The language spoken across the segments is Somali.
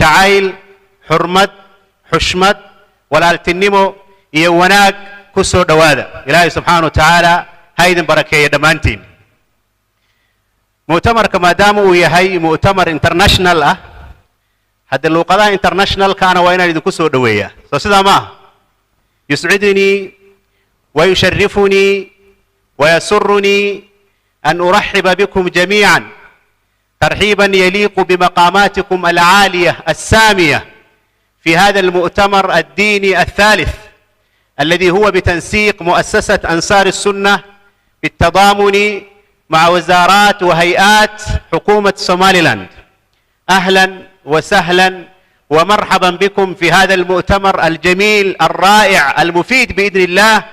جعيل حرمت حشمت والالتنمو يوناك كسر دوادا إلهي سبحانه وتعالى هايدن بركة دمانتين مؤتمر كما داموا يهي مؤتمر انترناشنال هذا اللقاء انترناشنال كان وين يريد كسر دوية فسيدا ما يسعدني ويشرفني ويسرني أن أرحب بكم جميعا ترحيبا يليق بمقاماتكم العالية السامية في هذا المؤتمر الديني الثالث الذي هو بتنسيق مؤسسة أنصار السنة بالتضامن مع وزارات وهيئات حكومة سوماليلاند. أهلا وسهلا ومرحبا بكم في هذا المؤتمر الجميل الرائع المفيد بإذن الله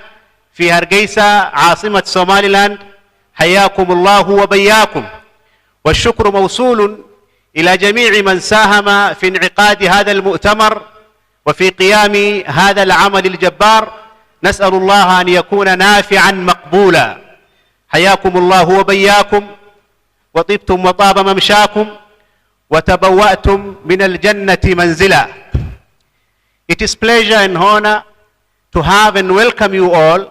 في هرقيسة عاصمة سوماليلاند. حياكم الله وبياكم، والشكر موصول إلى جميع من ساهم في انعقاد هذا المؤتمر وفي قيام هذا العمل الجبار. نسأل الله أن يكون نافعا مقبولا. حياكم الله وبياكم، وطبتم وطاب ممشاكم، وتبوأتم من الجنة منزلا. It is pleasure and honor to have and welcome you all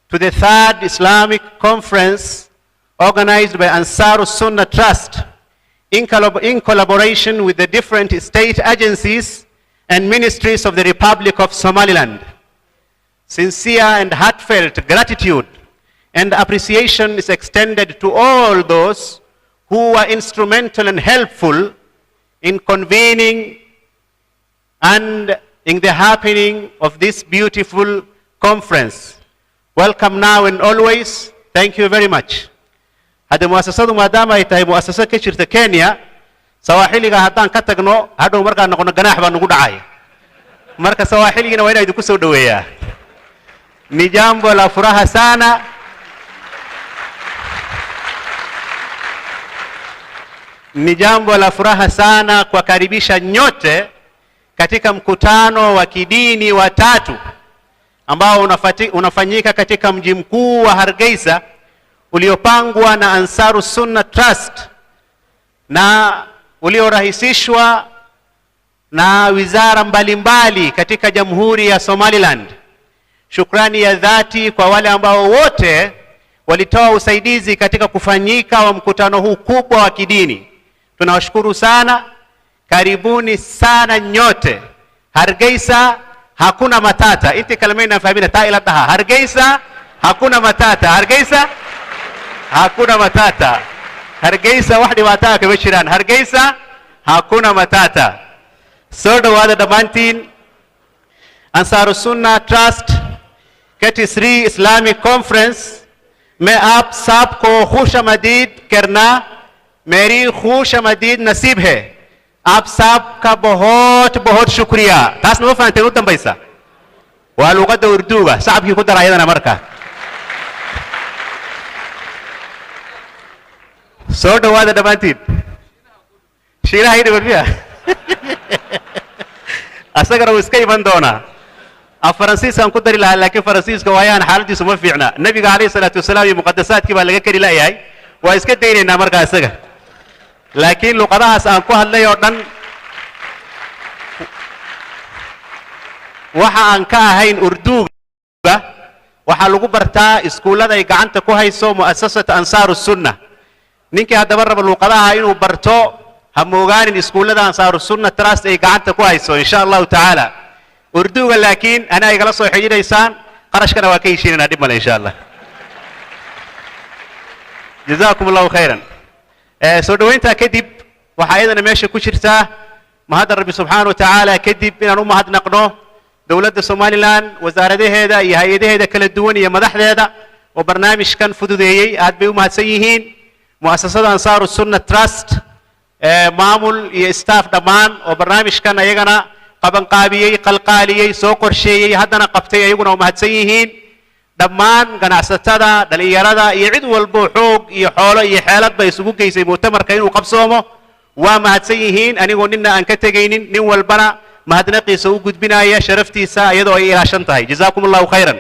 to the third Islamic conference organized by Ansar Sunnah Trust in collaboration with the different state agencies and ministries of the Republic of Somaliland. Sincere and heartfelt gratitude and appreciation is extended to all those who were instrumental and helpful in convening and in the happening of this beautiful conference. Welcome now and always. Thank you very much. هذا مؤسسة ما دام هي مؤسسة كشرت كينيا سواحلي هاتان كتغنو هادو مركا نكون جناح بنقول عاي مركا سواحلي جنا وين يدكوا سودويا نجام ولا فراها سانا نجام ولا فراها sana kuwakaribisha nyote katika mkutano wa kidini wa tatu ambao unafanyika katika mji mkuu wa Hargeisa uliopangwa na Ansaru Sunna Trust na uliorahisishwa na wizara mbalimbali katika Jamhuri ya Somaliland. Shukrani ya dhati kwa wale ambao wote walitoa usaidizi katika kufanyika wa mkutano huu kubwa wa kidini. Tunawashukuru sana. Karibuni sana nyote. Hargeisa hakuna matata. Inti kalameni nafahamina taila taha. Hargeisa hakuna matata. Hargeisa hakuna matata. Hargeisa wahdi wataka beshiran. Hargeisa hakuna matata. Sordo wada damantin Ansar Sunnah Trust के तीसरी Islamic conference में आप सबको खुशामदीद करना मेरी खुशामदीद नसीब है. आप सब का बहुत बहुत शुक्रिया. तास नो फंते नो तम पैसा वालुगत उर्दू का साहब की खुद रायदा नंबर का सोट हुआ दबातीन शीरा ही नहीं ऐसा करो इसका ही बंद होना. فرانسيس هم كدري لها لكن فرانسيس كوايان حالتي سمو فيعنا. النبي عليه الصلاة والسلام مقدسات كيف لقى كري لا ياي واسكت ديني نامر كاسجة لكن لو قضاها سأنكوها اللي يردن وحا أنكا هين أردوغ وحا لغو برتا اسكولا دا يقعنت كوهي سو مؤسسة أنصار السنة نينكي هذا برا لو قضاها هين وبرتو هم موغاني اسكولا دا أنصار السنة تراست يقعنت كوهي سو إن شاء الله تعالى أردوغا. لكن أنا يقول صحيح جدا إنسان قرش كنا واقعيين نديم إن شاء الله. جزاكم الله خيرا. سودوين تكذب وحيدا نمشي كشرتا ما هذا الرب سبحانه وتعالى كذب إن أنو ما هذا نقنه دولة الصوماليلاند وزارة هذا يهيدا هذا كل الدول يمدح هذا وبرنامج كان فدودي هاد بيوم هتسيهين مؤسسة أنصار السنة تراست معمول يستاف دمان وبرنامج كان يجنا قبل قابيي قلقاليي سوكر شيء هذا قبتي يقولون وما هتسيهين دمان كان عستدا دليرada يعيد والبوحوق يحول يحالات بيسبوك يسي مؤتمر كين وقبصومه وما هتسيهين أني قلنا أنك تجينين نو البنا ما هدنقي سوق بنا يا شرفتي سا يدو إلى شنطاي. جزاكم الله خيرا.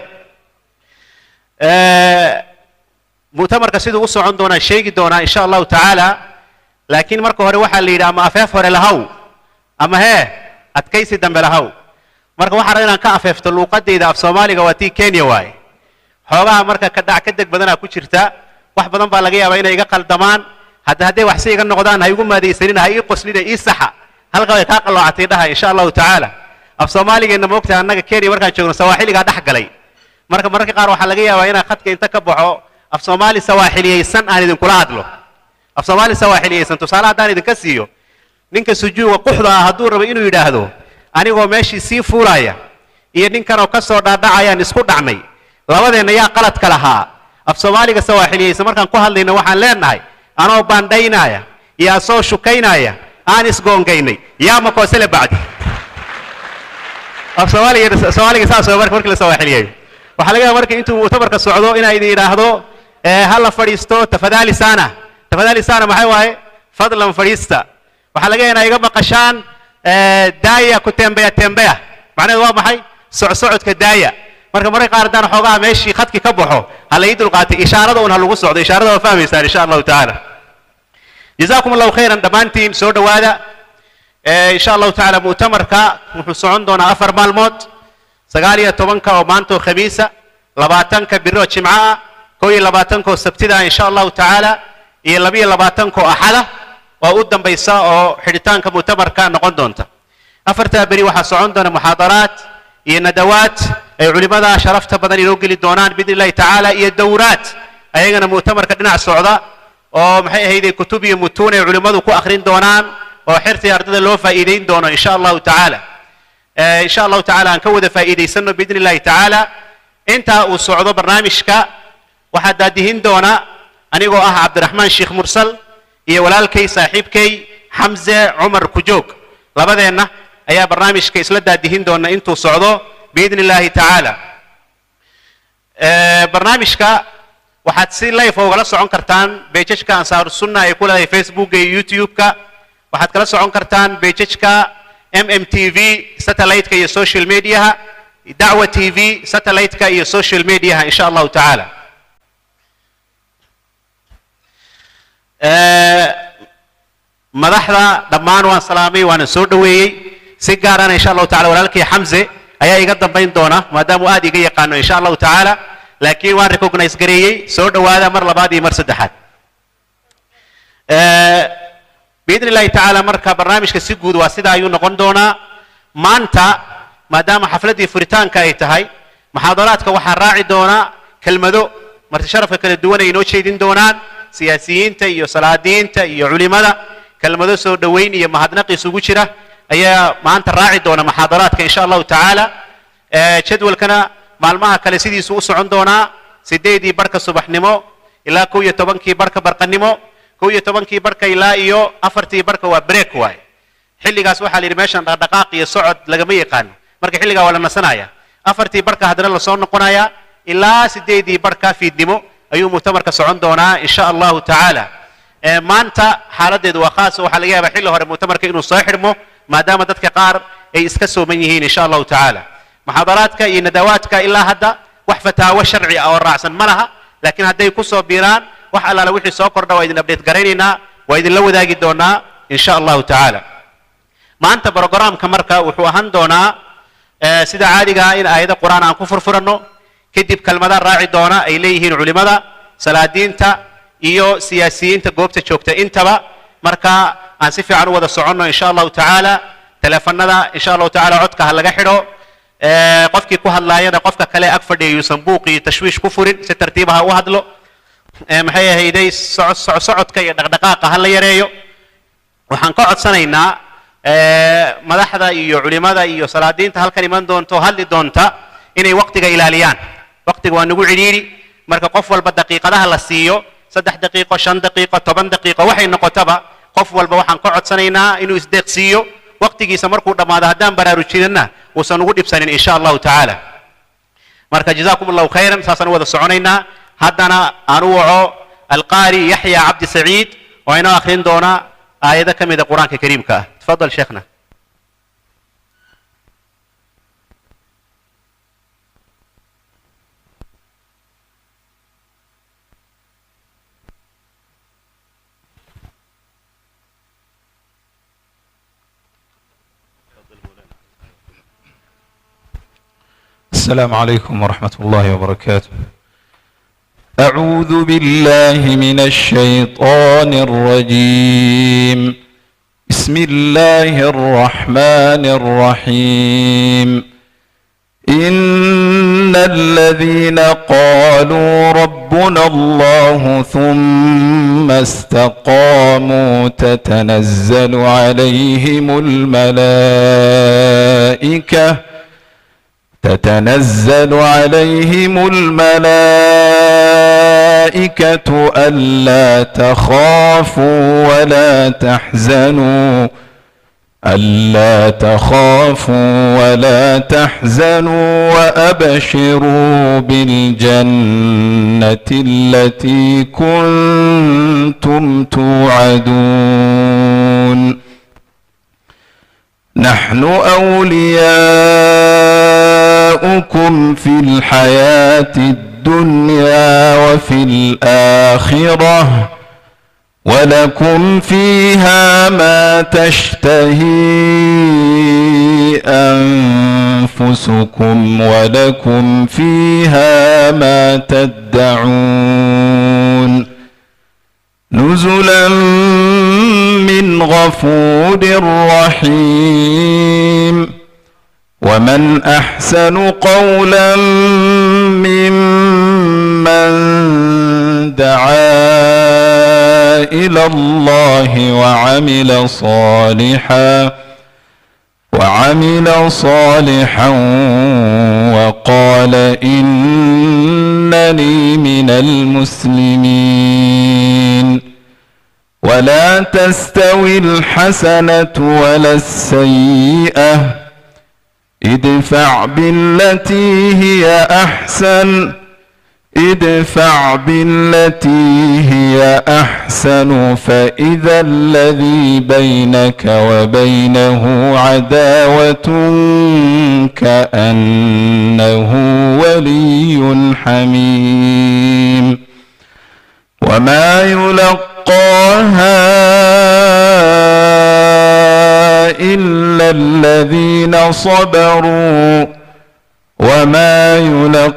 مؤتمر كسيد وصو عندنا شيء دونا إن شاء الله تعالى. لكن مركو هروح اللي رام أفاف هر الهو ama hee adkaysi dambe lahow marka waxaan inaan ka afeefto luuqadayda af Soomaaliga waa tii Kenya waay xoogaha marka ka dhac ka deg badan ku jirta wax badan baa laga yaabaa inay iga qaldamaan hadday wax si iga noqdaan ha igu maadaysanin ha ii qoslina ii saxa halka way ka qalloocatay dhaha insha Allah ta'ala af Soomaaligeena ma ogtahay annaga Kenya markaan joogno Sawaaxiliga dhax galay marka mararka qaar waxa laga yaabaa inaan khadka inta ka baxo af Soomaali Sawaaxiliyeysan aan idin kula hadlo af Soomaali Sawaaxiliyeysan tusaale hadaan idin ka siiyo ninka sujuuga quxda ah hadduu rabo inuu yiraahdo anigoo meeshii sii fuulaya iyo ninkan oo ka soo dhaadhacayaan isku dhacnay labadeena yaa qalad ka lahaa af Soomaaliga Sawaaxiliyeysan markaan ku hadlayna waxaan leenahay anoo baandhaynaya iyo soo shukaynaya aan isgoongaynay yaa ma koosale bacdi af Soomaaliga saas oo markii la Sawaaxiliyay waxa laga yaabaa markii intuu mu'tamarka socdo inay idin yiraahdo hal fadhiisto tafadali sana maxay waaye fadlan fadhiista waxa laga yaabaa iga maqashaan daaya ku tembea macnaheedu waa maxay socodka daaya marka markay qaar daan xoogaa meeshii khadki ka baxo hala ii dulqaatay ishaarada una lagu socdo ishaarada waa fahmaysaa insha Allah ta'ala jazakumullahu khairan dhamaantiin soo dhawaada insha Allah ta'ala mu'tamarka wuxuu socon doonaa 4 maalmood 19 oo maanta khamiisa 20 biro jimcaha 21 sabtida insha Allah ta'ala iyo 22 axada oo u dambaysa oo xidhitaanka mu'tamarka noqon doonta afarta bari waxa socon doona muhaadaraat iyo nadawaat ay culimada sharafta badan inoo geli doonaan bidilaahi ta'ala iyo dawraat ayagana mu'tamarka dhinac socda oo maxay ahayd kutub iyo mutuun ay culimadu ku akhrin doonaan oo xirtii ardada loo faa'iideyn doono insha Allah ta'ala insha Allah ta'ala aan ka wada faa'iideysano bidilaahi ta'ala inta uu socdo barnaamijka waxa daadihin doona anigoo ah Cabdiraxmaan Sheekh Mursal iyo walaalkay saaxiibkay Hamza Umar Kujoog labadeena ayaa barnaamijka isla daadihin doona intuu socdo biidnillaahi ta'ala barnaamijka waxaad si live uga la socon kartaan page-ka Ansar Sunna ay ku leedahay Facebook iyo YouTube-ka waxaad kala socon kartaan page-ka MMTV satellite-ka iyo social media Da'wa TV satellite-ka iyo social media insha Allah ta'ala madaxda dhammaan waan salaamay waan soo dhaweeyay si gaar ah insha Allah ta'ala walaalkay Hamza ayaa iga dambayn doona maadaama aad iga yaqaano insha Allah ta'ala laakiin waan recognize gareeyay soo dhawaada mar labaad iyo mar saddexaad biidnillaahi ta'ala marka barnaamijka si guud waa sida ayuu noqon doonaa maanta maadaama xafladii furitaanka ay tahay muhaadaraadka waxaa raaci doona kelmado marti sharafka kala duwan ay inoo jeedin doonaan siyaasiyiinta iyo salaadiinta iyo culimada kelmado soo dhaweyn iyo mahadnaq isugu jira ayaa maanta raaci doona muhaadaraadka insha Allah ta'ala jadwalkana maalmaha kale sidiisu u socon doonaa 8 barka subaxnimo ilaa 11 barka barqanimo 11 barka ilaa iyo 4 barka waa break waay xilligaas waxa la yiri meeshan dhaqdhaqaaq iyo socod lagama yaqaan marka xilliga waa la nasanaya 4 barka hadana la soo noqonaya ilaa 8 barka fiidnimo ayuu mu'tamarka socon doonaa insha Allah ta'ala maanta xaaladeedu waa khaas waxa laga yaabaa xilli hore mu'tamarka inuu soo xirmo maadaama dadka qaar ay iska sooman yihiin insha Allah ta'ala muhaadaraadka iyo nadawaadka ilaa hadda wax fataawo sharci ah oo raacsan malaha laakiin haday ku soo biiraan wax allaala wixii soo kordha waa idin update gareynaynaa waa idin la wadaagi doonaa insha Allah ta'ala maanta programka marka wuxuu ahaan doonaa sida caadiga ah in aayada quraan aan ku furfurano kadib kalmada raaci doona ay leeyihiin culimada salaadiinta iyo siyaasiyiinta goobta joogta intaba marka aan si fiican u wada soconno insha Allah ta'ala telefoonada insha Allah ta'ala codka ha laga xidho qofkii ku hadlaayana qofka kale ag fadhiyo sanbuuqi tashwiish ku furin si tartiib ah u hadlo maxay ahayday socodka iyo dhaqdhaqaaqa ha la yareeyo waxaan ka codsanaynaa madaxda iyo culimada iyo salaadiinta halkan iman doonto hadli doonta inay waqtiga ilaaliyaan waqtiga waa nagu ciriiri marka qof walba daqiiqadaha la siiyo 3 daqiiqo 5 daqiiqo 10 daqiiqo waxay noqotaba qof walba waxaan ka codsanaynaa inuu isdeeqsiyo waqtigiisa markuu dhamaado hadaan baraarujinana uusan ugu dhibsanin insha Allah ta'ala marka jazakumullahu khairan saasan wada soconaynaa haddana aanu waco alqaari Yahya Abdi Saeed oo inoo akhrin doona aayada kamida quraanka kariimka tafadhal sheekhna السلام عليكم ورحمة الله وبركاته. أعوذ بالله من الشيطان الرجيم. بسم الله الرحمن الرحيم. إن الذين قالوا ربنا الله ثم استقاموا تتنزل عليهم الملائكة ألا تخافوا ولا تحزنوا وأبشروا بالجنة التي كنتم توعدون. نحن أولياؤكم في الحياة الدنيا وفي الآخرة ولكم فيها ما تشتهي أنفسكم ولكم فيها ما تدعون. نزلا من غفور رحيم. ومن أحسن قولا ممن دعا إلى الله وعمل صالحا وقال إنني من المسلمين. ولا تستوي الحسنة ولا السيئة ادفع بالتي هي أحسن فإذا الذي بينك وبينه عداوة كأنه ولي حميم. وما يلقاها إلا الذين صبروا وما يلقاها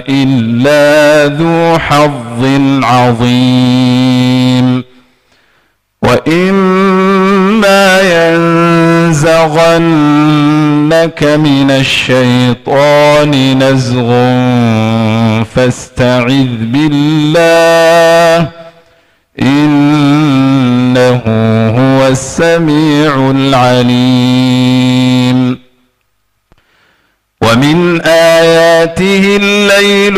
إلا ذو حظ عظيم. وإما ينزغنك من الشيطان نزغ فاستعذ بالله إنه هو السميع العليم. ومن آياته الليل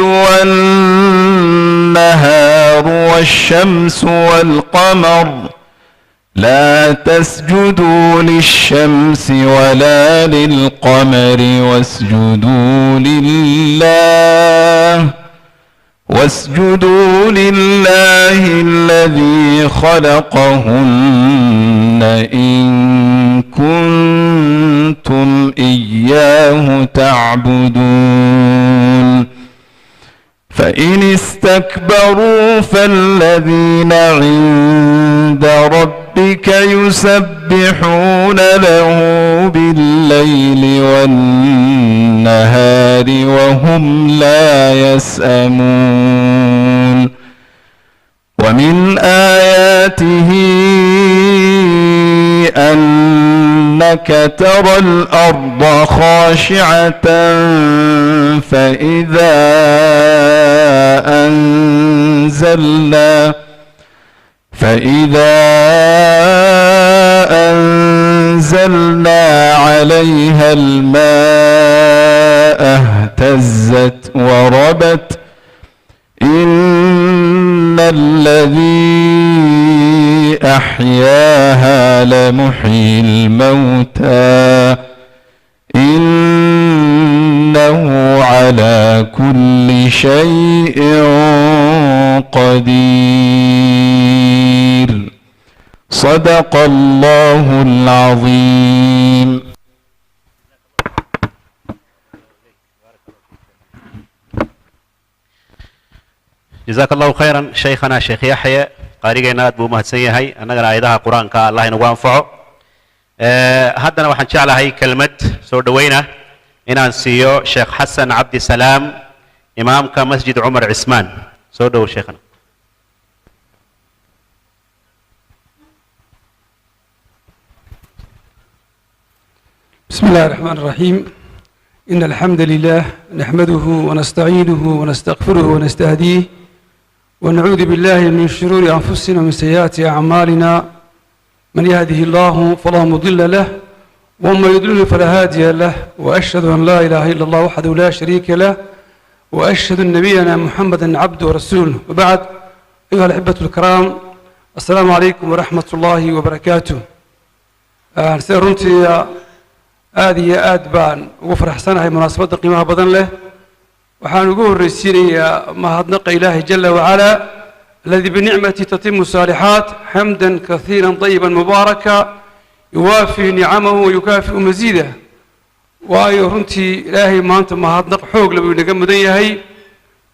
والنهار والشمس والقمر لا تسجدوا للشمس ولا للقمر واسجدوا لله الذي خلقهن إن كنتم إياه تعبدون. فإن استكبروا فالذين عند ربك يسبحون له بالليل والنهار وهم لا يسأمون. ومن آياته أنك ترى الأرض خاشعة فإذا أنزلنا عليها الماء اهتزت وربت إن الذي أحياها لمحيي الموتى إنه على كل شيء قدير. صدق الله العظيم. جزاك الله خيرا شيخنا شيخ يحيى قارينا اد بو مهدسنيahay annagana aayadaha quraanka Allah inagu anfaco haddana waxaan jeclahay kelmad soo dhaweynaa inaan siiyo sheekh xasan cabdi salaam imaamka masjid cumar cismaan soo dhow sheekhana بسم الله الرحمن الرحيم إن الحمد لله نحمده ونستعينه ونستغفره ونستهديه ونعوذ بالله من شرور أنفسنا ومن سيئات أعمالنا من يهده الله فلا مضل له ومن يضلل فلا هادي له وأشهد أن لا إله إلا الله وحده لا شريك له وأشهد أن نبينا محمدا عبده ورسوله وبعد أيها الأحبة الكرام السلام عليكم ورحمة الله وبركاته سيرونتي هذه آدبان وفرح سنة مناسبة قيمة بدن له وحنقول رسيني ما هدنق إله جل وعلا الذي بنعمته تتم الصالحات حمدا كثيرا طيبا مباركا يوافي نعمه ويكافئ مزيده ويرنتي إلهي ما أنت ما هدنق حوق لبي نقم ديهي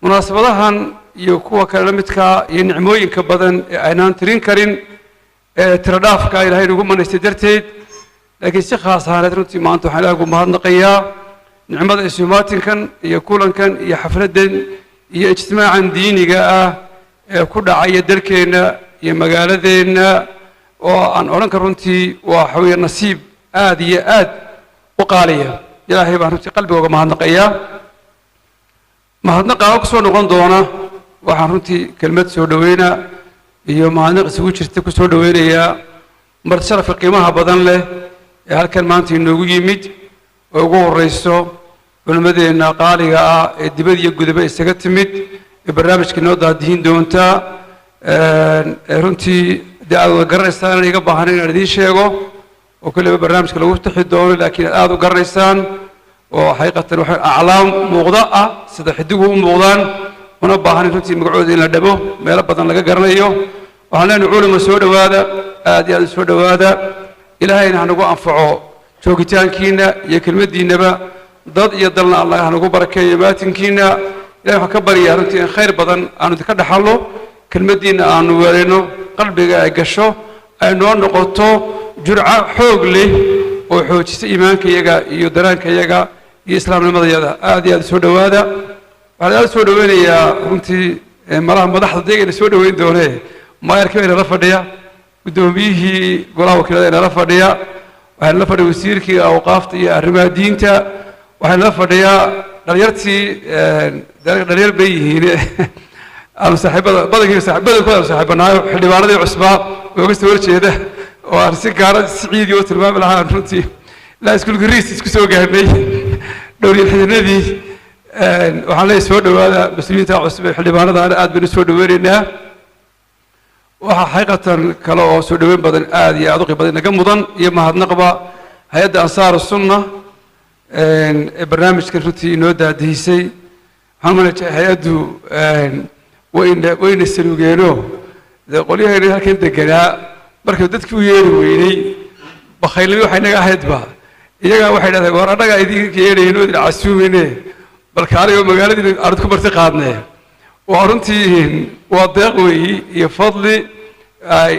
مناسبتها يكوى كلمتك ينعموين كبدن أينان ترين كرين تردافك إلهي نقوم من استدرتيد لكن si khaas ahaaneed runtii maanta waxaan ilaahay ugu mahadnaqayaa nicmada ismaatinkan iyo kulankan iyo xafladan iyo ijtimaacan diiniga ah ee ku dhacaya dalkeena iyo magaaladeena oo aan oran karo runtii waa xawiye nasiib aad iyo aad u qaaliya ilaahay baan runtii qalbiga uga mahadnaqayaa mahadnaqa ku soo noqon doona waxaan runtii kelmad soo dhaweynaa iyo mahadnaq isugu jirta ku soo dhaweynayaa mar sharaf qiimaha badan leh halkan maanta inoogu yimid oo ugu horeyso culimadeena qaaliga ah ee dibad iyo gudaba isaga timid ee barnaamijka noo daadihin doonta runtii dee aad garanaysaan iga baahan inaan idiin sheego oo kaliba barnaamijka lagu taxi doono laakiin aad u garanaysaan oo xaqiiqatan waxay aclaam muuqda ah sida xidigu u muuqdaan una baahan runtii magacooda in la dhabo meelo badan laga garanayo waxaan leenahay culimo soo dhawaada aad iyo aad soo dhawaada ilaahayna hanagu anfaco joogitaankiina iyo kelmadiinaba dad iyo dalna allah hanagu barakeeyo maatinkiina ilahay waxaan ka baryaa runtii in khayr badan aanu idinka dhaxalno kelmadiina aanu weerayno qalbiga ay gasho ay noo noqoto jurca xoog leh oo xoojisa iimaankayaga iyo daraankayaga iyo islaamnimadayada aad iyo aad soo dhawaada waxaan aad soo dhaweynayaa runtii malaha madaxda deegayna soo dhaweyn doonee maayarkii bayna la fadhiya gudoomiyihii golaha wakiilada inala fadhiya waxaan la fadhiya wasiirkii awqaafta iyo arrimaha diinta waxaan la fadhiyaa dhalinyartii dhalinyar bay yihiin aanu saaxiibada badankii badankooda aanu saaxiibanaayo xildhibaanadii cusbaa ooga soo horjeeda oo aan si gaara si ciidii oo tilmaami lahaa runtii ilaa iskuulka riis isku soo gaarnay dhowr xidinadii waxaan leeyahay soo dhawaada mas-uuliyiinta cusub ee xildhibaanadaana aad baynu soo dhaweynaynaa waxaa xaqiiqatan kale oo soo dhaweyn badan aad iyo aad u qiib badan naga mudan iyo mahadnaqba hay-adda ansaaru sunna ee barnaamijkan runtii inoo daadihisay waxaan maleeyahay hay-addu wayna saluugeeno dee qolyahayna halkan deganaa markay dadkii u yeeri weynay bakhaylnimo waxay naga ahaydba iyagaa waxay dhahdeen war annagaa idinka yeedhayno idin casuumine balka anigoo magaaladii arid ku marti qaadnee waa runtii waa deeq weeyi iyo fadli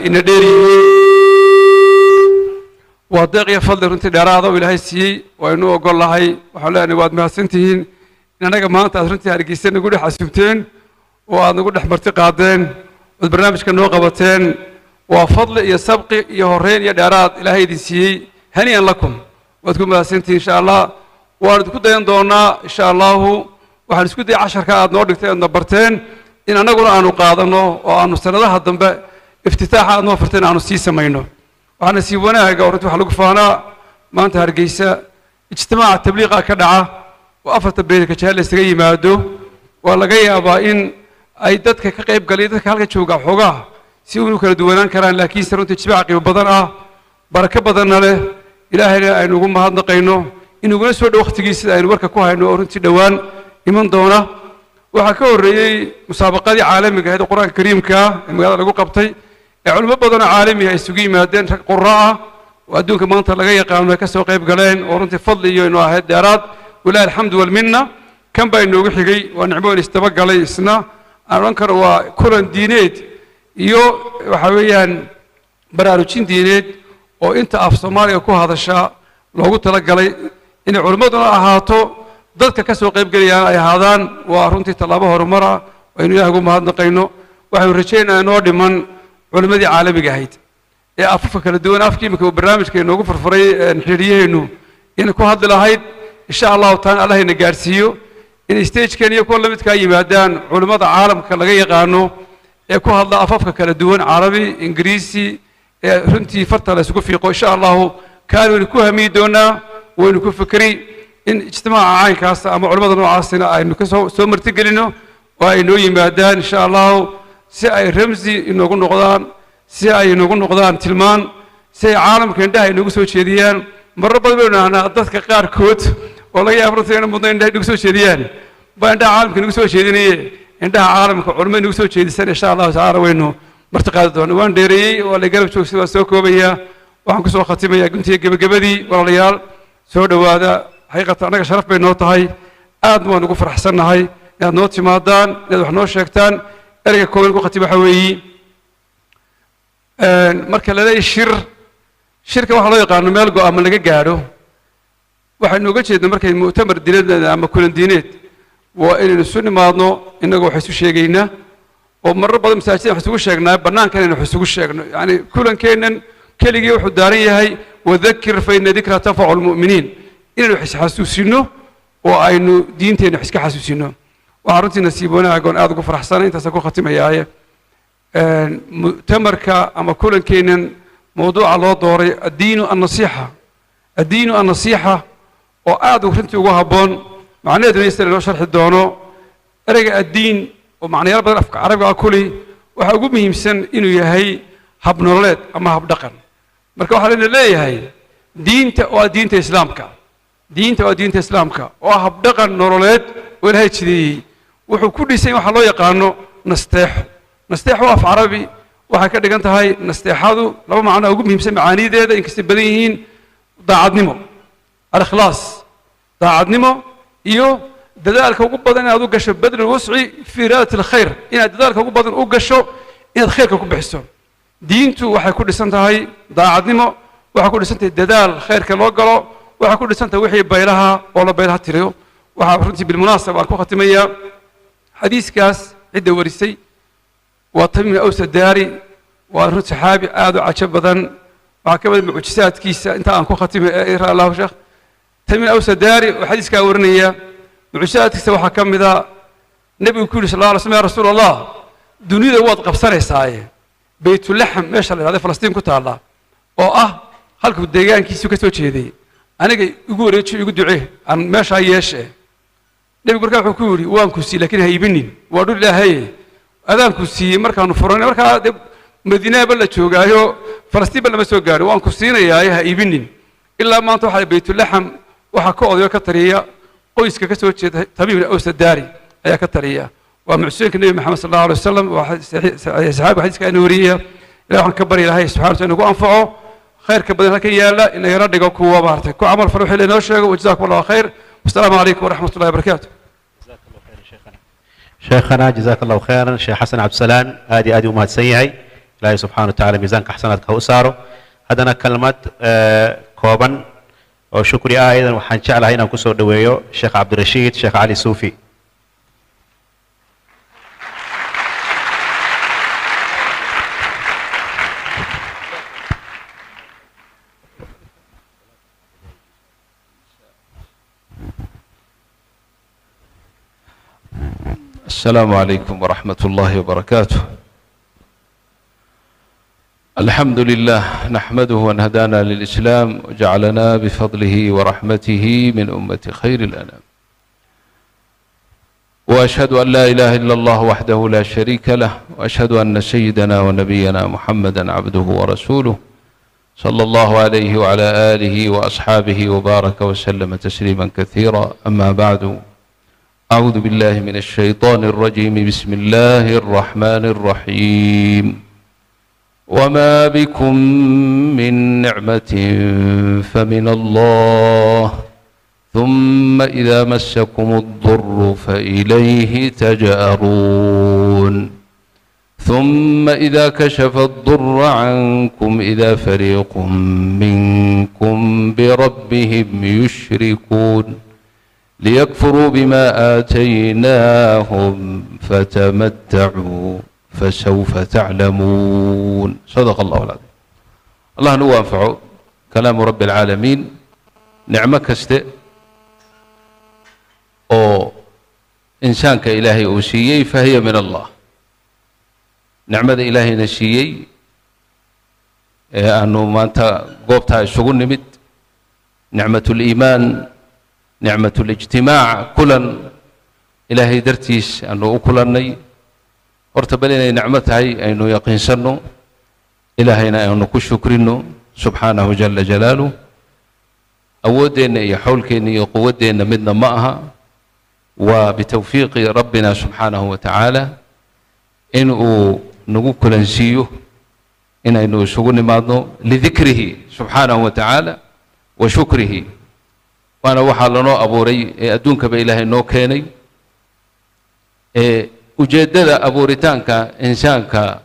ina dheer yihiin waa deeq iyo fadli runtii dheeraada oo ilaahay siiyey waynu ogol lahay waxaan leenahay waad mahadsantihiin in annaga maanta aad runtii hargeysa nagu dhex casuumteen oo aad nagu dhex marti qaadeen ood barnaamijka noo qabateen waa fadli iyo sabqi iyo horeyn iyo dheeraad ilaahay idin siiyey haniyan lakum waad ku mahadsantihiin insha allah waan idinku dayan doonaa insha allahu waxaan isku dayay casharka aad noo dhigtay aadna barteen in annaguna aanu qaadano oo aanu sanadaha dambe iftitaaxa aad noo farteen aanu sii samayno waxaana sii wanaaga oo runtii waxa lagu faanaa maanta hargeysa ijtimaaca tabliiqa ka dhaca oo afarta beelka jahal la isaga yimaado waa laga yaabaa in ay dadka ka qayb galay dadka halka jooga xoogaa si unu kala duwanaan karaan laakiinse runtii ijtimaac qiimo badan ah barako badanna leh ilaahayna aynu ugu mahadnaqayno inuguna soo dhow waqtigiisa aynu warka ku hayno oo runtii dhowaan iman doona waxaa ka horreeyey musaabaqadii caalamiga ahayd qur-aanka kariimka ee magaalada lagu qabtay ee culimo badan oo caalami ay isugu yimaadeen rag qurra ah oo adduunka maanta laga yaqaano ay ka soo qayb galeen oo runtii fadli iyo inuu ahayd dheeraad walaahi alxamdu walminna kan baa inoogu xigay waa nicmoon isdaba galay isna aan odhan karo waa kulan diineed iyo waxa weeyaan baraarujin diineed oo inta af soomaaliga ku hadasha loogu talagalay inay culimmaduna ahaato dadka ka soo qayb gelayaan ay ahaadaan waa runtii tallaabo horumara aynu ilaahay ugu mahadnaqayno waxaynu rajaynayaa inoo dhiman culimmadii caalamiga ahayd ee afafka kala duwan afkii imika uu barnaamijka inoogu furfuray xidhiidhiyaheennu inay ku hadli lahayd insha allahu taala allahayna gaadhsiiyo in stagekeen iyo kuwa la midkaa yimaadaan culimmada caalamka laga yaqaano ee ku hadla afafka kala duwan carabi ingiriisi ee runtii farta la isugu fiiqo insha allahu kaan waynu ku hamiyi doonaa waynu ku fikri in ijtimaaca caynkaas ama culimmada noocaasina aynu ka soo martigelino oo ay noo yimaadaan insha allahu si ay ramsi inoogu noqdaan si ay inoogu noqdaan tilmaan si ay caalamka indhaha inoogu soo jeediyaan marro badan baynu nahnaa dadka qaarkood oo laga yaabo runtii inay muddo indhaha inagu soo jeediyaan baa indhaha caalamka inagu soo jeedinaye indhaha caalamka culimo inagu soo jeedisan insha allahu tacaala waynu martiqaadi doona waan dheereeyey waa la garab joogsa waan soo koobayaa waxaan kusoo khatimayaa guntiga gebagabadii walaalayaal soo dhowaada xaqiiqatan annaga sharaf bay noo tahay aad waan ugu faraxsannahay inaad noo timaadaan inaad wax noo sheegtaan ereyga kooban ku khatim waxa weeyi marka la leeyahay shirka waxaa loo yaqaano meel go'aama laga gaadho waxaynu uga jeedna markay mu'tamar diineed ama kulan diineed waa inaynu isu nimaadno innagoo wax isu sheegaynaa oo marar badan masaajidda wax isugu sheegnaa bannaankan inaynu wax isugu sheegno yacni kulankeennan keligii wuxuu daaran yahay wadakir fa ina dikra tanfacu lmu'miniin inaynu wax isxasuusinno oo aynu diinteenna wax iska xasuusinno waxaa runtii nasiib wanaagoon aad ugu faraxsanay intaasaan ku khatimayaaye mu'tamarka ama kulankeennan mawduuca loo dooray addiinu annasiixa oo aad runtii ugu habboon macnaheedu inaysan inoo sharxi doono ereyga addiin oo macnayaal badan afka carabiga kuli waxaa ugu muhiimsan inuu yahay hab nololeed ama hab dhaqan marka waxaa layna leeyahay diinta oo ah diinta islaamka oo ah hab dhaqan nololeed oo ilaahay jideeyey wuxuu ku dhisay waxaa loo yaqaano nasteexo waa af carabi waxay ka dhigan tahay nasteexadu laba macno ugu muhiimsan macaanideeda inkastay badan yihiin daacadnimo al-ikhlaas daacadnimo iyo dadaalka ugu badan inaad u gasho badl wasci fi iraadati alkhayr inaad dadaalka ugu badan u gasho inaad khayrka ku bixiso diintu waxay ku dhisan tahay daacadnimo waxay ku dhisan tahay dadaal khayrka loo galo waxay ku dhisan tahay wixii baylaha oo la baylaha tiriyo waxaa runtii bilmunaasaba aan ku khatimayaa xadiiskaas cidda warisay waa Tamiim Aws Daari waa runtii saxaabi aad u cajab badan waxaa ka mid mucjisaadkiisa inta aan ku khatimay Allahu sheekh Tamiim Aws Daari oo xadiiska warinaya mucjisaadkiisa waxaa ka mid ah nabigu ku yiri sallallahu alayhi wasallam rasuulullah dunida waad qabsanaysaa baytulahm meesha la yiraahdo Falastiin ku taala oo ah halka deegaankiisu ka soo jeeday aniga ugu wareejiyo ugu ducee aan meesha yeeshe nabigu markaa wuxuu ku yiri waan ku sii laakiin ha iibinin waa dhul ilaahay adaan ku siiyey markaanu furanay markaa madiina bal la joogaayo Falastiin bal lama soo gaaro waan ku siinayaa ha iibinin ilaa maanta waxa baytulahm waxa ka odayo ka tariya qoyska ka soo jeeda Tamiim Aws Daari ayaa ka tariya waa mucjisaadka nabi maxamed sallallahu alayhi wasallam waa saxaabi xadiiska inuu wariyo ilaahay waxaan ka bari ilaahay subhanahu wa ta'ala inuu anfaco khayrka badan halka yaala in yara dhigo kuwa maartay ku amal faro xilay noo sheego wajzaakumullahu khayr wassalaamu alaykum wa rahmatullahi wa barakatuh شيخنا جزاك الله خيرا شيخ حسن عبد السلام ادي ومهد سيهي الله سبحانه وتعالى ميزانك حسناتك وساره هذا كلمات كوبا وشكري ايضا وحان جعل هنا كسو دويو شيخ عبد الرشيد شيخ علي صوفي السلام عليكم ورحمة الله وبركاته. الحمد لله نحمده وأن هدانا للإسلام وجعلنا بفضله ورحمته من أمة خير الأنام، وأشهد أن لا إله إلا الله وحده لا شريك له، وأشهد أن سيدنا ونبينا محمدا عبده ورسوله صلى الله عليه وعلى آله وأصحابه وبارك وسلم تسليما كثيرا. أما بعد، أعوذ بالله من الشيطان الرجيم. بسم الله الرحمن الرحيم. وما بكم من نعمة فمن الله، ثم إذا مسكم الضر فإليه تجأرون، ثم إذا كشف الضر عنكم إذا فريق منكم بربهم يشركون ليكفروا بما آتيناهم فتمتعوا فسوف تعلمون. صدق الله العظيم. الله نو أنفعه كلام رب العالمين نعمة كست أو إنسان كإلهي أوسيي فهي من الله. نعمة إلهي نسيي أنه ما أنت قوبتها الشغل نمت نعمة الإيمان نعمة الاجتماع كلا إلهي درتيس أنه أكلني ارتبلنا نعمتها أنه يقين سنه إلهينا أنه كشكرنه سبحانه جل جلاله أودنا يحولكني يقودنا منا معها وبتوفيق ربنا سبحانه وتعالى إنه نقول نسيه إنه شغل ماضو لذكره سبحانه وتعالى وشكره. وأنا وحالنا أبو ري أدونك بإله إنه كاني وجدد أبو ريتانك إنسانك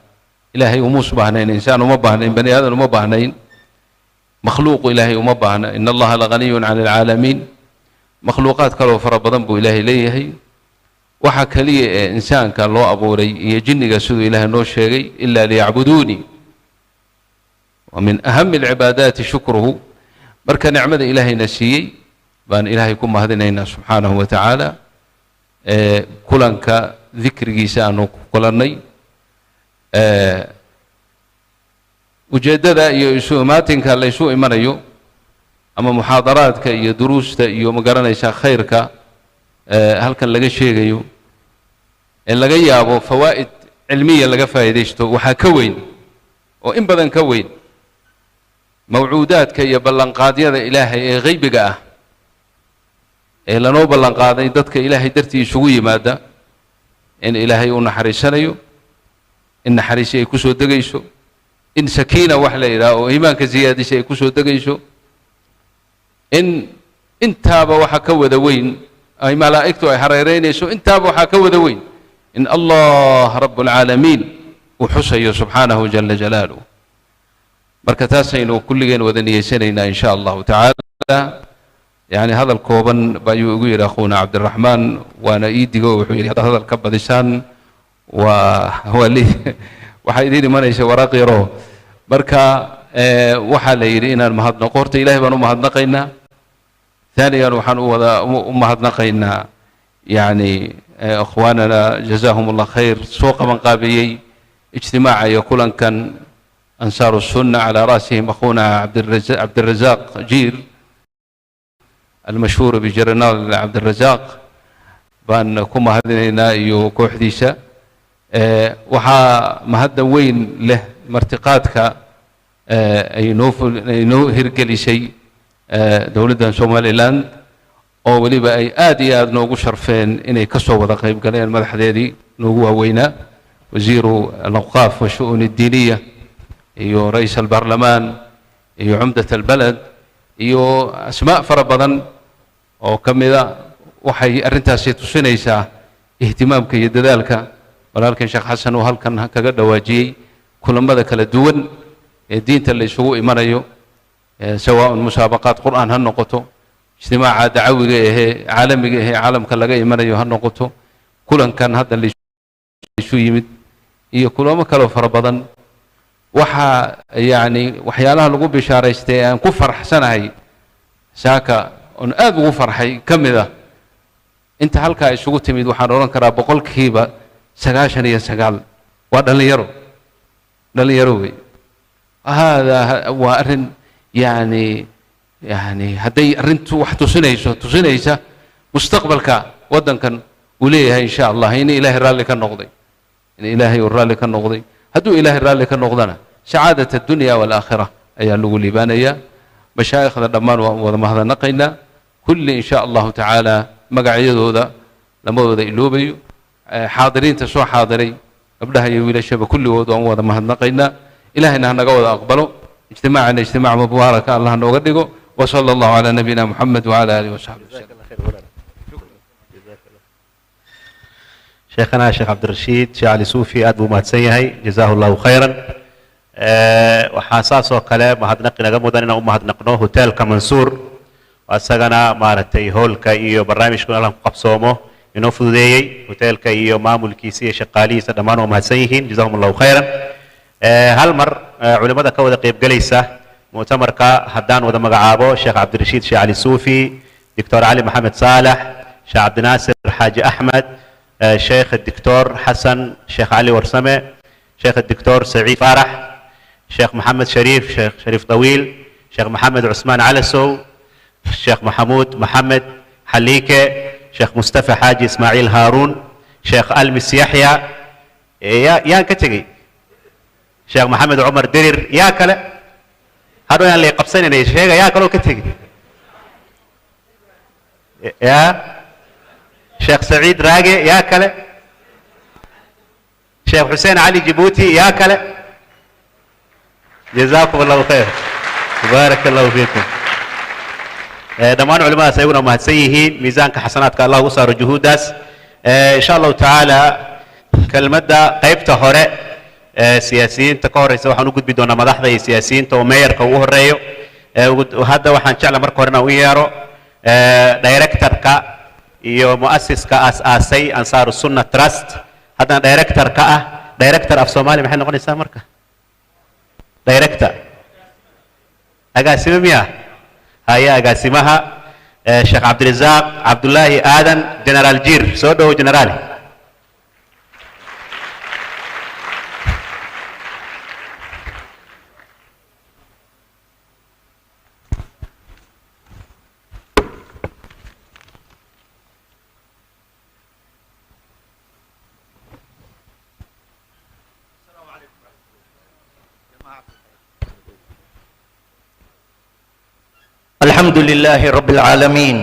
إلهي ومصبحنين إنسان ومبهنين بني آدم ومبهنين مخلوق إلهي ومبهن إن الله لغني عن العالمين مخلوقات كلو فربضن بو إلهي ليهي وحكى لي إنسان كان لو أبو ري يجني قصد إله نو شيء إلا ليعبدوني. ومن أهم العبادات شكره بركة نعمة إلهي نسيي بان إلهي كم هذين سبحانه وتعالى كلنك ذكر جيسان كلني وجدد يسوع ماتنك الله يسوع مريو أما محاضراتك يدروس يوم قرنا يسا خيرك هل كان لقى شيء يو إن لقى يابو فوائد علمية لقى فائدته وحكوين وإن بدن كوين موعودات كي يبلغ قاضي هذا إلهي غيب جاء إلا نو بلغ قاضي ضدك إلهي درتي شوي ماذا إن إلهي ونحرسنيو إن حريسي يكسو دقيسو إن سكينة وحلة إلى وإيمانك زيادة شيء يكسو دقيسو إن تاب وحكو ذوين أي ملائكته أي حريرين يسو إن تاب وحكو ذوين إن الله رب العالمين وحسي سبحانه جل جلاله بركتاسين وكل جن وذني سنينا إن شاء الله تعالى. يعني هذا الكوبن بيقول أخونا عبد الرحمن وأنا إيدي هذا الكبد لسان وهو اللي وحيدين ما ليس وراقي روه بركة وحال يرينا المهضنا قرت إلهي بنو مهضنا قينا ثانيا وحنو مهضنا قينا يعني أخواننا جزاهم الله خير سوق من قابيي اجتماع يقول أن كان أنصار السنة على رأسهم أخونا عبد الرزاق جير المشهور بجرنال عبد الرزاق بأن كما هذينا يكو حديثة وحا مهدا وين له مرتقاتك أي نو هرقلي شيء دولة سومالي لاند أو ولي بأي آدي آد نوغو شرفين إني كسو وذا قيب قليل المدح ديدي نوغو هوينا وزير الأوقاف والشؤون الدينية إيو رئيس البرلمان إيو عمدة البلد إيو أسماء فربضا أو كم إذا وحي أرنتها سيتوسينيسا اهتمامك يدذلك ولكن شيخ حسن وهل كان هكذا دواجي كل ما ذاك الدول الدين اللي سوء مريو سواء مسابقات قرآن هالنقطة اجتماع دعوي عالمي عالم كلا جاي مريو هالنقطة كل كان هذا اللي شو يمد كل ما كانوا فربضا وحا يعني وحيالها لقوا بشارة استيان كفر حسن هاي ساكا أن أبو فرحي كم ذا أنت هالكا شو تميد وحنورن كرا بقول كيبا سجاشن يا سجال وده اللي يروي هذا وأرن يعني هدي أرنت واحد تسنيسة مستقبلك ودن كان وليها إن شاء الله هنا إله الرالي كان نقضي إن إلهي الرالي كان نقضي هدو إله الرالي كان نقضنا سعادة الدنيا والآخرة أي اللي بانيا مشايخ الدمان وما هذا نقينا كل إن شاء الله تعالى مقعيده ذا لما ذا إلوبي حاضرين تسوى حاضرين قبلها يويل الشباب كل وضع وضع ما هنقينا إلهنا هنقوض أقبله اجتماعنا اجتماع مبارك الله نوغدقه وصلى الله على نبينا محمد وعلى آله وصحبه وسلم. شيخنا الشيخ عبد الرشيد شيخ علي صوفي أدبو مهدسيهي جزاه الله خيرا وحاساسو كلام مهدنقنا قموداننا مهدنقنوه هوتيل كمنصور وأساقنا مارتي هولكا إيو برنامج كنا لهم قبصومو إنو فذيي هوتيلكا إيو مامول كيسية شقالي سدمانو مهدسيهين جزاهم الله خيرا هالمر علماء كودا قيب قليسة مؤتمر كا هدان ودا مقعابو الشيخ عبد الرشيد شيخ علي صوفي دكتور علي محمد صالح الشيخ عبد الناصر حاج أحمد الشيخ الدكتور حسن الشيخ علي ورسمة الشيخ الدكتور سعيد فرح الشيخ محمد شريف الشيخ شريف طويل الشيخ محمد عثمان علسو الشيخ محمد حليكة الشيخ مصطفى حاج إسماعيل هارون الشيخ ألمس يحيى يا كتجي الشيخ محمد عمر درير يا كلا هذول اللي قبسين الشيخ يا كلو كتجي يا شيخ سعيد راقي يا كلا شيخ حسين علي جيبوتي يا كلا جزاكم الله خير بارك الله فيكم دمان علماء سيقولون ما هتسيهين ميزانك حسناتك الله وصار جهوداس ان شاء الله تعالى كلمة قيبته هراء سياسيين تكوري سوى حنوجد بدون مدحضة سياسيين تو مير كوه الرئيو وهذا وحن شعلا مركورنا ويارو دايركتر كا iyo مؤسس كأساسي أنصار السنة تراست هذا دايركتر دايركتر في الصومالي محل نقول إنسان مركا دايركتر أقاسم مياه هاي أقاسمها الشيخ عبد الرزاق عبد الله آدم جنرال جير سودو جنرالي الحمد لله رب العالمين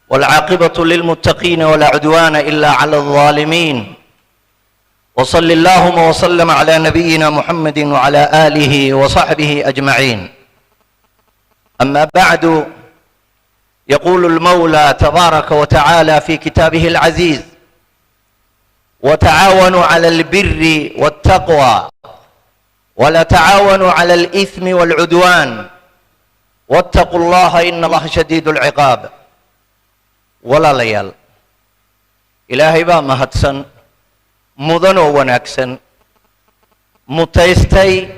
والعاقبة للمتقين ولا عدوان إلا على الظالمين وصل اللهم وسلم على نبينا محمد وعلى آله وصحبه أجمعين أما بعد يقول المولى تبارك وتعالى في كتابه العزيز وتعاونوا على البر والتقوى ولا تعاونوا على الإثم والعدوان واتقوا الله إن الله شديد العقاب ولا ليال إلهي با مهدسن مدن ونكسن متيستي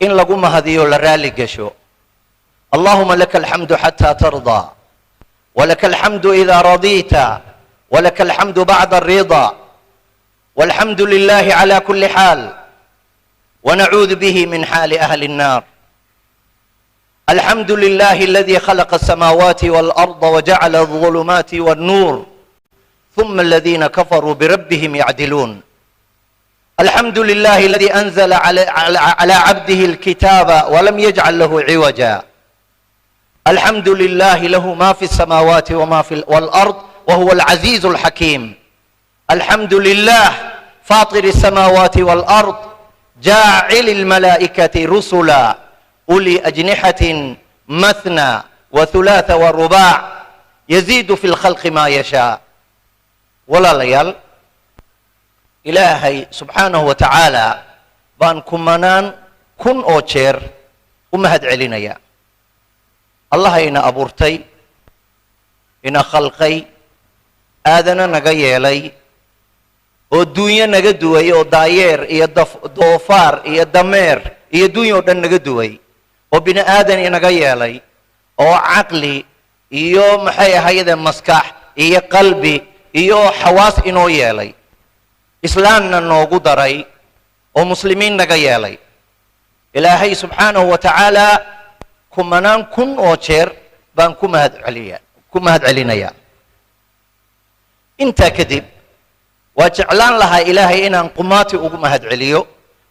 إن لقوا مهديو لرالي قشو اللهم لك الحمد حتى ترضى ولك الحمد إذا رضيت ولك الحمد بعد الرضا والحمد لله على كل حال ونعوذ به من حال أهل النار الحمد لله الذي خلق السماوات والأرض وجعل الظلمات والنور ثم الذين كفروا بربهم يعدلون الحمد لله الذي أنزل على عبده الكتاب ولم يجعل له عوجا الحمد لله له ما في السماوات وما في والأرض وهو العزيز الحكيم الحمد لله فاطر السماوات والأرض جاعل الملائكة رسلا أولي أجنحة مثنى وثلاث ورباع يزيد في الخلق ما يشاء ولا ليال إلهي سبحانه وتعالى بان كمانان كن أوشير ومهد علينا يا الله إنا أبورتي إنا خلقي آذنا نغي لي والدنيا نغدوي وداير إيا دوفار إيا دمير إيا دنيا ودن نغدوي وبني آذن نغي لي أو عقلي إيو محي هيدا مسكح إيا قلبي إيو حواس إنو يالي إسلامنا نوغو داري ومسلمين نغي لي إلهي سبحانه وتعالى كمانان كن أوشير بان كمهد علينا يا انت كذب وجعلان لها إلهي إنان قماتي ومهد عليو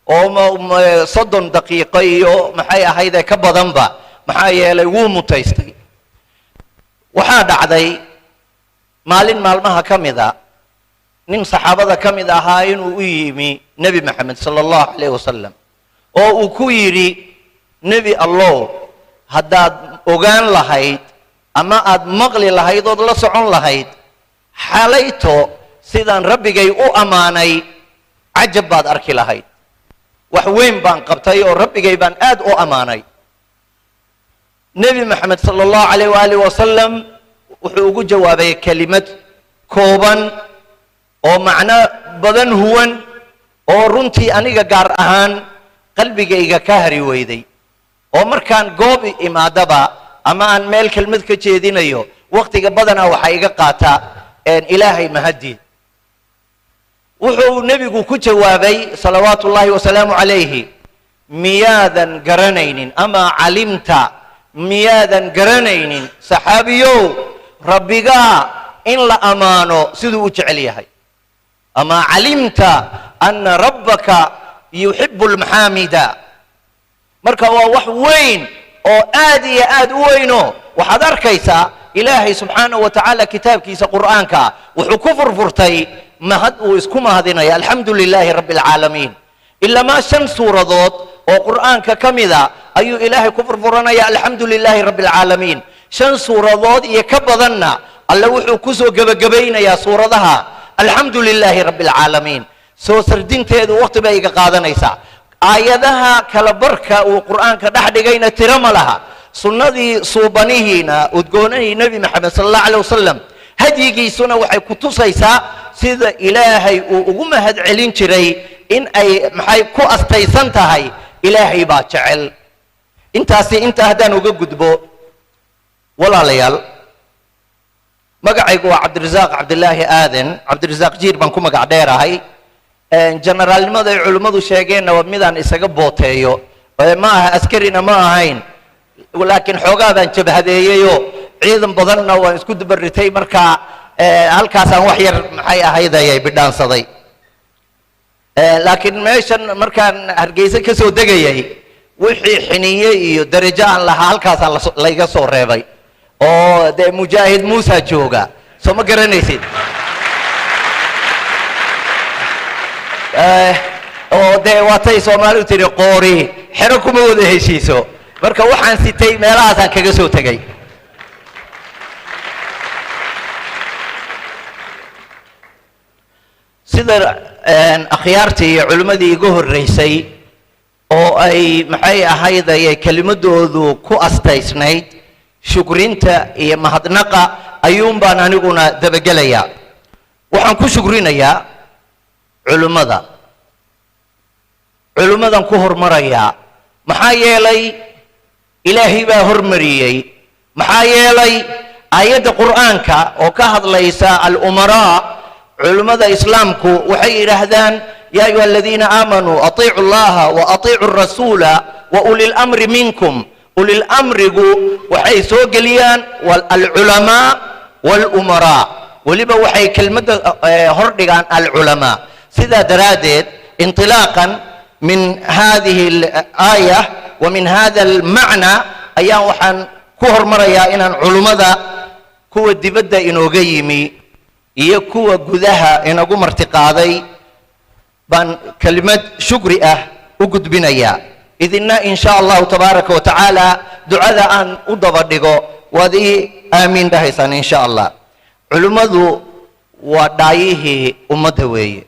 oo soddon daqiiqo iyo maxay ahayd ka badanba maxaa yeelay wuu mutaystay waxaa dhacday maalin maalmaha ka mid ah nin saxaabada ka mid ahaa inuu u yimi nabi maxamed sallallahu alayhi wasallam oo uu ku yiri nabi allah haddaad ogaan lahayd ama aad maqli lahayd oo la socon lahayd xalayto sidaan rabbigay u ammaanay cajab baad arki lahayd wax weyn baan qabtay oo rabbigay baan aad u ammaanay nebi maxamed sala allahu calayh waaalih wasalam wuxuu ugu jawaabay kelimad kooban oo macno badan huwan oo runtii aniga gaar ahaan qalbigayga ka hari weyday oo markaan goob imaadaba ama aan meel kelmad ka jeedinayo waqtiga badanaa waxaa iga qaataa ilaahay mahadii wuxuu nebigu ku jawaabay salawaatu ullaahi wasalaamu calayhi miyaadan garanaynin ama calimta miyaadan garanaynin saxaabiyow rabbigaa in la ammaano siduu u jecel yahay ama calimta ana rabbaka yuxibu lmaxaamida marka waa wax weyn oo aad iyo aad u weyno waxaad arkaysaa ilaahay subxaanahu wa tacaala kitaabkiisa qur'aanka wuxuu ku furfurtay mahad uu isku mahadinaya alxamdu lilaahi rabbi alcaalamiin ilamaa 5 suuradood oo qur'aanka ka mida ayuu ilaahay ku furfuranaya alxamdu lilaahi rabbi alcaalamiin 5 suuradood iyo ka badanna alle wuxuu ku soo gebagabaynayaa suuradaha alxamdu lilaahi rabbi alcaalamiin soo sardinteedu waqti bay iga qaadanaysaa aayadaha kala barka uu qur'aanka dhex dhigayna tiro ma laha sunnadii suubanihiina udgoonahii nebi maxamed sala allahu calayh wasalam hadyigiisuna waxay ku tusaysaa sida ilaahay uu ugu mahad celin jiray in ay maxay ku astaysan tahay ilaahay baa jecel intaasi inta haddaan uga gudbo walaalayaal magacaygu waa cabdirasaaq cabdilaahi aadan cabdirasaaq jiir baan ku magac dheerahay generaalnimada ay culimmadu sheegeenna waa midaan isaga booteeyo ma aha askarina ma ahayn laakiin xoogaa baan jabhadeeyeyoo ciidan badanna waan isku dabaritay markaa halkaasaan wax yar maxay ahayd ayay bidhaansaday laakiin meeshan markaan hargeysa ka soo degayay wixii xiniye iyo darajo aan lahaa halkaasaa layga soo reebay oo dee mujaahid muusa jooga soo ma garanaysid oo dee waatay soomaalidu tiri qoori xero kuma wada heshiiso marka waxaan sitay meelahaasaan kaga soo tegay sida akhyaartii iyo culimmadii iga horreysay oo ay maxay ahayd ayay kelimadoodu ku astaysnayd shukrinta iyo mahadnaqa ayuun baan aniguna dabagelayaa waxaan ku shukrinayaa culimmadan ku hormarayaa maxaa yeelay ilaahay baa hormariyey maxaa yeelay aayadda qur'aanka oo ka hadlaysa al-umaraa culimmada islaamku waxay yidhaahdaan yaa ayuha aladiina aamanuu atiicu allaha wa atiicu rasuula wa ulilamri minkum ulilamrigu waxay soo geliyaan alculamaa walumaraa weliba waxay kelmadda hordhigaan alculamaa sidaa daraaddeed intilaaqan min hadihi alaaya wa min hada almacna ayaan waxaan ku hormarayaa inaan culummada kuwa dibadda inooga yimi iyo kuwa gudaha inagu martiqaaday baan kelimad shukri ah u gudbinayaa idinna in sha allahu tabaaraka wa tacaala ducada aan u daba dhigo waad ii aamiin dhahaysaan in sha allah culimmadu waa dhaayihii ummadda weeye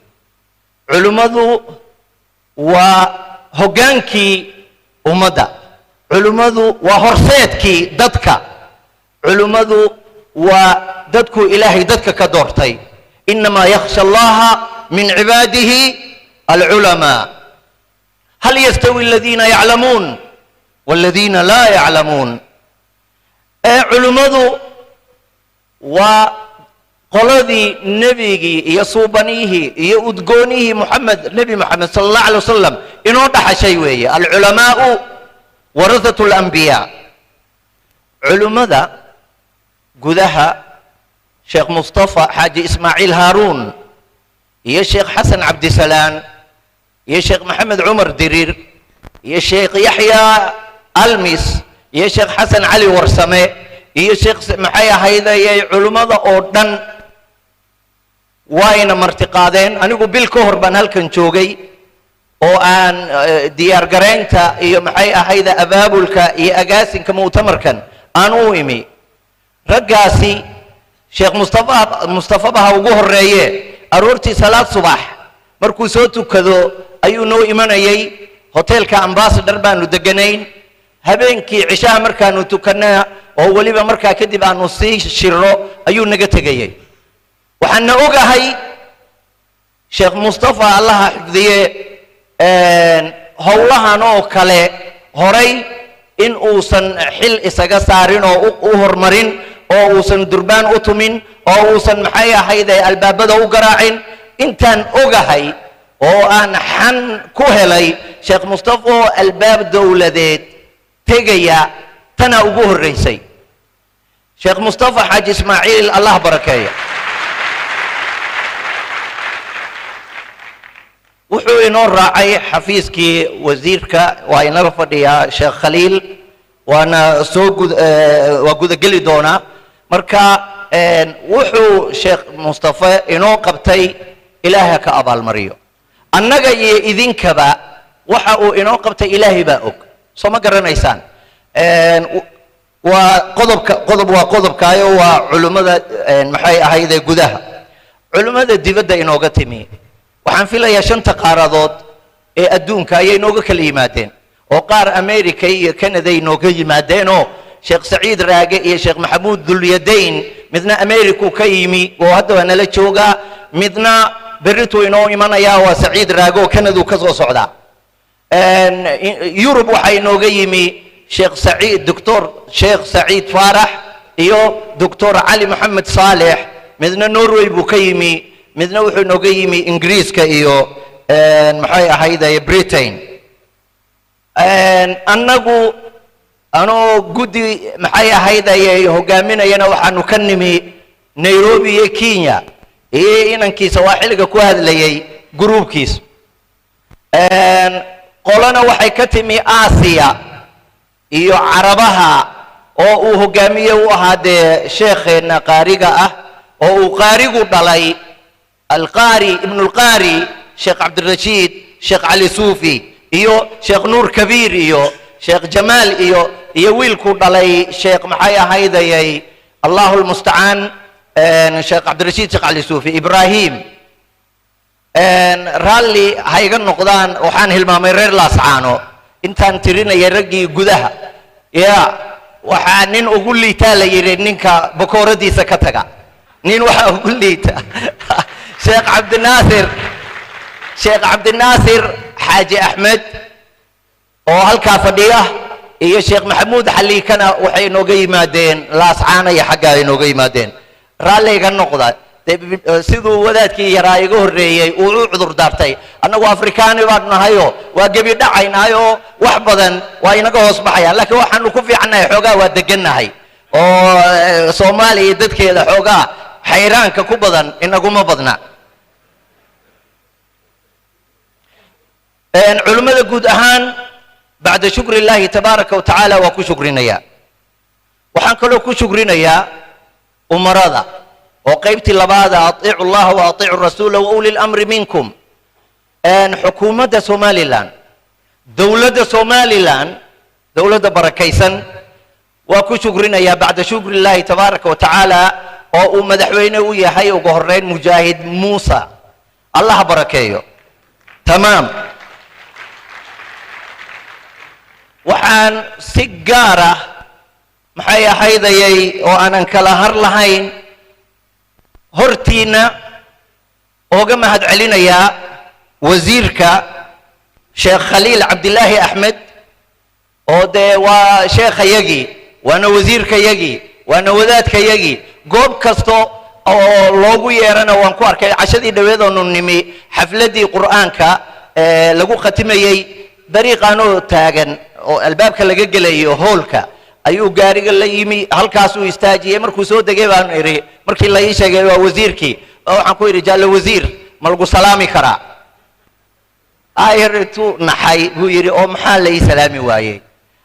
culimmadu waa hoggaankii ummadda culimmadu waa horseedkii dadka culimmadu waa dadku ilaahay dadka ka doortay inamaa yakhsha allaha min cibaadihi alculamaa hal yastawi aladiina yaclamuun waladiina laa yaclamuun culimmadu waa qoladii nebigii iyo suubanihii iyo udgoonihii nebi moxamed sala allahu alay wasalam inoo dhaxashay weeye alculamaau warahatu alambiyaa culimmada gudaha sheekh mustafa xaaji ismaaciil haaruun iyo sheekh xasan cabdisalaan iyo sheekh maxamed cumar diriir iyo sheekh yaxya almis iyo sheekh xasan cali warsame iyo sheekh maxay ahaydayay culimmada oo dhan wayna martiqaadeen anigu bil ka hor baan halkan joogay oo aan diyaar garaynta iyo maxay ahayda abaabulka iyo agaasinka mu'tamarkan aan u imi raggaasi sheekh mustafabaha ugu horeeye aroortii salaad subax markuu soo tukado ayuu noo imanayay hoteelka ambassador baanu deganayn habeenkii cishaha markaanu tukannaa oo weliba markaa kadib aanu sii shiro ayuu naga tegayay waxaan ogahay sheekh mustafa allaha xifdiye howlahan oo kale horay in uusan xil isaga saarin oo u hormarin oo uusan durbaan u tumin oo uusan maxay ahayd albaabada u garaacin intaan ogahay oo aan xan ku helay sheekh mustafa oo albaab dowladeed tegaya tana ugu horeysay sheekh mustafa xaaji ismaaciil allah barakeeyo wuxuu inoo raacay xafiiskii wasiirka waa inaga fadhiyaa sheekh khaliil waana soo waa gudageli doonaa marka wuxuu sheekh mustafa inoo qabtay ilaahay ka abaalmariyo annaga iyo idinkaba waxa uu inoo qabtay ilaahay baa og soo ma garanaysaan waa qodobkaayo waa culimmada maxay ahaydee gudaha culimmada dibadda inooga timi waxaan filayaa 5 qaaradood ee adduunka ayay inooga kala yimaadeen oo qaar America iyo Canada inooga yimaadeen oo sheekh Saciid Raage iyo sheekh Maxamuud Dulyadayn midna America ka yimi oo hadda nala jooga midna berito inoo imanaya waa Saciid Raage oo Canada ka soo socda Europe waxa inooga yimi sheekh Saciid Dr. Sheekh Saciid Farax iyo Dr. Ali Muhammad Saleh midna Norway buu ka yimi midna wuxuu inooga yimi Ingiriiska iyo maxay ahayd Britain annagu anoo gudi maxay ahayd ay hogaaminayana waxaanu ka nimi Nairobi iyo Kenya iyo inankiisa waa xilliga ku hadlayay groupkiisa qolana waxay ka timi Aasiya iyo Carabaha oo uu hogaamiye u ahaade sheekheena qaariga ah oo uu qaarigu dhalay القاري ابن القاري شيخ عبد الرشيد شيخ علي صوفي iyo sheekh nuur kabiir iyo sheekh jamaal iyo wiilku dhalay sheekh maxay ahaydayay Allahu almusta'an sheekh Abd Rashid sheekh Ali Sufi Ibrahim rally hayga noqdaan waxaan hilmaamay reer Laascaano intaan tirinay ragii gudaha ya waxa nin ugu liitaa la yiri ninka bokooradiisa ka taga nin waxa ugu liita sheekh Abd Nasir Haji Ahmed oo halka fadhiya iyo sheekh Maxamuud Xaliikana waxay inooga yimaadeen Laascaana iyo xagga inooga yimaadeen raalliga noqda sidoo wadaadkii yaraa iga horeeyay uu cudur daartay annagu Afrikaani baan nahayo waa gabi dhacaynaayo wax badan waa inaga hoos baxayaan laakiin waxaanu ku fiicanahay xogaa waa deganahay oo Soomaaliya dadkeeda xogaa xayraanka ku badan inaguma badna علماء جود أهان بعد شكر الله تبارك وتعالى وكو شكرنا وحن كلو كو شكرنا ومرادا وقيبت لبادا أطيعوا الله وأطيعوا الرسول وأولي الأمر منكم أن حكومة سومالي لان دولة سومالي لان دولة بركيسا وكو شكرنا بعد شكر الله تبارك وتعالى ومدحوين ويا حي وقهرين مجاهد موسى الله بركيه تمام waxaan si gaar ah maxay ahaydayay oo aanan kala har lahayn hortiina ooga mahad celinayaa wasiirka sheekh Khaliil Abdullaahi Ahmed oo de waa sheekhayagi waana wasiirkayagi waana wadaadkayagi goob kasto oo loogu yeerana waan ku arkay cashadii dhaweed oo nimi xafladii quraanka lagu khatimayay dariiqano taagan oo albaabka laga gelayo hoolka ayuu gaariga la yimi halkaas uu istaajiyay markuu soo degay baan iri markii la ii sheegay waa wasiirkii waxaan ku iri jaalo wasiir ma lagu salaami karaa ayirtu naxay buu yiri oo maxaa la ii salaami waayay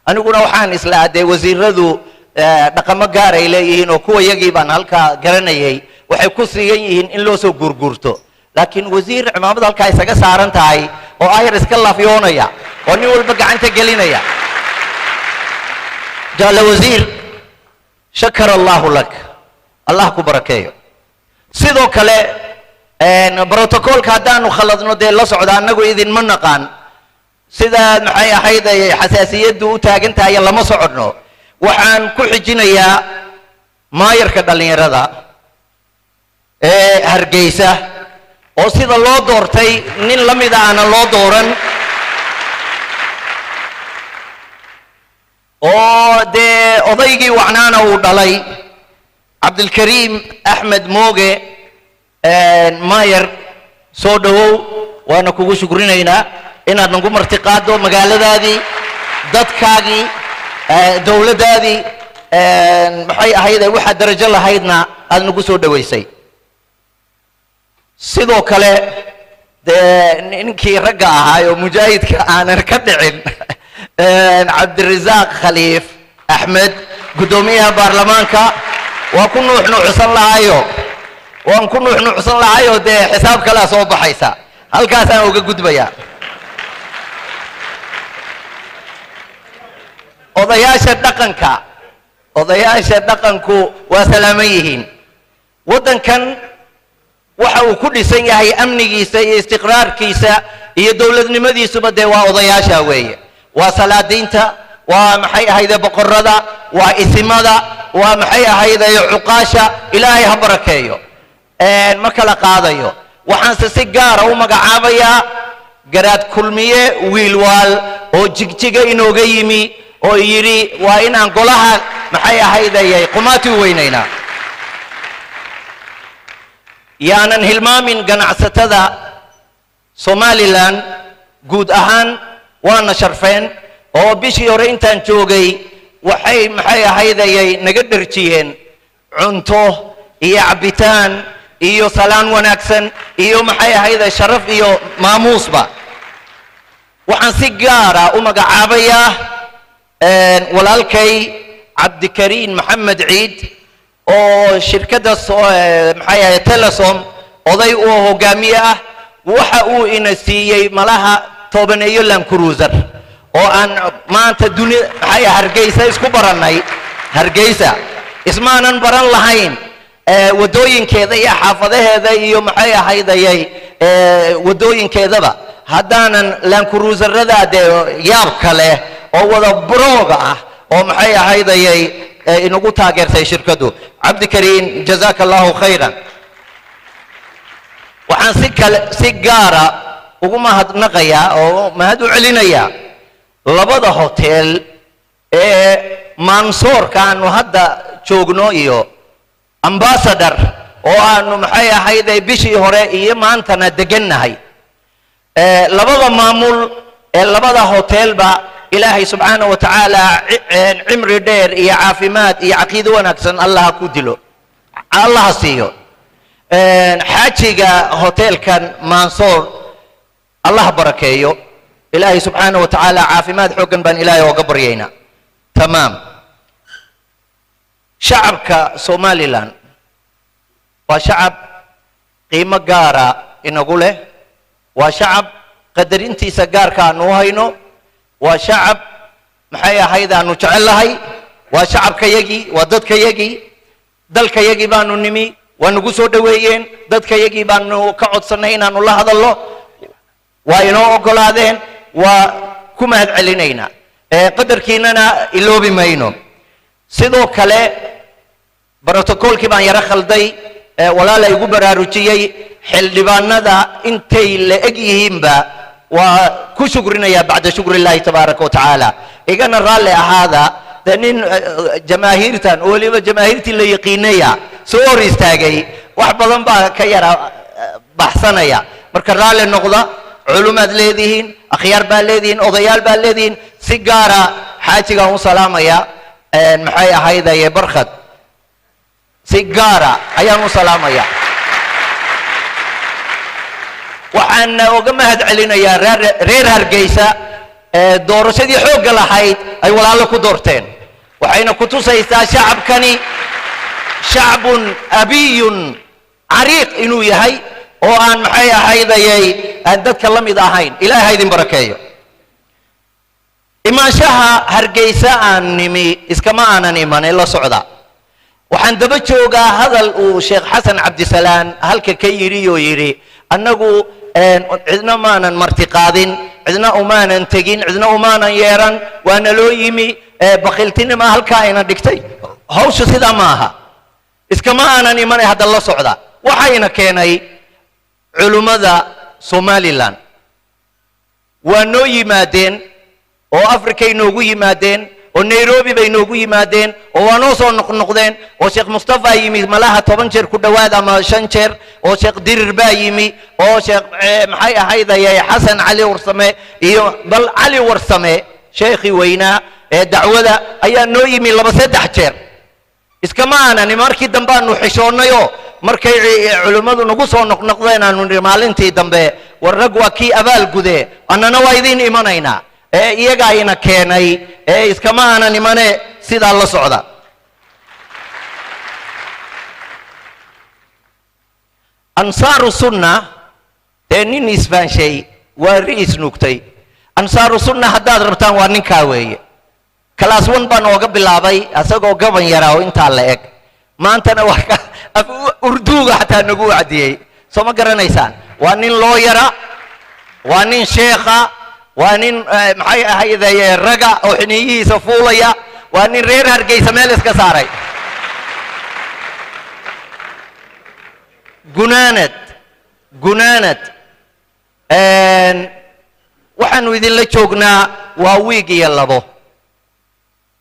aniguna waxaan isla aday wasiiradu dhaqamo gaar ay leeyihiin oo kuwa yagii baan halka garanayay waxay ku siigan yihiin in loo soo gurgurto laakiin wasiir cimaamada halka isaga saaran tahay oo ayir iska lafyoonaya oo nin walba gacanta gelinaya jaalo wasiir shakara Allah lak Allah ku barakeeyo sidoo kale بروتوكول كهدان خلصنا ده الله سعود عنكو إذن من نقان سيدا محي حيدا حساسية دو تاجنتها يلا ما صعدنا وحن كل حجنا يا ما يركض اللي يرضى هرجيسة وسيدا الله دورتي نين لم يدا أنا الله دورن ده أضيجي وعنانا ودلي عبد الكريم أحمد موجي ماير سودو وأنا كوجو شكرين هنا إن أنا نقوم ارتقاده مقالة هذه ضدكاجي دولة هذه محي هيدا واحد درجة الله هيدنا أنا نقول سودو ويسي سيدو كله إنكي رجع هاي ومجاهد كأنا ركضعين عبد الرزاق خليف أحمد قدوميها برلمانكا وكنا إحنا عصر لهايو وكنا إحنا عصر لهايو ده حساب كلا صوب حيسا هل كاسان وجود بيا odayaasha dhaqanku waa salaamayihiin wadankan waxa uu ku dhisan yahay amnigiisa iyo istiqraarkiisa iyo dawladnimadiisuba de waa odayaasha weeye waa salaadiinta waa maxay ahayde boqorada waa isimada waa maxay ahayde cuqaasha ilaahay ha barakeeyo ma kala qaadayo waxaan si gaar ah u magacaabayaa garaad kulmiye wiilwaal oo jigjiga inooga yimi oo yiri waa in aan golaha maxay ahaydayay qumaati weynayna yaanan hilmaamin ganacsatada Somaliland guud ahaan waana sharfeen oo bishii hore intaan joogay waxay maxay ahaydayay naga dharjiyeen cunto iyo cabitaan iyo salaan wanaagsan iyo maxay ahayday sharaf iyo maamuusba waxaan si gaar ah u magacaabayaa walaalkay Cabdikariin Maxamed Ciid oo shirkadda maxay ahayd Telesom oday oo hogaamiye ah waxa uu ina siiyay malaha tobaneeyo Land Cruiser oo aan maanta dunida maxay Hargeysa isku baranay Hargeysa ismaanan baran lahayn wadooyinkeeda iyo xaafadaheeda iyo maxay ahaydayay wadooyinkeedaba haddaanan Land Cruiserada yaab kale oo wada brooga ah oo maxay ahaydayay inagu taageertay shirkadu Cabdikariin jazakallahu khayran waxaan si gaara ugu mahadnaqayaa oo mahad u celinayaa labada hotel Mansoorka aanu hadda joogno iyo Ambassador oo aanu maxay ahayday bishii hore iyo maantana degannahay labada maamul labada hotelba إلهي سبحانه وتعالى عمر دير يا عافيمات يا عقيدة ونكسن الله كودلو الله سيو حاجيجا هوتيل كان منصور الله بركيو إلهي سبحانه وتعالى عافيمات حقن بان إلهي وقبرينا تمام شعبك سومالي لان وشعب قيمة قارة إنه قوله وشعب قدر انتي سقار كانوا هينو وشعب محيا هيدا نجعل لهي وشعب كيجي ودد كيجي دل كيجي بانو نمي ونقصو دويين دد كيجي بانو كعد سنين أن الله هذا الله وينو أقول هذين وكم هاد علينا قدر كيننا إلو بماينو سيدو كله بروتوكول كمان يرخل دي ولا لا يقبر روتيي حل دبان دا انتي لأجيهم با وكشكرنا يا بعد شكر الله تبارك وتعالى إجانا الرالي هذا دنين جماهيرتان أولي جماهيرتي اللي يقينية سوري استاجي وحبضن بقى كيرا بحثنا يا مركز الرالي النقطة علومات لذين أخيار بالذين أضيال بالذين سيجارة حاجة وسلامة يا محيا هيدا يا برخد سيجارة أيام وسلامة يا وحنا وجمهد علينا يا رير هرجيسة دورشدي حوج لحيد أي ولا لكو دورتين وحين كنتو سيسا شعب كني شعب أبي عريق إنو يهي وأن محيا هيدا يهي أدت كلام إذا هين إلى هيدين بركايو إما شها هرجيسة أنمي إسكما أنا نيمان إلا صعدا waxaan daba joogaa hadal uu sheekh xasan cabdisalaan halka ka yidhi oo yidhi annagu cidna maanan martiqaadin cidna umaanan tegin cidna umaanan yeeran waana loo yimi bakhiltinima halkaa ayna dhigtay hawshu sidaa ma aha iskama aanan imanay hadda la socda waxayna keenay culummada somalilan waa noo yimaadeen oo afrikay noogu yimaadeen oo nairobi bay noogu yimaadeen oo waa noo soo noqnoqdeen oo sheekh mustafa yimi malaha 10 jeer ku dhowaad ama 5 jeer oo sheekh dirir baa yimi oo sheekh maxay ahaydayay xasan cali warsame iyo bal cali warsame sheekhi weynaa ee dacwada ayaa noo yimi 2-3 jeer iskama aanan markii dambe aanu xishoonayo markay culimmadu nagu soo noqnoqdeen aanu maalintii dambe war rag waa kii abaal gude annana waa idiin imanaynaa iyaga ayna keenay iskama aanan imane sidaa la socda ansaaru sunna nin isbaanshay waa ri'is nuugtay ansaaru sunna haddaad rabtaan waa ninkaa weeye class 1 baan ooga bilaabay asagoo gaban yaraa oo intaa la eg maantana urduuga xataa nagu wacdiyey soo ma garanaysaan waa nin looyara waa nin sheekha waa nin maxay ahaydaye raga oo xiniyihiisa fuulaya waa nin reer hargeysa meel iska saaray gunaanad waxaanu idinla joognaa waa wiig iyo 2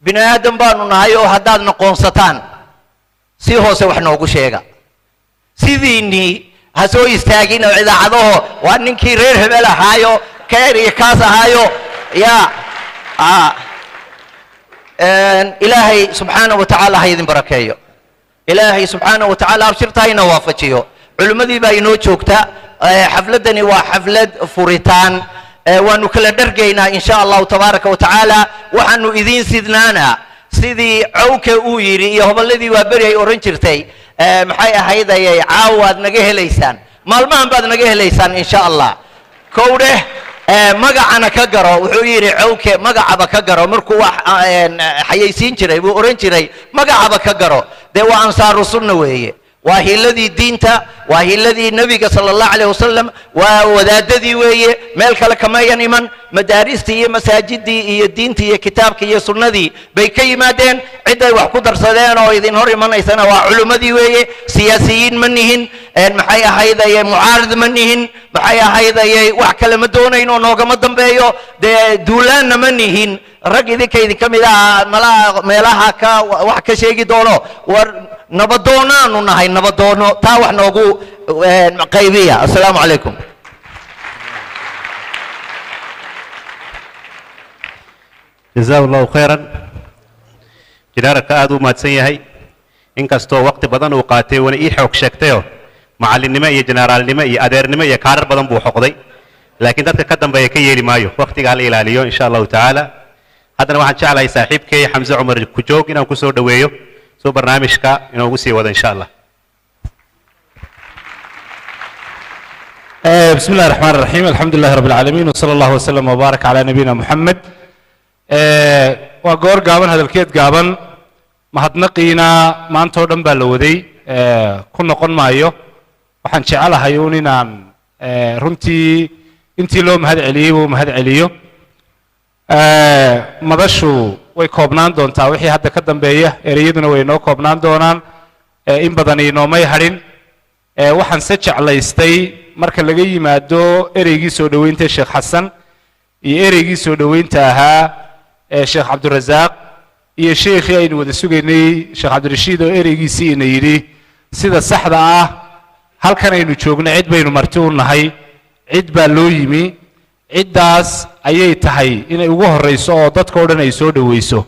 bini aadam baanu nahay oo haddaad noqonsataan si hoose wax noogu sheega sidiinii ha soo istaagin oo idaacadaho waa ninkii reer hebel ahaayo keer iyo kaas ahaayo yaa ilaahay subxaanahu wa tacaala ha idin barakeeyo ilaahay subxaanahu wa tacaala abshirta hayna waafajiyo culimmadii baa inoo joogta xafladdani waa xaflad furitaan waanu kala dhargaynaa in sha allahu tabaaraka wa tacaala waxaanu idiin sidnaanaa sidii cawka uu yidhi iyo hobolladii waa beri ay oran jirtay maxay ahaydayay caawaad naga helaysaan maalmahan baad naga helaysaan in sha allah kowdheh magacana ka garo wuxuu yidhi cawke magacaba ka garo markuu wax xayaysiin jiray buu oran jiray magacaba ka garo dee waa ansaaru sunna weeye waa hiiladii diinta waa hiiladii nebiga sala allahu calayh wasalam waa wadaadadii weeye meel kale kamayan iman madaaristii iyo masaajidii iyo diintii iyo kitaabkii iyo sunnadii bay ka yimaadeen ciday wax ku darsadeen oo idin hor imanaysana waa culimmadii weeye siyaasiyiin ma nihin maxay ahaydaye mucaarid ma nihin maxay ahaydaye wax kale ma doonayn oo noogama dambeeyo dee duulaanna ma nihin rag idinka idinka mid ah malaha meelaha ka wax ka sheegi doono war nabadoonaanu nahay nabadoono taa wax noogu qaybiya assalaamu calaykum jazaa allahu khayran jinaararka aad u mahadsan yahay inkastoo waqti badan uu qaatay wana ii xoog sheegtayo macallinnimo iyo generaalnimo iyo adeernimo iyo kaarar badan buu xoqday laakiin dadka ka dambeeya ka yeeli maayo waqtiga hala ilaaliyo insha allahu tacaala haddana waxaan jeclahay saaxiibkay xamse cumar kujoog inaan ku soo dhoweeyo soo barnaamijka inoogu sii wado insha allah بسم الله الرحمن الرحيم الحمد لله رب العالمين وصلى الله وسلم وبارك على نبينا محمد وقور قابن هذا الكيد قابن mahadnaqiina maanta oo dhan baa la waday ku noqon maayo waxaan jecelahay inaan runtii intii loo mahad celiyay uu mahad celiyo madashu way koobnaan doontaa wixii hadda ka dambeeya ereyaduna way noo koobnaan doonaan in badan inoomay hadhin waxaan se jeclaystay marka laga yimaado ereygii soo dhoweynta sheekh xasan iyo ereygii soo dhoweynta ahaa sheekh cabdirasaaq iyo sheekhii aynu wada sugaynay sheekh cabdirashiid oo ereygiisii ina yidhi sida saxda ah halkan aynu joogno cid baynu marti u nahay cid baa loo yimi ciddaas ayay tahay inay ugu horreyso oo dadka o dhan ay soo dhoweyso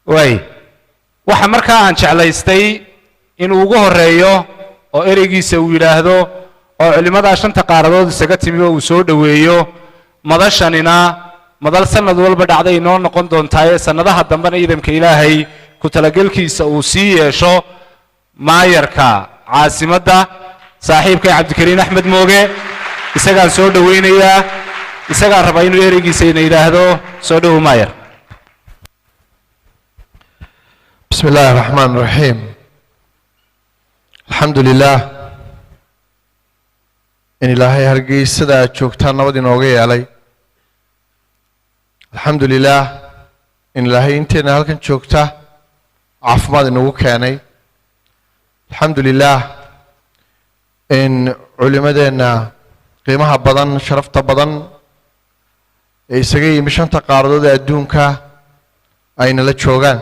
waay waxa markaa aan jeclaystay inuu ugu horeeyo oo ereygiisa uu yidhaahdo oo culimmadaa 5 qaaradood isaga timi oo uu soo dhoweeyo madashanina madal sanad walba dhacday inoo noqon doontaa sanadaha dambena ciidamka ilaahay ku talagalkiisa uu sii yeesho maayarka caasimadda saaxiibkay cabdikariin axmed mooge isagaan soo dhowaynayaa isagaan rabaa inuu ereygiisa ina yidhaahdo soo dhowow maayar بسم الله الرحمن الرحيم الحمد لله إن إلهي هرقي سدا جوكتان نودي نوغي علي الحمد لله إن إلهي انتنا هلكن جوكتا عفماد نوغو كاني الحمد لله إن علماء قيمها بدن شرفت بدن إيساقي مشان تقاردو دا الدونكا أين لتشوغان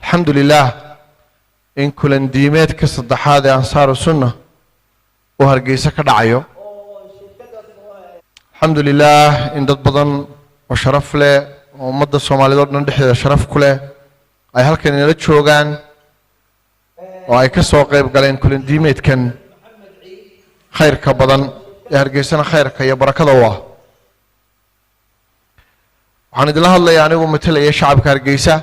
الحمد لله إن كل انديمات كصدحات أنصار السنة وهرجيسة كدعيو الحمد لله إن ضد بدن وشرف له ومدة الصومالي دور نندحي شرف كله أي هل كان يلتشوغان وأي كسوق قريب قال إن كل انديمات كان خير كبدن يهرجيسنا خير كي بركة الله وحنا دلها الله يعني ومثل أي شعب كهرجيسة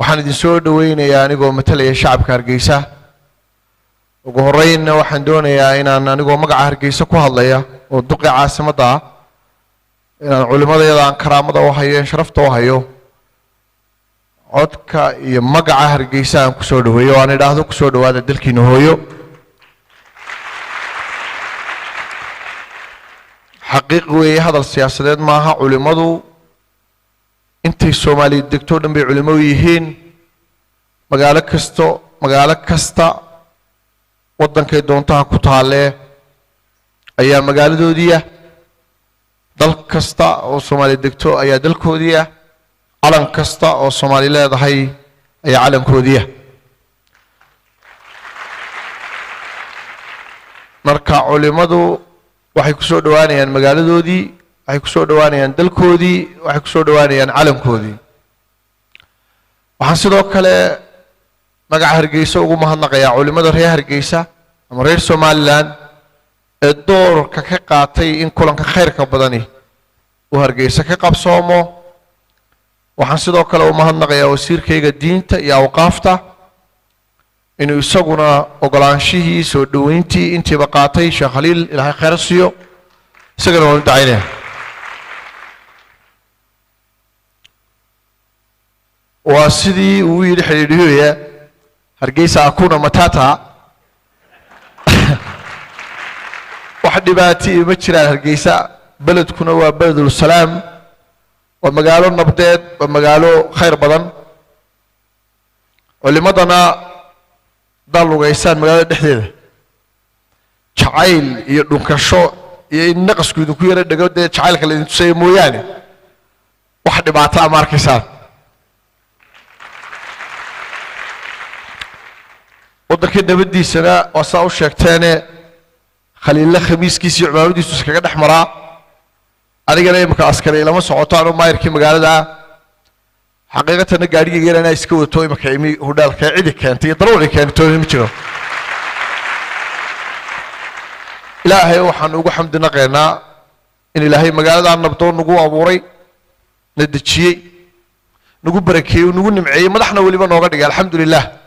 waxaan idin soo dhaweynayaa anigoo matalaya shacabka Hargeysa ugu horeeyna waxaan doonayaa inaan anigoo magaca Hargeysa ku hadlaya oo duqi caasimadda inaan culimadayda aan karaamada u hayo sharafta u hayo codka iyo magaca Hargeysa aan ku soo dhaweeyo aan idhaahdo ku soo dhawaada dalkiina hooyo xaqiiq weeye hadal siyaasadeed maaha culimadu intay Soomaaliya degto dhan bay culimo yihiin magaalo kasta wadankay doontaha ku taale ayaa magaaladoodiya dal kasta oo Soomaaliya degto ayaa dalkoodiya calan kasta oo Soomaali leedahay ayaa calankoodiya marka culimadu waxay ku soo dhawaanayaan magaaladoodii waxay ku soo dhawaanayaan dalkoodii waxay ku soo dhawaanayaan calankoodii waxaan sidoo kale magaca Hargeysa ugu mahadnaqayaa culimada reer Hargeysa ama reer Somaliland ee doorka ka qaatay in kulanka khayrka badani uu Hargeysa ka qabsoomo waxaan sidoo kale u mahadnaqayaa wasiirkayga diinta iyo awqaafta inuu isaguna ogolaanshihii soo dhaweyntii intiiba qaatay Sheekh Khaliil Ilaahay khayr siiyo isagana waan ducaynaa وسيدي ويد حريرية هرجيسة أكون متاتا واحد باتي مشرع هرجيسة بلد كنا بلد السلام ومقالو نبضات ومقالو خير بدن واللي مضنا ضلوا جيسان مقالو دحديد شعيل ينكشوا ينقص كده كويرة دقود شعيل كله تسيمو يعني واحد باتي ماركسان ودك نبدي سنة وصاو شكتانة خلي الله خميس كيسي عمامدي سوسكا قد حمراء أنا قال يمكن عسكري لما صعوتانو ما يركي مقالة دا حقيقة أنا قاري غير أنا يسكو توي مكايمي هدال كاعدي كانت يضروري كانت توي مجرو إلهي وحن وقو حمد نقينا إن إلهي مقالة دا نبطون نقو أبوري ندتشي نقو بركي ونقو نمعي مدحنا ولي ما نوغا الحمد لله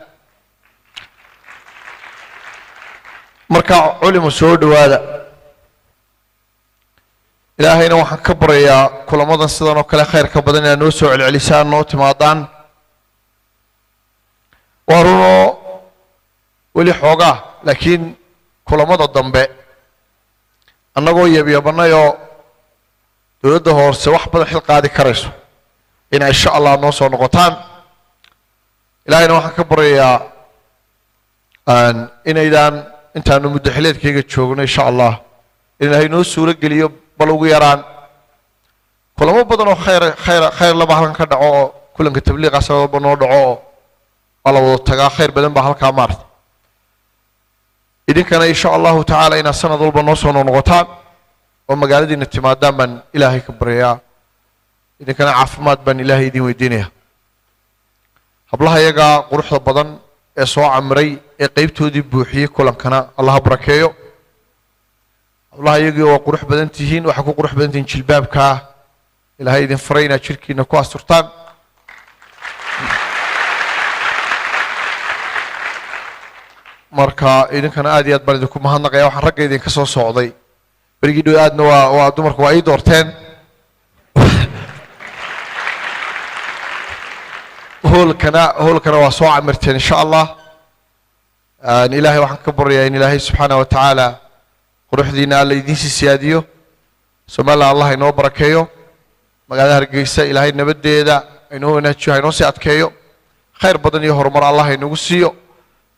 marka culimo soo dhawaada ilaahayna waxaan ka barayaa kulamadan sidan oo kale khayr ka badan inaan noo soo celcelisaan noo timaadaan waruno wali xoogaa laakiin kulamada dambe annagoo yabyabanayo dowladda hoose wax badan xil qaadi karayso in insha Allah noo soo noqotaan ilaahayna waxaan ka barayaa inaydaan intaanu muddaxileedkayga joogno insha Allah ilaahay noo suuro geliyo bal ugu yaraan kulamo badan oo khayr laba halkan ka dhaco kulanka tabliiqa sabab noo dhaco wala wada tagaa khayr badan baa halka maartay idinkana insha Allah ta'ala ina sanad walba noo soo noqotaan oo magaaladiina timaadaan baan ilaahay ka baryaa idinkana caafimaad baan ilaahay idin weydiinaya hablaha iyaga quruxda badan ee soo camray ee qaybtoodii buuxiyay kulankana Allah barakeeyo Allah iyaga waa qurux badan tihiin waxa ku qurux badan tihiin jilbaabka ilaahay idin farayna jirkiina ku asturtaan marka idinkana aad iyo aad baan idinku mahadnaqaya waxaan ragga idinka soo socday berigii dhow aadna waa dumarku waa ii doorteen هولكنا واسوع مرتين إن شاء الله إلهي وحن كبر يا إن إلهي سبحانه وتعالى روح دينا اللي يدين سياديو سمع الله إنه بركيو مقالة هرجيسة إلهي نبدي ذا إنه نتشو إنه سياد كيو خير بدن يهرمر الله إنه قسيو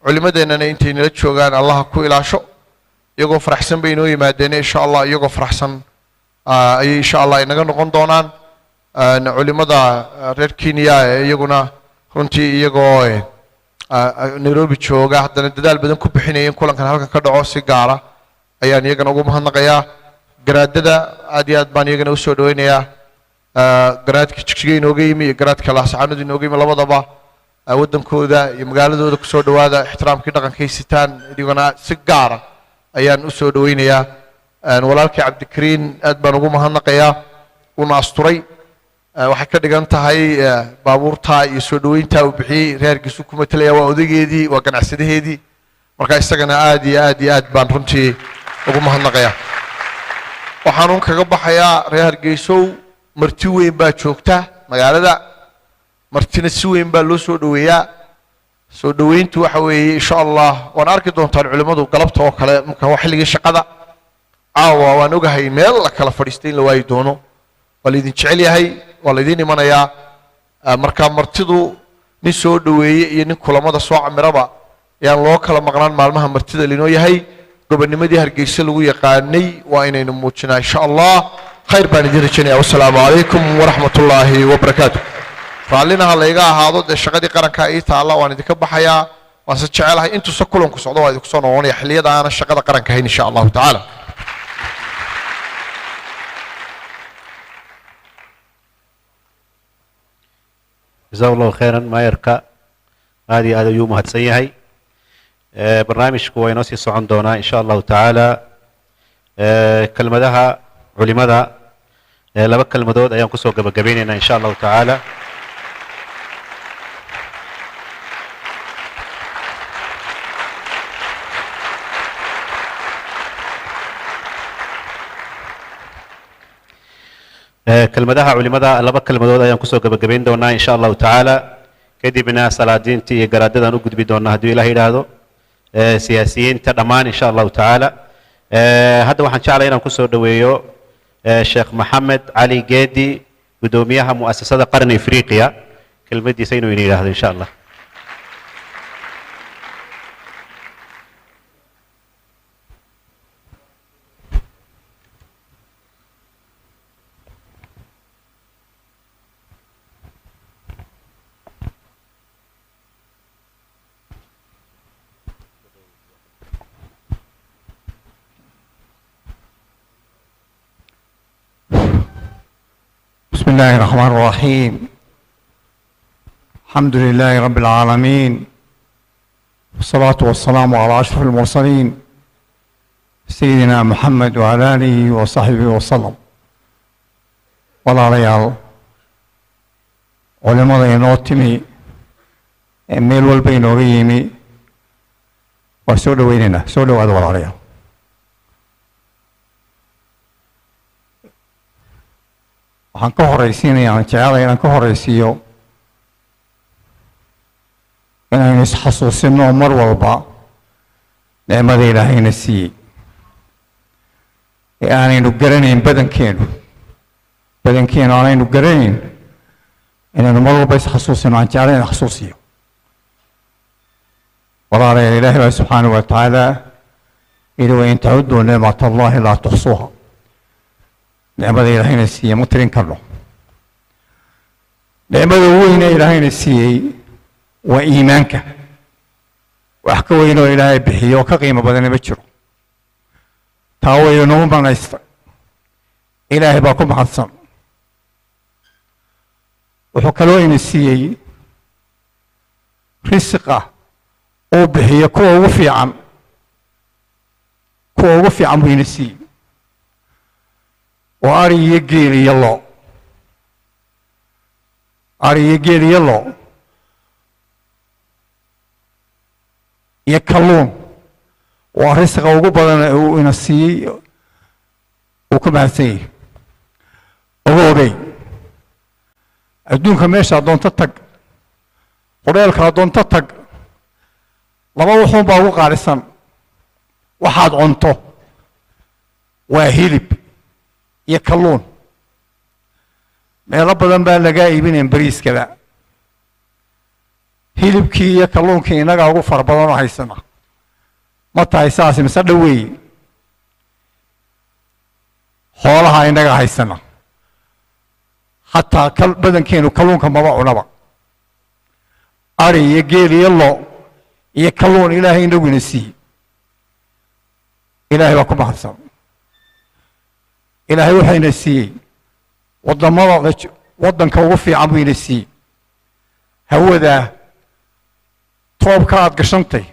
علماء دينا إنتي نتشو قان الله كو إلى شو يقف فرحسن بينو يمادين إن شاء الله يقف فرحسن إن شاء الله إنه نقول دونان علماء reer Kenya iyaguna runtii iyagoo Nairobi jooga haddana dadaal badan ku bixinayeen kulankan halkan ka dhaco si gaar ah ayaan iyagana ugu mahadnaqayaa garaadada aad iyo aad baan iyagana u soo dhaweynayaa garaadka jigjiga inooga yimi iyo garaadka laascaanood inooga yimi labadaba wadankooda iyo magaaladooda ku soo dhawaada ixtiraamkii dhaqankay sitaan iyagana si gaar ah ayaan u soo dhaweynayaa walaalkii Cabdikariin aad baan ugu mahadnaqayaa una asturay waxay ka dhigan tahay baabuurta iyo soo dhaweynta uu bixiyay reerkiisu kuma talaya waa odageedii waa ganacsadaheedii marka isagana aad iyo aad baan runtii ugu mahadnaqayaa waxaan kaga baxayaa reer Hargeysow marti weyn baa joogta magaalada martina si weyn baa loo soo dhaweeyaa soo dhaweyntu waxa weeye insha Allah waan arki doontaan culimadu galabta oo kale marka wax xilliga shaqada caawa waan ogahay meel la kala fadhiistay in la waayi doono walidin jecel yahay walidin imanaya marka martidu nin soo dhaweeyay iyo nin kulamada soo camiraba yaan loo kala maqnaan maalmaha martida linoo yahay gobonimadii Hargeysa lagu yaqaanay waa inaynu muujinaa insha Allah khayr baan idin rajaynayaa wassalaamu calaykum waraxmatullaahi wabarakaatuh raallinaha layga ahaado dee shaqadii qaranka ii taalla waan idinka baxayaa waan se jecelahay intuusa kulanku socdo waa idinku soo noqonaya xilliyada aanan shaqada qaranka hayn insha allahu tacaala جزاه الله خيرا ما يركا هذه هذا يوم هتسيهي برنامج كوينوسي صعون دونا إن شاء الله تعالى كلمة لها علماء لبك كلمة دود أيام كسو قبيننا إن شاء الله تعالى كلمتها علماء لبا كلمات ayaan kusoo gabagabeyn doonaa insha Allah taala kadibna salaadiinta iyo garaadadan u gudbi doonaa hadii Ilaahay yiraahdo siyaasiyiinta dhamaan insha Allah taala hadda waxaan jeclahay inaan kusoo dhaweeyo Sheikh Maxamed Ali Geedi gudoomiyaha muassasada Qarni Afriqiya kelmadiisa inuu yiraahdo insha Allah بسم الله الرحمن الرحيم الحمد لله رب العالمين والصلاة والسلام على أشرف المرسلين سيدنا محمد وعلى آله وصحبه وسلم ولا ريال علماء ينوتمي ميل والبين وريمي وسود ويننا سود ولا ريال waxaan ka horeysiinayaa aan jecelahay inaan ka horeysiiyo inaynu isxasuusino mar walba nicmada ilaahayna siiyey ee aanaynu garanayn badankeenu aanaynu garanayn inaynu mar walba isxasuusino aan jecelahay inaan xasuusiyo walaalayaal ilaahay baa subxaanahu wa tacaala yidhi wain tacuduu nicmata allahi laa tuxsuuha nicmada ilaahayna siiyey ma tirin karno nicmada weyne ilaahayna siiyey waa iimaanka wax ka weyn oo ilaahay bixiyo oo ka qiimo badana ma jiro taa way nagu banaysta ilaahay baa ku mahadsan wuxuu kaloo ina siiyey risiqa uu bixiyo kuwa ugu fiican buu ina siiyey waa ari iyo geel iyo lo iyo kalluun waa risqa ugu badan ee uu ina siiyey uu ku mahadsan yahay ogoobay adduunka meeshaa doonto tag qudheelkaa doonto tag laba wuxuun baa ugu qaalisan waxaad cunto waa hilib iyo kalluun meelo badan baa lagaa iibinayn bariiskaba hilibkii iyo kalluunkii innagaa ugu fara badan oo haysana ma tahay saasi mise dhaweeye xoolaha innaga haysana xataa badankeenu kalluunka maba cunaba ari iyo geel iyo lo iyo kalluun ilaahay inagu ina siiyey ilaahay baa ku mahadsan ilaahay waxaa ina siiyey waddanka ugu fiican buu ina siiyey hawadaa toobka aad gashantay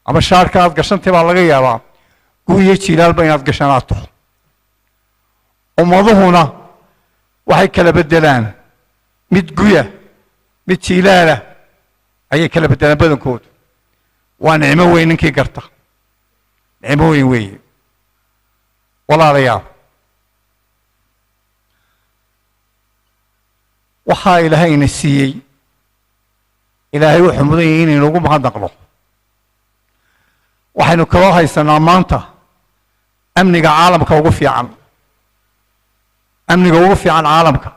ama shaarka aad gashantay baa laga yaabaa gu'iyo jilaalba inaad gashanaato ummaduhuna waxay kala beddelaan mid guya mid jiilaala ayay kala beddelaan badankoodu waa nicmo weyn ninkii garta nicmo weyn weeye walaalayaal waxaa ilaahay ina siiyey ilaahay wuxuu mudan yahay inaynu ugu mahadnaqno waxaynu kaloo haysanaa maanta amniga caalamka ugu fiican amniga ugu fiican caalamka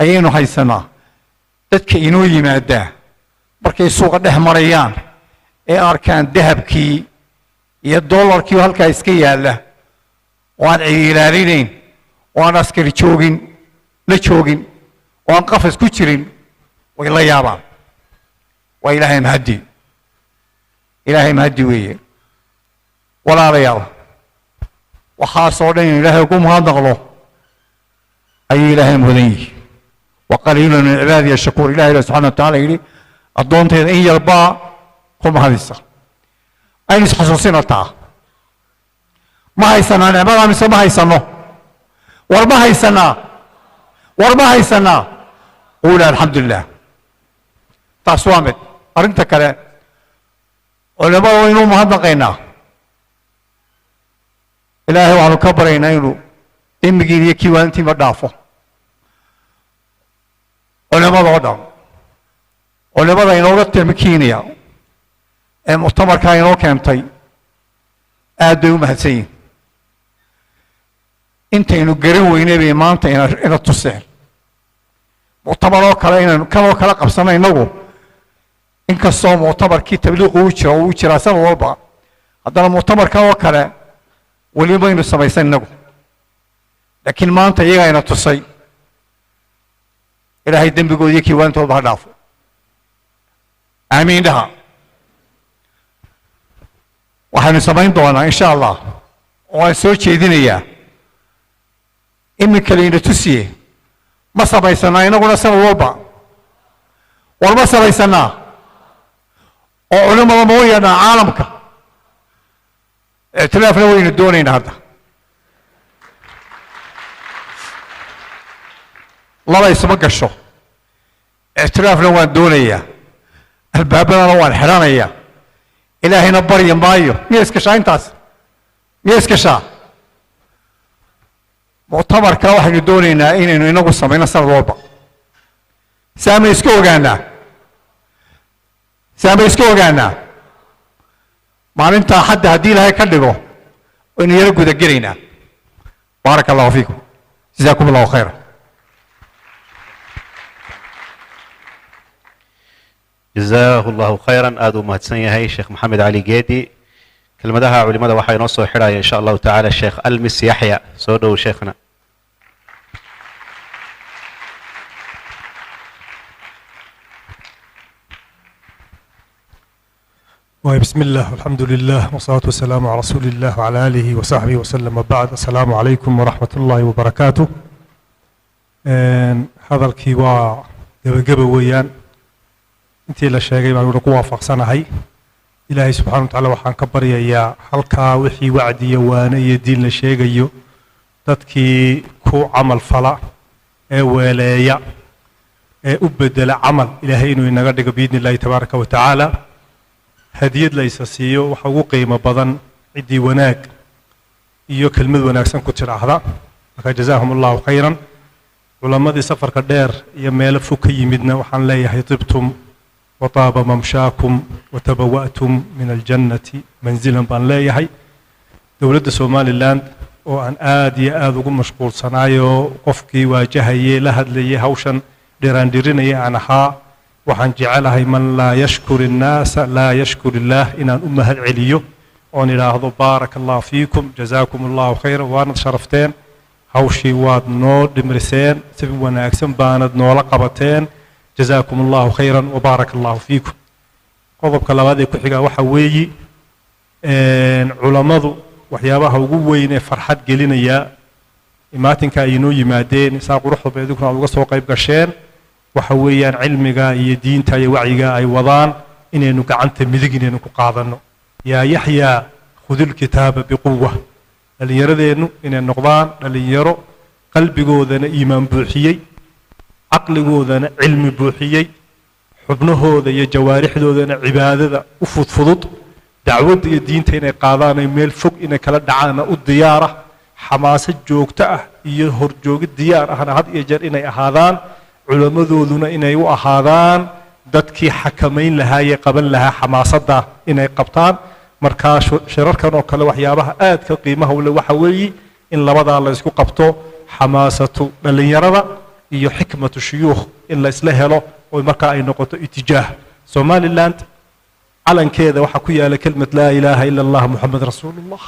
ayaynu haysanaa dadka inoo yimaadaa markay suuqa dhex marayaan ee arkaan dahabkii iyo dollarkii halkaa iska yaalla oo aan cidi ilaalinayn oo aan askari joogin la joogin oo aan qafas ku jirin way la yaabaan waa ilaahay mahaddi ilaahay mahaddi weeye walaalayaal waxaasoo dhan inu ilaahay ugu mahadnaqlo ayuu ilaahay mudan yihi wa qaliilun min cibaadiya shakuur ilahay baa subxana wa tacaala yidhi addoontayda in yarbaa ku mahadisa aynu isxasuusinataa ma haysanaa nicmadaa mise ma haysano war ma haysanaa war ma haysanaa quula alxamdu lilah taas waa mid arrinta kale culimada waynu mahadnaqaynaa ilaahay waxaanu ka baryaynaa inuu demigiin iyo kiiwaantiiba dhaafo culimada oo dhan culimada inooga timikiinaya ee muctamarkaa inoo keentay aad bay u mahadsan yihin intaynu garan weynay bay maanta ina tuseen muctamar oo kale inaynu kanoo kala qabsano innagu inkastoo muctamarkii tabliiqu uu jiraa sanad walba haddana muctamarka oo kale weli baynu samaysan innagu laakiin maanta iyagaa ina tusay ilaahay dembigooda iyo kiiwaantooda ha dhaafo aamiin dhaha waxaynu samayn doonaa insha allah oo aan soo jeedinayaa iminka layna tusiye ma samaysanaa inaguna sanad walba war ma samaysanaa oo culimada ma u yeedhnaa caalamka ictilaafna waynu doonaynaa hadda laba isma gasho ictiraafna waan doonayaa albaabadana waan xidhanayaa ilaahayna barya maayo miya iskashaa intaas miya iskashaa muctamarka waxaynu doonaynaa inaynu inagu samayno sanad walba saama iska ogaanaa saama iska ogaanaa maalintaa xadda haddii ilaahay ka dhigo waynu yaro gudagelaynaa baaraka allahu fiikum jazaakum allahu khayra جزاه الله خيرا آدو مهدسن هاي الشيخ محمد علي جيدي كلمتها علماء وحي نصو حرايا إن شاء الله تعالى الشيخ ألمس يحيى سودو شيخنا بسم الله والحمد لله والصلاة والسلام على رسول الله وعلى آله وصحبه وسلم وبعد السلام عليكم ورحمة الله وبركاته هذا الكيوا جبجب ويان intii la sheegay baan ku waafaqsanahay ilaahay subxaanahu wa ta'aala waxaan ka baryayaa halkaa wixii wacdi iyo waana iyo diin la sheegayo dadkii ku camal fala ee weeleeya ee u bedela camal ilaahay inuu inaga dhigo biidni illaahi tabaaraka wa tacaala hadiyad la isa siiyo waxa ugu qiimo badan ciddii wanaag iyo kelmad wanaagsan ku tidhaahda marka jazaahum allahu khayran culamadii safarka dheer iyo meelo fog ka yimidna waxaan leeyahay tibtum وطاب ممشاكم وتبوأتم من الجنة منزلا بان ليهي دولة سومالي لاند وأن آدي آدو مشغول صنايو قفكي واجهي لهد لي هوشن ديران ديريني عنها وحن جعلها من لا يشكر الناس لا يشكر الله إن أمها العليو وأن إلى بارك الله فيكم جزاكم الله خيرا وأنا شرفتين هوشي واد نور دمرسين سبوانا أكسن باند نور لقبتين جزاكم الله خيرا وبارك الله فيكم قضبك لبادي كحيقا وحويي علماء وحيابها وقوين فرحات قلنا يا إماتن كاينو يمادين ساقو روحو بيدوكنا على القصة وقيب قشين وحويا علمك يدين تاي وعيقا أي وضان إنينو كعنت مذقين إنينو قاضنو يا يحيى خذ الكتاب بقوة اللي يردينو إن النقضان اللي يرو قلبي قوذنا إيمان بوحيي عقلigooda cilmi buuxiyay xubnahooda iyo jawaarixdoodana cibaadada u fudfudud dacwada iyo diinta inay qaadaan meel fog inay kala dhacaan u diyaara xamaasad joogto ah iyo horjoogid diyaar ahna had iyo jeer inay ahaadaan culamadooduna inay u ahaadaan dadkii xakameyn lahaayay qaban lahaa xamaasada inay qabtaan marka shirarkan oo kale waxyaabaha aad ka qiimaha u leh waxa weeye in labada la isku qabto xamaasatu dhalinyarada iyo xikmatu shuyuukh in la isla helo oo marka ay noqoto itijaah Somaliland calankeeda waxa ku yaala kelmad la ilaaha illa allah muhammad rasuulullah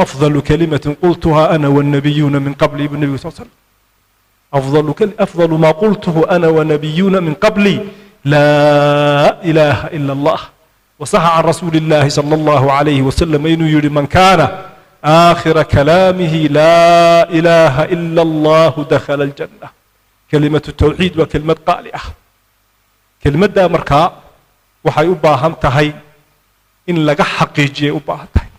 afdalu kalimatin qultuha ana wan nabiyyuna min qabli ibn nabiy sallallahu alayhi wasallam afdalu ma qultuhu ana wan nabiyyuna min qabli la ilaha illa allah وصح عن رسول الله صلى الله عليه وسلم انه يري من كان آخر كلامه لا إله إلا الله دخل الجنة كلمة التوحيد وكلمة قالئة كلمة دا مركا وحي أباهم تهي إن لقى حقيجي أباهم تهي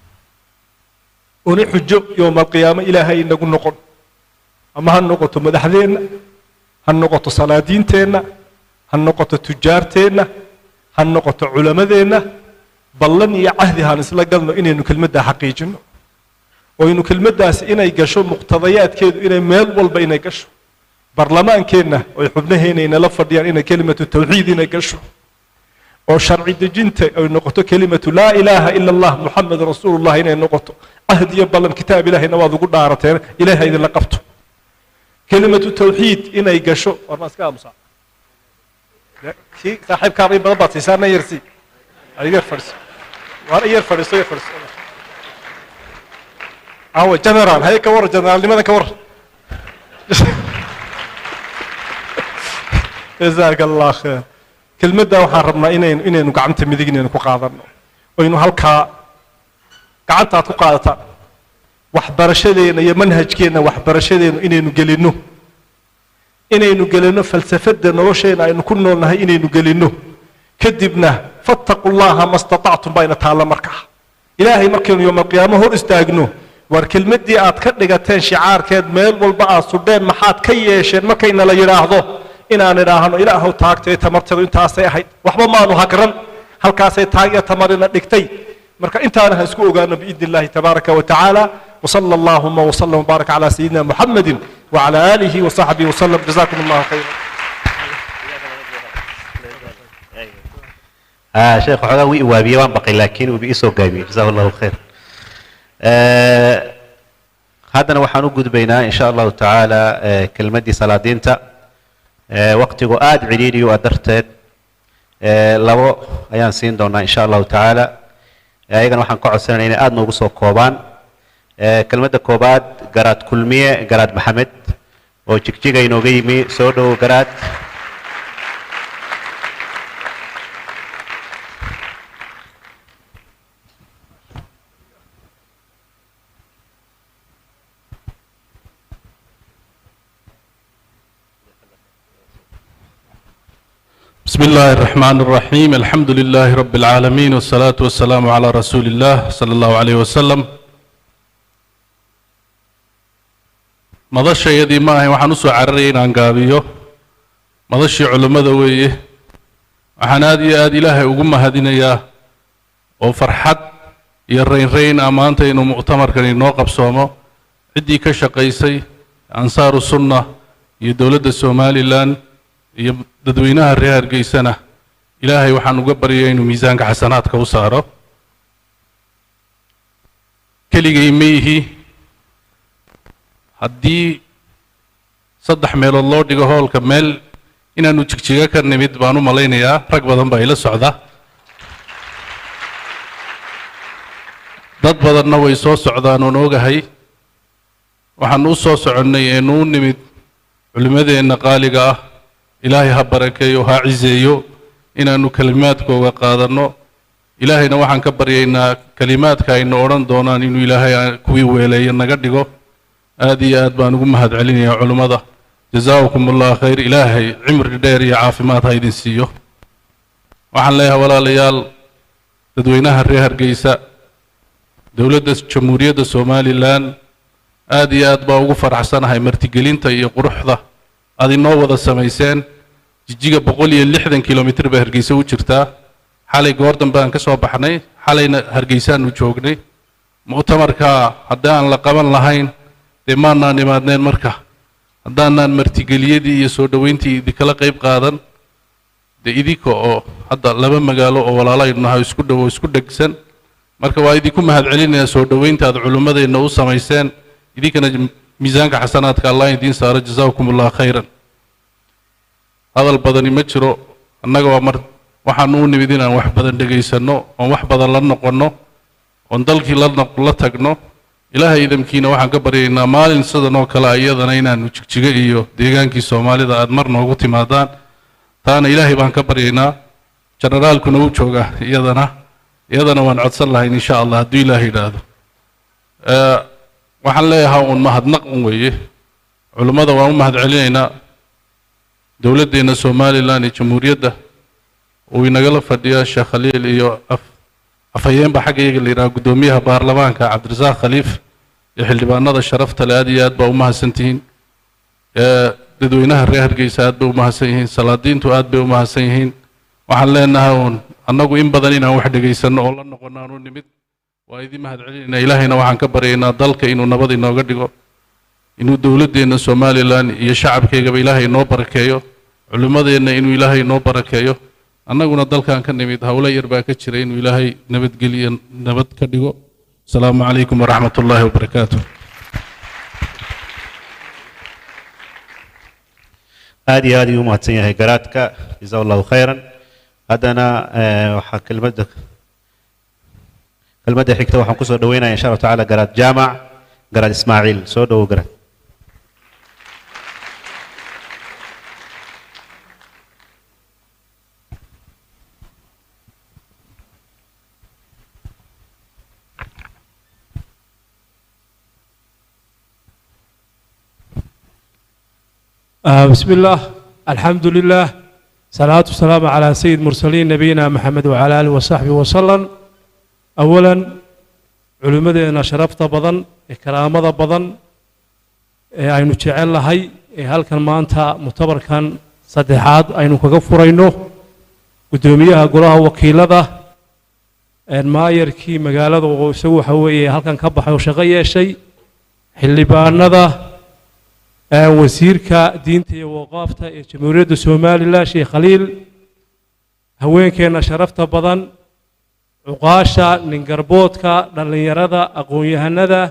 ونحجو يوم القيامة إلهي إن نقول نقول أما هنقطة مدحذين هنقطة صلادين تينا هنقطة تجار تينا هنقطة علماء تينا بلن يعهدي هنسلا قلنا إن كلمة دا حقيجي وإنه كلمة داس إنا يقشوا مقتضيات كده إنا مال والبين يقشوا برلمان كنا ويحبنا هنا إنا لفظ يعني إنا كلمة التوحيد إنا يقشوا وشرع الدجنت أو نقطة كلمة لا إله إلا الله محمد رسول الله هنا نقطة أهد يبلم كتاب الله هنا واضح قلنا عرتين إله إذا لقبته كلمة التوحيد إنا يقشوا ورناس كامسا صاحب كارين بضبط يسارنا يرسي يرفرس وأنا يرفرس هو جنرال هاي كور جنرال لماذا كور جزاك الله خير كلمة دا وحرمنا إنه قعمت مذيقين إنه قاضرنا وإنه هالكا قعدت قاضتا وحبرشدين يا منهج كينا وحبرشدين إنه قلنه فلسفة نوشينا إنه كنا نهي إنه قلنه كذبنا فاتقوا الله ما استطعتم بين تعالى مركح إلهي مركن يوم القيامة هو استاجنوه warkelmadii aad ka dhigateen shicaarkeed meel walba aad sudheen maxaad ka yeesheen markayna la yiraahdo inaan idhaahno ilaahow taagtay tamartadu intaasay ahayd waxba maanu hagran halkaasay taagya tamarina dhigtay marka intaana ha isku ogaano biidnillahi tabaaraka wa tacaala وصلى اللهم وسلم وبارك على سيدنا محمد وعلى آله وصحبه وسلم جزاكم الله خيرا شيخ حقاوي وابيوان بقي لكن وبيسو قابي جزاه الله خير هذا وحنو قد بينا إن شاء الله تعالى كلمة صلاة دينتا وقتي قاد عريري وأدرتت لو أيان سين دونا إن شاء الله تعالى أيضا وحن قاعد سنة إن آد نوقصو كوبان كلمة كوباد قرات كلمية قرات محمد وشكشيغا ينوغيمي سودو قرات بسم الله الرحمن الرحيم الحمد لله رب العالمين والصلاة والسلام على رسول الله صلى الله عليه وسلم مضى يدي معي وحنسو عرين عن قابيو مضى علماء ويه waxaan aad iyo aad ilaahay ugu mahadinayaa oo farxad iyo raynrayn maanta inuu mu'tamarkan inoo qabsoomo ciddii ka shaqaysay ansaaru sunna iyo dowladda somalilan iyo dadweynaha reer hargeysana ilaahay waxaan uga baryayaa inuu miisaanka xasanaadka u saaro keligay ma ihi haddii 3 meelood loo dhigo hoolka meel inaanu jigjiga ka nimid baan u malaynayaa rag badan baa ila socda dad badanna way soo socdaan oon ogahay waxaan u soo soconnay eenu u nimid culimmadeenna qaaliga ah ilaahay ha barakeeyo ha ciseeyo inaanu kalimaadkooga qaadanno ilaahayna waxaan ka baryaynaa kalimaadka aynu odhan doonaan inuu ilaahay kuwii weeleeyo naga dhigo aad iyo aad baan ugu mahad celinayaa culimmada jazaakum allah khayr ilaahay cimri dheer iyo caafimaad ha idin siiyo waxaan leeyahay walaalayaal dadweynaha reer hargeysa dowladda jamhuuriyadda somalilan aad iyo aad baa ugu faraxsanahay martigelinta iyo quruxda aad inoo wada samayseen jijiga 160 kilomitir baa hargeysa u jirtaa xalay goor dambe aan ka soo baxnay xalayna hargeysaanu joognay mu'tamarka haddaan la qaban lahayn dee maanaan imaadneen marka haddaanaan martigeliyadii iyo soo dhoweyntii idinkala qayb qaadan dee idinka oo hadda 2 magaalo oo walaalaynu nahay isku dhow oo isku dhegsan marka waa idinku mahad celinayaa soo dhoweynta aad culimmadeenna u samayseen idinkana miisaanka xasanaadka allah idiin saaro jazaakum allah khayran hadal badani ma jiro annaga waa waxaanu u nimid inaan wax badan dhegaysanno oon wax badan la noqonno oon dalkii la tagno ilaahay idamkiina waxaan ka baryaynaa maalin sidan oo kale iyadana inaanu jigjiga iyo deegaankii soomaalida aad mar noogu timaadaan taana ilaahay baan ka baryaynaa generaalkuna u jooga iyadana waan codsan lahayn insha allah hadduu ilaahay yidhaahdo waxaan leeyahaa uun mahadnaq un weeye culimmada waan u mahad celinaynaa dowladdeenna somalilan iyo jamhuuriyadda uu inagala fadhiya sheekh khaliil iyo afhayeenba xagga iyaga la yidhaha guddoomiyaha baarlamaanka cabdirasaaq khaliif iyo xildhibaanada sharafta le aad iyo aad baa u mahadsantihiin dadweynaha reer hargeysa aad bay u mahadsan yihiin salaadiintu aad bay u mahadsan yihiin waxaan leenahay uun annagu in badan inaan wax dhegaysanno oo la noqonno aan u nimid waa idin mahad celinaynaa ilaahayna waxaan ka baryaynaa dalka inuu nabad inooga dhigo inuu dowladdeenna somalilan iyo shacabkeygaba ilaahay inoo barakeeyo culimmadeenna inuu ilaahay inoo barakeeyo annaguna dalkan ka nimid howlo yar baa ka jira inuu ilaahay nabadgeliyo nabad ka dhigo asalaamu calaykum waraxmat ullaahi wabarakaatu aad iyo aad ayuu u mahadsan yahay garaadka jazaa allahu khayran haddana waxaa kelmadda xigta waxaan kusoo dhaweynaya insha allahu tacaala garaad jaamac garaad ismaaciil soo dhowow garaad بسم الله الحمد لله صلاة والسلام على سيد المرسلين نبينا محمد وعلى آله وصحبه وسلم أولا علماءنا شرفت بدن كرامة بدن أينو جعل لهي هل كان ما أنت متبر كان صدحات أينو كغفرينه قدوميها قراها وكيلة ما يركي مقالة وسوي حوي هل كان كبح وشغية شيء حلي بانذا wasiirka diinta iyo waqaafta ee jamhuuriyadda Soomaaliland Sheekh Khaliil haweenkeena sharafta badan cuqaasha ningarboodka dhalinyarada aqoon-yahanada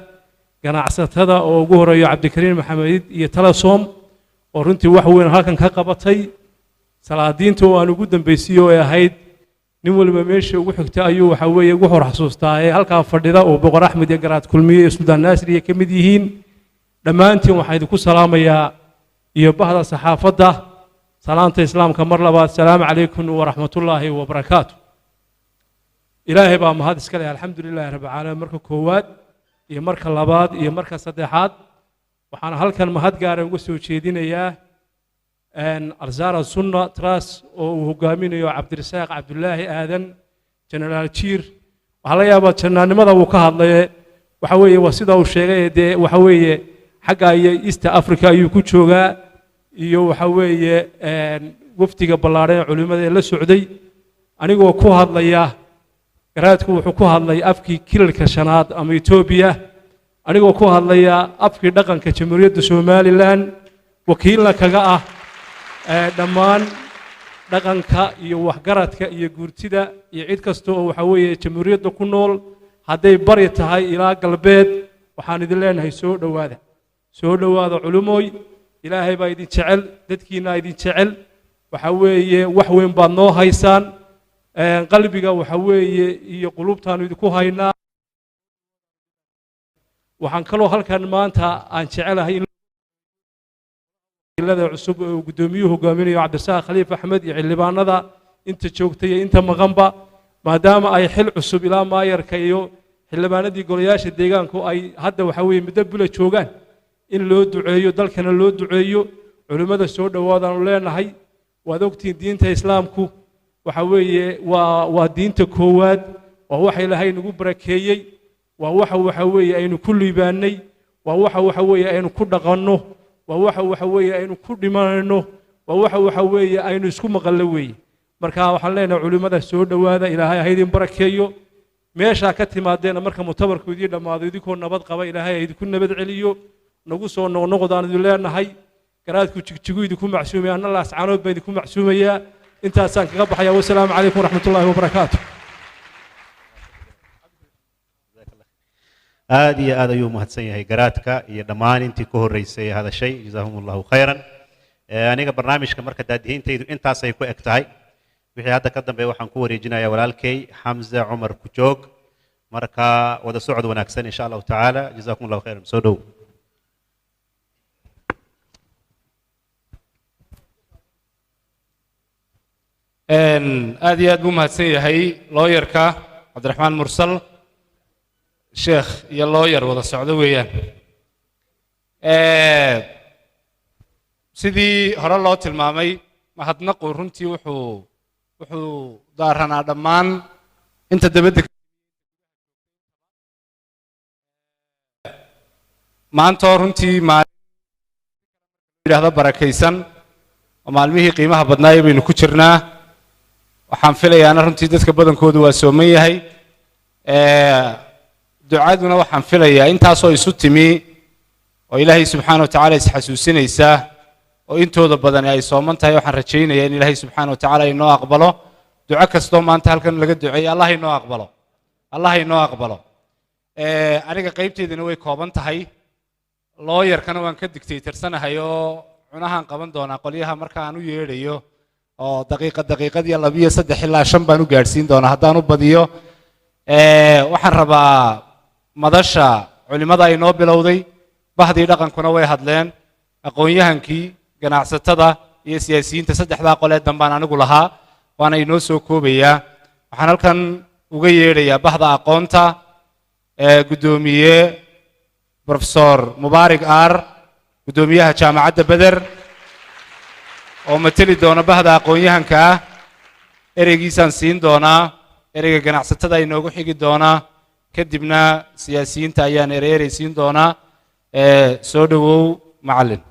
ganacsatada oo ugu horeeyo Cabdikariin Maxamed iyo Talasom oo runtii wax weyn halkan ka qabatay salaadiinta oo aan ugu dambeysiyay oo ahayd nin walba meesha ugu xigta ayuu waxa weeye ugu hor xasuustaa ee halka fadhida oo boqor Axmed iyo garaad kulmiye iyo Suudaan Naasri ka mid yihiin dhammaantiin waxaan idinku salaamayaa iyo bahda saxaafadda salaanta islaamka mar labaad salaamu calaykum waraxmatullaahi wabarakaatu ilaahay baa mahad iska leh alxamdulilaahi rabbil caalamiin marka koowaad iyo marka labaad iyo marka saddexaad waxaan halkan mahad gaara uga soo jeedinayaa Alzara Sunna Trust oo uu hogaaminayo Cabdirasaaq Cabdullaahi Aadan Generaal Jiir waxa la yaabaa jannaanimada uu ka hadlay waxa weeye waa sida uu sheegay waxa weeye xagga East Africa ayuu ku joogaa iyo waxa weeye wafdiga ballaadhan ee culimmada ee la socday anigoo ku hadlaya garaadku wuxuu ku hadlay afkii kilalka shanaad ama Ethiopia anigoo ku hadlaya afkii dhaqanka jamhuuriyadda Somaliland wakiilna kaga ah dhammaan dhaqanka iyo waxgaradka iyo guurtida iyo cid kasta oo waxa weeye jamhuuriyadda ku nool hadday bari tahay ilaa galbeed waxaan idin leenahay soo dhawaada culumooy ilaahay baa idin jecel dadkiina idin jecel waxa weeye wax weyn baad noo haysaan qalbiga waxa weeye iyo qulubtaanu idinku haynaa waxaan kaloo halkan maanta aan jecelahay in ilada cusub oo gudoomiyuhu hogaaminayo Cabdirasaaq Khaliif Axmed iyo xildhibaanada inta joogtay inta maqanba maadaama ay xil cusub ilaa maayarka iyo xildhibaanadii golayaasha deegaanku ay hadda waxa weeye muddo bila joogaan in loo duceeyo dalkana loo duceeyo culimada soo dhawaadaan leenahay waad ogtiin diinta islaamku waxa weeye waa diinta koowaad waa waxa Ilaahay nagu barakeeyay waa waxa weeye aynu ku liibaanay waa waxa weeye aynu ku dhaqanno waa waxa weeye aynu ku dhimanayno waa waxa weeye aynu isku maqallo weeye marka waxaan leenahay culimada soo dhawaada Ilaahay ha idin barakeeyo meesha ka timaadeen marka mutabarkoodii dhamaado idinkoo nabad qaba Ilaahay ha idinku nabad celiyo nagu soo noqdaan idin leenahay garaadku jigjigu idinku macsuumay anna la ascaanood baa idinku macsuumaya intaasaan kaga baxaya wassalaamu calaykum waraxmatullaahi wabarakaatuh aad iyo aad ayuu mahadsan yahay garaadka iyo dhammaan intii ku horeysay hadashay jazaahumullahu khayran aniga barnaamijka marka daadihintaydu intaas ay ku eg tahay wixii hadda ka dambeeya waxaan ku wareejinayaa walaalkay Xamza Cumar Kujoog marka wada socod wanaagsan insha Allah taala jazakumullahu khayran soo dhow aad iyo aad buu mahadsan yahay looyarka Cabdiraxmaan Mursal sheekh iyo looyar wada socdo weeyaan sidii hore loo tilmaamay mahadnaqu runtii wuxuu daaranaa dhammaan inta dabadda maanta runtii yidhaahdo barakaysan oo maalmihii qiimaha badnaayay baynu ku jirnaa waxaan filayaana runtii dadka badankoodu waa sooman yahay ducaduna waxaan filayaa intaasoo isu timi oo ilaahay subxaanahu wa tacaala isxasuusinaysa oo intooda badan ay sooman tahay waxaan rajaynayaa in ilaahay subxaanahu wa tacaala inoo aqbalo duco kastoo maanta halkan laga duceeyo allah inoo aqbalo aniga qaybteedina way kooban tahay looyarkana waan ka digtaytarsanahay oo cunahaan qaban doonaa qolyaha marka aan u yeedhayo oo daqiiqad iyo 2 3 ilaa 5 baan u gaarsiin doonaa haddaan u badiyo waxaan rabaa madasha culimada ay noo bilowday bahdii dhaqankuna way hadleen aqoon-yahankii ganacsatada iyo siyaasiyiinta saddexdaa qolee dambaan anigu lahaa waana inoo soo koobayaa waxaan halkan uga yeedhayaa bahda aqoonta gudoomiye Professor Mubaarak Aar gudoomiyaha jaamacadda Beder oo matali doona bahda aqoon-yahanka ereygiisaan siin doonaa ereyga ganacsatada ay noogu xigi doonaa kadibna siyaasiyiinta ayaan ereysiin doonaa soo dhawow macallin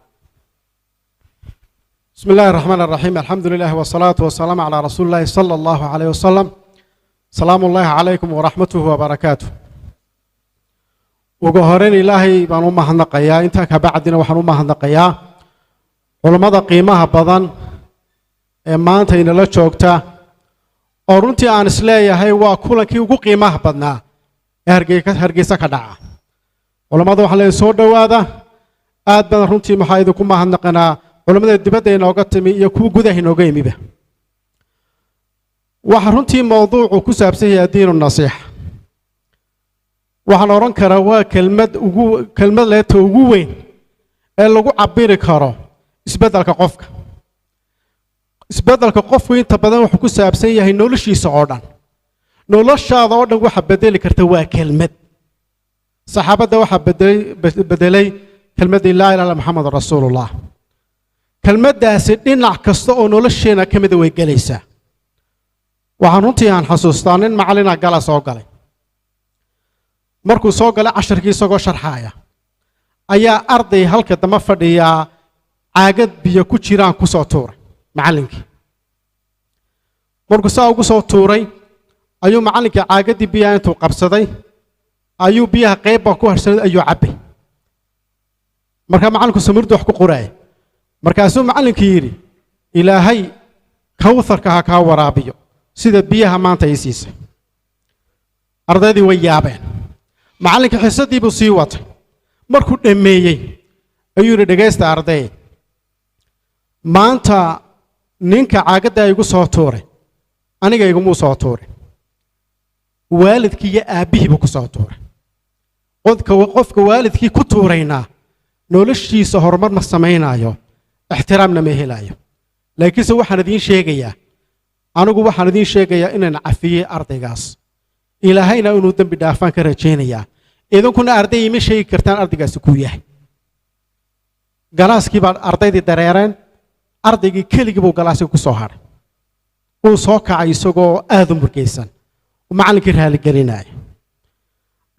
بسم الله الرحمن الرحيم الحمد لله والصلاة والسلام على رسول الله صلى الله عليه وسلم سلام الله عليكم ورحمته وبركاته وجهرين إلهي بانو ما هنقيا أنت كبعدنا وحنو ما هنقيا علماء قيمها بدن ما أنت إن لا شوكتا أرنتي عن سلايا هاي وكل كي وجو قيمها بدنا هرجيسا كدعا علماء وحلا يسود هذا آد بدن رنتي محايدكم ما هنقنا علماء الدبادة inooga timi iyo kuwa gudaha inooga yimiba waxa runtii mowduucu ku saabsan yahay diinu nasiixa waxaan oran karaa waa kelmad leeto ugu weyn ee lagu cabiri karo isbeddelka qofku inta badan wuxuu ku saabsan yahay noloshiisa oo dhan noloshaada oo dhan waxa bedeli karta waa kelmad saxaabada waxa bedelay kelmadii laa ilaaha illa muxammad rasuulullah kelmaddaasi dhinac kasta oo nolosheena ka mid way galaysaa waxaan runtii aan xasuustaa nin macallina gala soo galay markuu soo galay casharkii isagoo sharxaaya ayaa arday halka dama fadhiyaa caagad biyo ku jiraan ku soo tuuray macallinkii markuu saa ugu soo tuuray ayuu macallinkii caagadii biyaha intuu qabsaday ayuu biyaha qayb baa ku harsaday ayuu cabbay markaa macallinku samirdu wax ku qoraaya markaasuu macallinkii yidhi ilaahay kawtharka ha kaa waraabiyo sida biyaha maanta ii siisay ardaydii way yaabeen macallinkii xisadii buu sii watay markuu dhammeeyey ayuu yidhi dhegaysta arday maanta ninka caagadda igu soo tuuray aniga igumuu soo tuuray waalidkii iyo aabbihii buu ku soo tuuray qofka waalidkii ku tuuraynaa noloshiisa horumar ma samaynayo ixtiraamna ma helayo laakiinse waxaan idiin sheegayaa anigu waxaan idiin sheegayaa inaan cafiyey ardaygaas ilaahayna inuu dembi dhaafaan ka rajaynayaa idinkuna arday ima sheegi kartaan ardaygaasi kuu yahay galaaskii baa ardaydii dareereen ardaygii keligii buu galaaskii ku soo hadhay uu soo kacay isagoo aad u murgaysan macallinkii raaligelinaya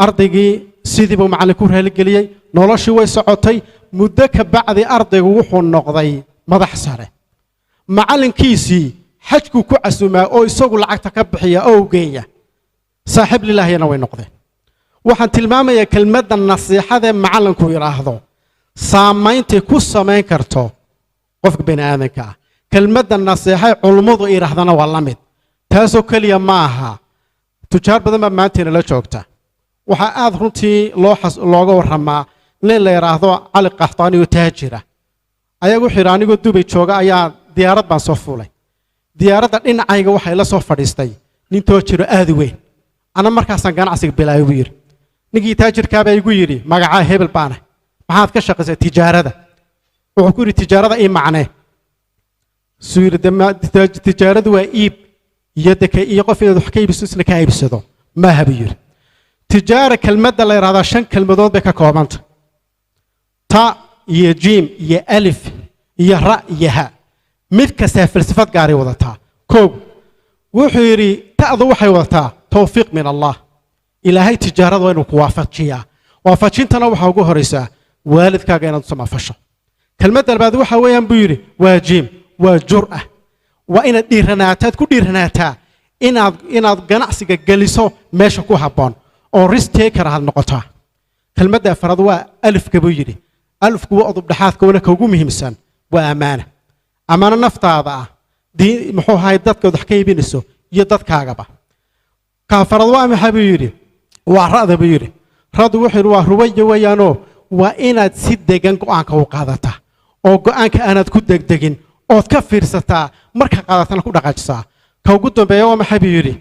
ardaygii sidii buu macallinku raaligeliyey noloshii way socotay muddo ka bacdi ardaygu wuxuu noqday madax sare macallinkiisii xajku ku casumaa oo isagu lacagta ka bixiya oo geeya saaxiib lilaahiyana way noqdeen waxaan tilmaamayaa kelmadda nasiixada ee macallinku yidhaahdo saameyntay ku samayn karto qofka bani aadanka ah kelmadda nasiixa ee culummadu yidhaahdana waa la mid taasoo keliya ma aha tujaar badan baa maanteena la joogta waxaa aad runtii looga warramaa nin la yidhaahdo cali qaxtaani oo taajira ayagu wuxuu yidhi anigoo dubay jooga ayaa diyaarad baan soo fuulay diyaaradda dhinacayga waxay la soo fadhiistay nin toojiro aad u weyn ana markaasaan ganacsiga bilaabay buu yidhi ninkii taajirkaabaa igu yidhi magacaa hebel baana maxaad ka shaqaysay tijaarada wuxuu ku yidhi tijaarada ii macnee suu yidhi tijaaradu waa iib iyo qof inaad wax ka iibiso isna ka iibsado maaha buu yidhi tijaara kelmadda la yidhahdaa 5 kelmadood bay ka koobanta ta iyo jiim iyo alif iyo ra iyo ha mid kasta falsafad gaaray wadataa koog wuxuu yidhi ta'du waxay wadataa tawfiiq min allah ilaahay tijaarada waa inuu ku waafajiyaa waafajintana waxaa ugu horaysaa waalidkaaga inaad u samafasho kelmadda labaad waxa weeyaan buu yidhi waa jiim waa jur'a waa inaad dhiiranaataad ku dhiiranaataa inaad ganacsiga geliso meesha ku habboon oo risk taker aad noqotaa kelmadda afraad waa alifka buu yidhi alifku waa udub dhaxaadka wana ka ugu muhiimsan waa ammaana ammaano naftaada ah muxuu ahay dadkaad wax ka iibinayso iyo dadkaagaba ka afraad waa maxaa buu yidhi waa ra'da buu yidhi ra'du wuxuu yidhi waa ruwaya weeyaanoo waa inaad si degan go'aanka u qaadataa oo go'aanka aanaad ku degdegin ood ka fiirsataa marka qaadatana ku dhaqaajisaa ka ugu dambeeya waa maxaa buu yidhi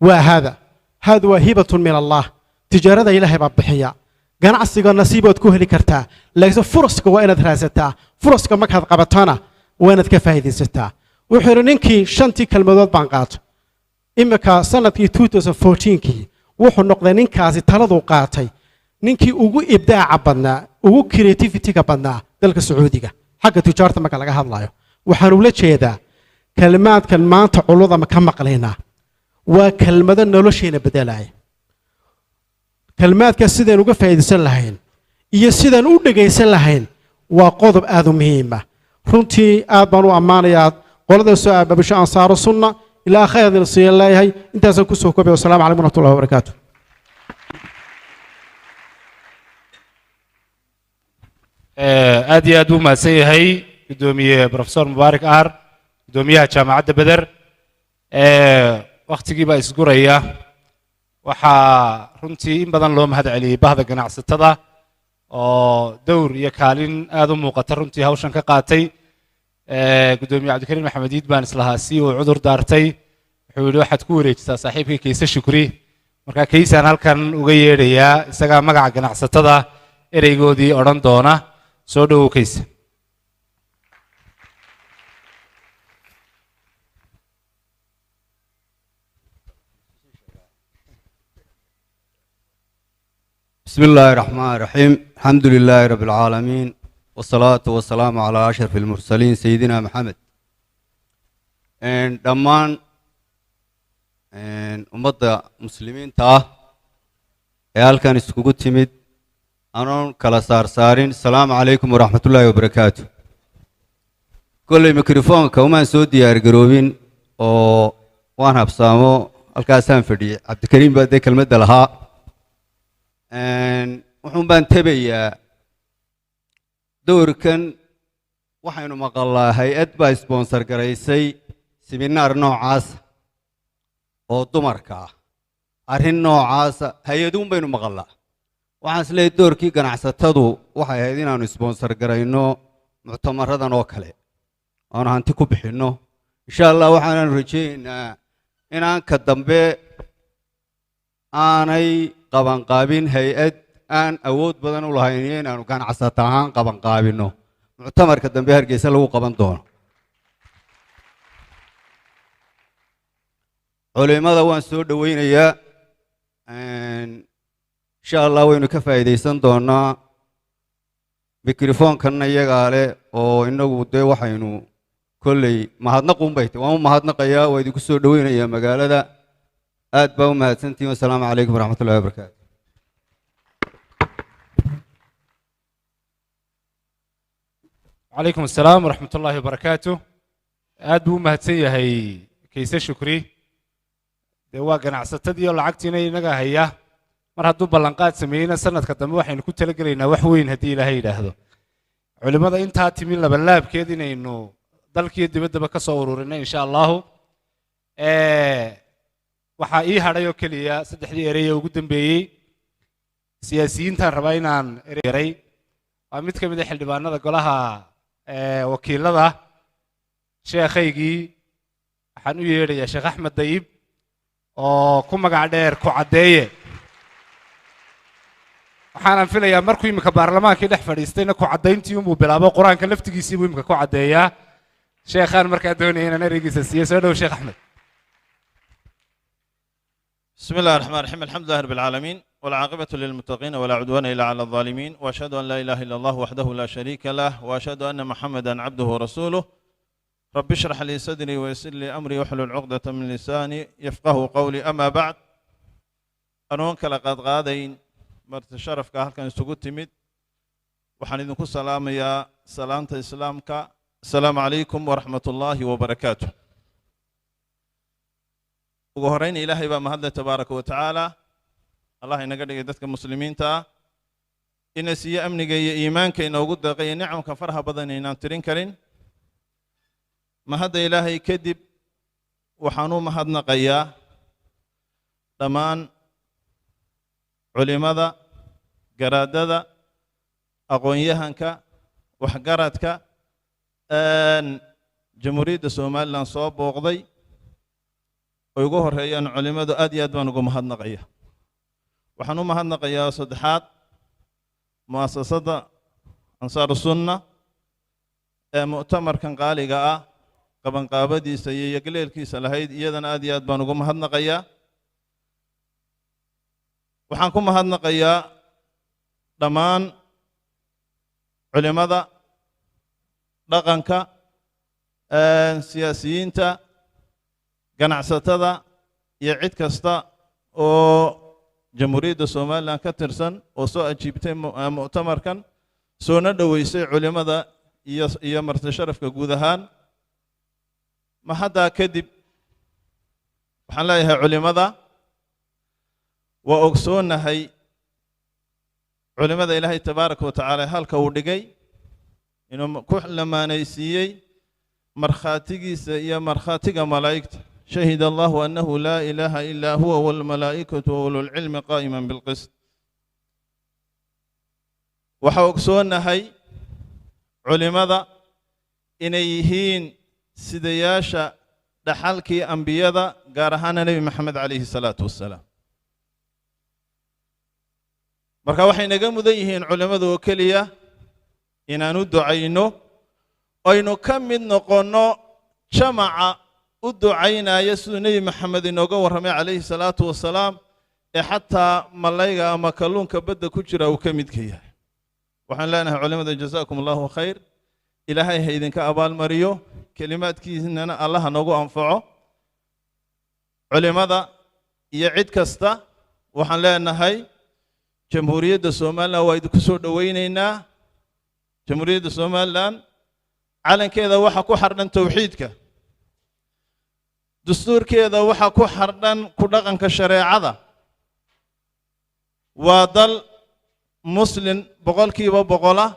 waa haada waa hibatun min allah tijaarada ilaahay baa bixiya ganacsiga nasiibood ku heli kartaa laakiin furaska waa inaad raadsataa furaska markaad qabatana waa inaad ka faa'iidaysataa wuxuu yidhi ninkii 5 kelmadood baan qaato imika sanadkii 2014kii wuxuu noqday ninkaasi taladuu qaatay ninkii ugu ibdaaca badnaa ugu creativity-ga badnaa dalka sacuudiga xagga tijaarta marka laga hadlayo waxaan ula jeedaa kalimaadkan maanta culuda ma ka maqlaynaa waa kelmado nolosheena bedelaya kalimaadka sidaan uga faa'iidaysan lahayn iyo sidaan u dhagaysan lahayn waa qodob aad u muhiim ah runtii aad baan u ammaanayaa qolada soo aababasho ansaaru sunna ilaa khayr siiyo leeyahay intaasaan ku soo koobay wassalaamu calaykum waraxmatullahi wabarakaatuh aad iyo aad u mahadsan yahay gudoomiye professor mubaarak ahar gudoomiyaha jaamacadda beder waktigii baa isguraya waxaa runtii in badan loo mahad celiyey bahda ganacsatada oo dowr iyo kaalin aad u muuqata runtii hawshan ka qaatay gudoomiye cabdikariim maxamed iid baan islahaa si uu cudur daartay wuxuu yidhi waxaad ku wareejisaa saaxiibkii kayse shukri marka kaysaan halkan uga yeedhayaa isagaa magaca ganacsatada ereygoodii odhan doona soo dhowow kayse بسم الله الرحمن الرحيم الحمد لله رب العالمين والصلاة والسلام على أشرف المرسلين سيدنا محمد دمان أمضى مسلمين تا عيال كان اسكوكو تيميد أنا كلا سارين السلام عليكم ورحمة الله وبركاته كل ميكروفون كومان سودي أرجروبين أو waan habsaamo halkaasaan fadhiyey cabdikariim baa dee kelmadda lahaa wuxuun baan tebayaa doorkan waxaynu maqalnaa hay-ad baa sponsor garaysay siminaar noocaasa oo dumarka ah arrin noocaasa hay-aduun baynu maqalnaa waxaan is leeyahay doorkii ganacsatadu waxay ahayd inaannu sponsor garayno muctamaradan oo kale aanu hanti ku bixinno insha allah waxaanaanu rajaynaynaa inaan ka dambe aanay qabanqaabin hay-ad aan awood badan u lahayn iyo inaanu ganacsato ahaan qabanqaabinno muctamarka dambe hargeysa lagu qaban doono culimada waan soo dhowaynayaa insha allah waynu ka faa'iidaysan doonaa mikrofoonkanna iyagaa leh oo inagu dee waxaynu kolley mahadnaquun bay tahay waan u mahadnaqayaa waa idinku soo dhowaynayaa magaalada aad baa u mahadsantihin wasalaamu calaykum waraxmat ullahi wabarakaatu وعليكم السلام ورحمة الله وبركاته aad buu u mahadsan yahay kayse shukri dee waa ganacsatadii oo lacagtiina inaga haya mar hadduu ballanqaad sameeyeyna sanadka dambe waxaynu ku talagelaynaa wax weyn haddii ilaahay yidhaahdo culimmada intaa timi labalaabkeed inaynu dalkiiyo dibaddaba ka soo ururinay insha allahu waxaa ii hadhay oo keliya saddexdii erey ee ugu dambeeyey siyaasiyiintaan rabaa inaan ereyaray waa mid ka mid ah xildhibaanada golaha wakiilada sheekhaygii waxaan u yeedhayaa sheekh axmed dayib oo ku magac dheer ku caddeeye waxaanan filayaa markuu imika baarlamaankii dhex fadhiistayna ku caddayntii unbuu bilaabo qur-aanka laftigiisii buu imika ku caddeeyaa sheekhaan markaa doonaya inaan ereygiisa siiyo soo dhow sheekh axmed بسم الله الرحمن الرحيم الحمد لله رب العالمين والعاقبة للمتقين ولا عدوان إلا على الظالمين وأشهد أن لا إله إلا الله وحده لا شريك له وأشهد أن محمدا عبده ورسوله رب اشرح لي صدري ويسر لي أمري واحلل عقدة من لساني يفقه قولي أما بعد أنونك لقد غادين مرت الشرف كهل كان سجود تمد وحنيدكم سلام يا سلامة إسلامك السلام عليكم ورحمة الله وبركاته ugu horeyn ilaahay baa mahadle tabaaraka wa tacaala allah inaga dhigay dadka muslimiinta ina siiyo amniga iyo iimaanka inoogu deeqay nicamka faraha badan inaan tirin karin mahadda ilaahay kadib waxaan u mahadnaqayaa dhammaan culimada garaadada aqoon-yahanka waxgaradka jamhuuriyadda somalilan soo booqday ugu horeeyaan culimadu aad iyo aad baan ugu mahadnaqaya waxaan u mahadnaqayaa saddexaad mu'asasada ansaaru sunna ee mu'tamarkan qaaliga ah qabanqaabadiisa iyo yagleelkiisa lahayd iyadana aad iyo aad baan ugu mahadnaqayaa waxaan ku mahadnaqayaa dhammaan culimada dhaqanka siyaasiyiinta ganacsatada iyo cid kasta oo jamhuuriyadda somalilan ka tirsan oo soo ajiibtay mu'tamarkan soona dhoweysay culimada iyo marti sharafka guud ahaan mahaddaa kadib waxaan leeyahay culimada waa ogsoonahay culimada ilaahay tabaaraka wa tacaala halka uu dhigay inuu ku lamaanaysiiyey markhaatigiisa iyo markhaatiga malaa'igta شهد الله أنه لا إله إلا هو والملائكة وأولو العلم قائما بالقسط وحوكسونا هاي علماء إنيهين سدياشا دحالكي أنبياء قارهانا نبي محمد عليه الصلاة والسلام marka waxay naga mudan yihiin culimadu oo kaliya inaanu ducayno aynu ka mid noqono jamaca u ducaynaya siduu nebi maxamed inooga warramay calayhi salaatu wasalaam ee xataa malayga ama kalluunka badda ku jira uu ka midka yahay waxaan leenahay culimada jazaakum allahu khayr ilaahay ha idinka abaalmariyo kelimaadkiisana allah noogu anfaco culimada iyo cid kasta waxaan leenahay jamhuuriyadda somalilan waa idinku soo dhowaynaynaa jamhuuriyadda somalilan calankeeda waxa ku xardhan tawxiidka dastuurkeeda waxa ku xardhan ku dhaqanka shareecada waa dal muslim boqolkiiba boqol ah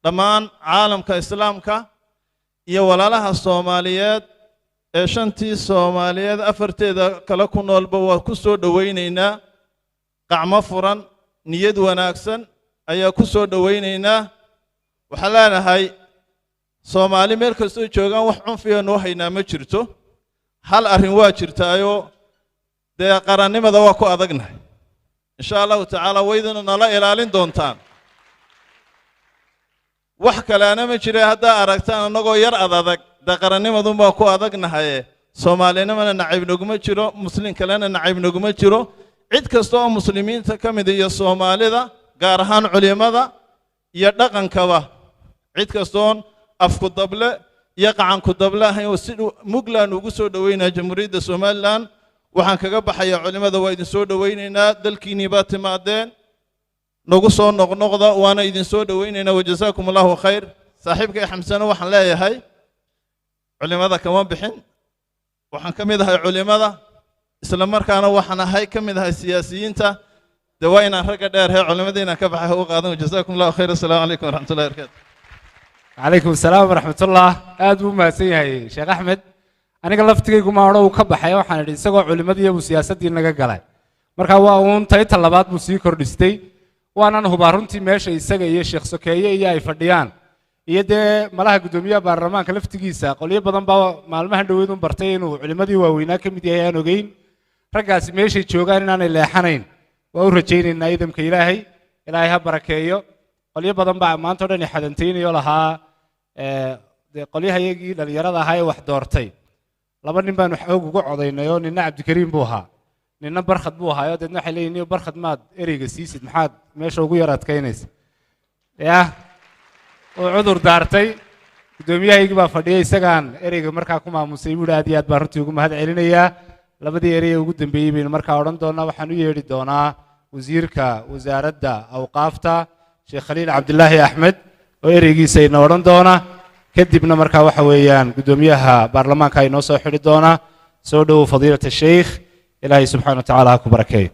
dhammaan caalamka islaamka iyo walaalaha Soomaaliyeed ee shantii Soomaaliyeed afarteeda kala ku noolba waa ku soo dhawaynaynaa qacmo furan niyad wanaagsan ayaa ku soo dhawaynaynaa waxa leenahay Soomaali meel kastoo joogaan wax cunfiya noo haynaa ma jirto hal arrin waa jirtaayo dee qarannimada waa ku adagnahay insha Allah ta'ala waydana nala ilaalin doontaan wax kale ana ma jira hadda aragtaan anagoo yar adag da qarannimadu ma ku adagnahay Soomaalinimana nacayb naguma jiro muslim kalena nacayb naguma jiro cid kasta oo muslimiinta kamid iyo Soomaalida gaar ahaan culimada iyo dhaqankaba cid kasta oo afku dable iyo qacan ku dable ahayn oo si muglaan ugu soo dhaweynaa jamhuuriyadda Soomaaliland waxaan kaga baxayaa culimada waa idin soo dhaweynaynaa dalkiini baa timaadeen nagu soo noqnoqda waana idin soo dhaweynaynaa wajazaakumullahu khayr saaxiibka xamsana waxaan leeyahay culimada kama bixin waxaan kamid ahay culimada isla markaana waxaan ahay kamid ahay siyaasiyiinta dawayna ragga dheer ee culimadina ka baxay oo qaadan wajazaakumullahu khayr assalamu alaykum warahmatullahi wabarakatuh عليكم السلام ورحمة الله أدو ما سيهاي شيخ أحمد أنا قلت تيجي ما أروح كبحية وحنا نسقى علماء وسياسة دي نجا جلاي مركا وأون تاي طلبات موسيقى كردستي وأنا نهبارنتي ماشي يسقى يا شيخ سكية يا فديان يده ملاها قدومية برلمان كلفت تيجي ساقولية بدن با معلومة هندويدون برتين وعلماء وينا كم ديها نوجين رجعت ماشي تشوجان أنا اللي حنين وأورجين إن أيدم كإلهي إلهي بركايو qoliyo badan baa maanta dhan xadanteeniyo lahaa qoliyaha yagii dhalinyarada ahaa ee wax doortay laba nin baan xoog ugu codaynayo ninna Cabdikariim buu ahaa ninna Barkhad buu ahaa dadna waxay leeyihiin Barkhad maad ereyga siisid maxaad meesha ugu yar adkaynaysa oo cudur daartay gudoomiyahaygi baa fadhiyay isagaan ereyga markaa ku maamusay buu aad iyo aad baan runtii ugu mahad celinayaa labadii erey ugu dambeeyay baan markaa oran doonaa waxaan u yeedhi doonaa wasiirka wasaaradda awqaafta Sheikh Khalil Abdullahi Ahmed oo ereygiisa ina oran doona kadibna markaa waxa weeyaan gudoomiyaha baarlamaanka ay noo soo xiri doona soo dhaw fadiilada Sheikh Ilaahi subhanahu wa ta'ala ku barakeeyo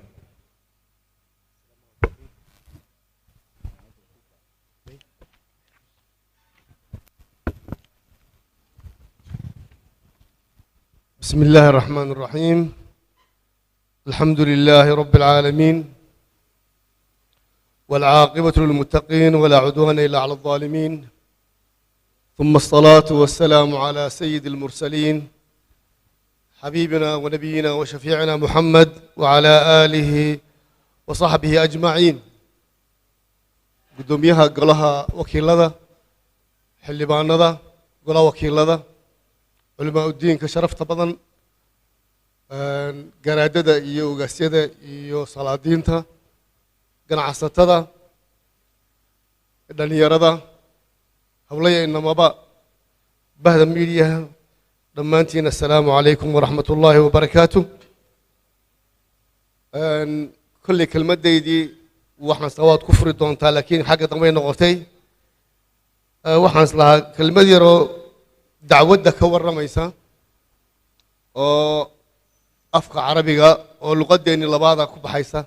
بسم الله الرحمن الرحيم الحمد لله رب العالمين والعاقبة للمتقين ولا عدوان إلا على الظالمين ثم الصلاة والسلام على سيد المرسلين حبيبنا ونبينا وشفيعنا محمد وعلى آله وصحبه أجمعين قدوميها قلها وكيل لذا حلبان لذا قلها وكيل لذا علماء الدين كشرفت بضن قرادة إيو قاسيدة إيو صلاة دينتا ganacsatada dhalinyarada hawlaya inamaba bahda media dhammaantiin assalaamu calaykum waraxmatullaahi wabarakaatuh kulli kelmadaydii waxaan sawaad ku furi doontaa laakiin xagga dambe noqotay waxaan islahaa kelmad yaroo dacwadda ka warramaysa oo afka carabiga oo luqadeeni labaada ku baxaysa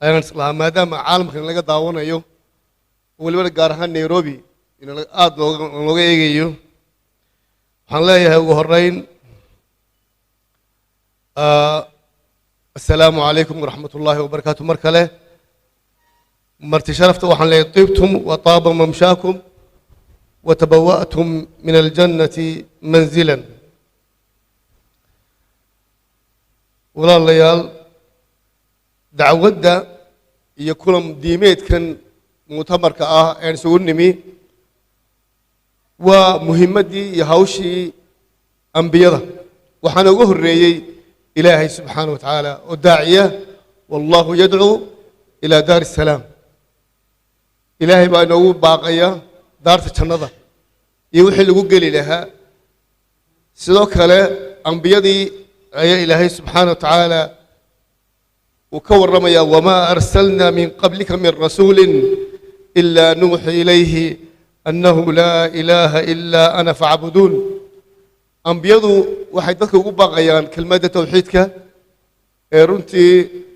ayaan islahaa maadaama caalamkan laga daawanayo waliba gaar ahaan Nairobi in aad looga eegayo waxaan leeyahay ugu horeyn assalaamu calaykum waraxmatullaahi wabarakaatuh mar kale marti sharafta waxaan leeyahay tibtum wa taaba mamshaakum wa tabawa'tum min aljannati manzilan walaalayaal dacwadda iyo kulan diimeedkan mu'tamarka ah ee isugu nimi waa muhiimadii iyo hawshii ambiyada waxaana ugu horeeyay ilaahay subxaanahu wa tacaala oo daaciya wallahu yadcuu ilaa daari salaam ilaahay baa inoogu baaqaya daarta jannada iyo wixii lagu geli lahaa sidoo kale ambiyadii ayaa ilaahay subxaanahu wa tacaala وكور رميا وما أرسلنا من قبلك من رسول إلا نوحي إليه أنه لا إله إلا أنا فاعبدون ambiyadu waxay dadka ugu baaqayaan kelmadda tawxiidka ee runtii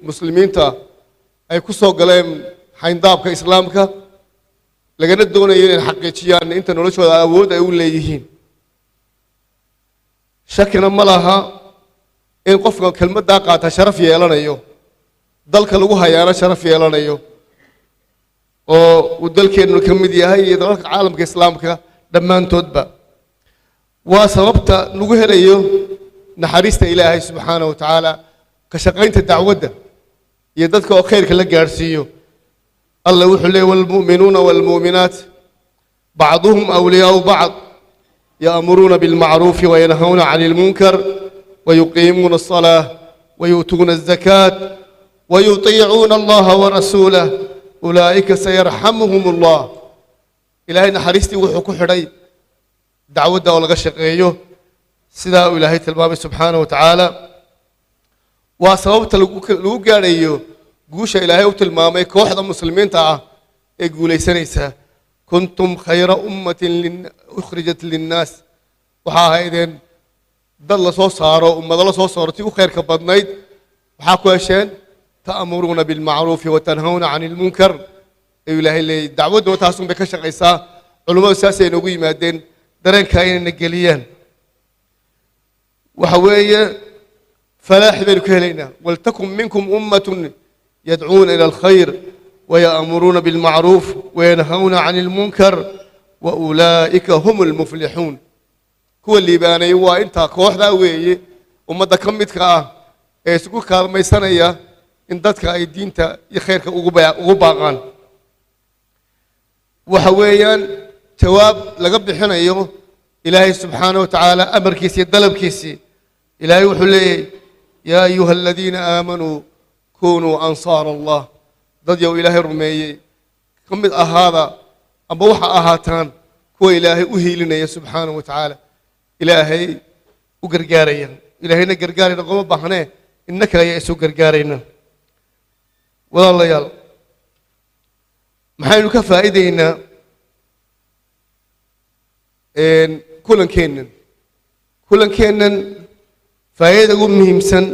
muslimiinta ay ku soo galeen xayndaabka islaamka lagana doonayo inay xaqiijiyaan inta noloshooda awood ay u leeyihiin shakina ma laha in qofka kelmaddaa qaata sharaf yeelanayo dalka lagu hayaana sharaf yeelanayo oo uu dalkeennu ka mid yahay iyo dalalka caalamka islaamka dhammaantoodba waa sababta lagu helayo naxariista ilaahay subxaanahu wa tacaala ka shaqaynta dacwadda iyo dadka oo khayrka la gaadhsiiyo alla wuxuu leeyahy waalmu'minuuna waalmu'minaat bacduhum awliyaau bacd ya'muruuna bilmacruufi wayanhawna cani ilmunkar ويقيمون الصلاة ويؤتون الزكاة ويطيعون الله ورسوله أولئك سيرحمهم الله إلهي نحرستي وحكو حري دعوة ولا شقيه سدا إلهي تلباب سبحانه وتعالى وسببت لو غاريو غوش إلهي وتلمامي كوحد المسلمين تاع يقول سنيسا كنتم خير أمة أخرجت للناس وهايدين dad la soo saaro ummado la soo saartay u khayrka badnayd waxa ku hesheen ta'muruna bil ma'ruf wa tanhauna 'anil munkar ilaahay leey dacwadu taas un bay ka shaqeysaa culimadu saasay nagu yimaadeen dareenka inay galiyaan waxa weeye falaax baynu ka helaynaa wal takum minkum ummatun yad'uuna ila al khayr wa ya'muruna bil ma'ruf wa yanhauna 'anil munkar wa ulaa'ika humul muflihun kuwa liibaanay waa inta kooxda weeye ummadda ka midka ah ee isku kaalmaysanaya in dadka ay diinta iyo khayrka ugu baaqaan waxa weeyaan jawaab laga bixinayo ilaahay subxaanahu wa tacaala amarkiisa iyo dalabkiisii ilaahay wuxuu leeyahay yaa ayuha aladiina aamanuu kunuu ansaar allah dad yow ilaahay rumeeyey ka mid ahaada amba waxa ahaataan kuwa ilaahay u hiilinaya subxaanahu wa tacaala ilaahay u gargaaraya ilaahayna gargaarayna qoma baahnee innaka ayaa isu gargaarayna walaalayaal maxaynu ka faa'iidaynaa kulankeennan faa'iidada ugu muhiimsan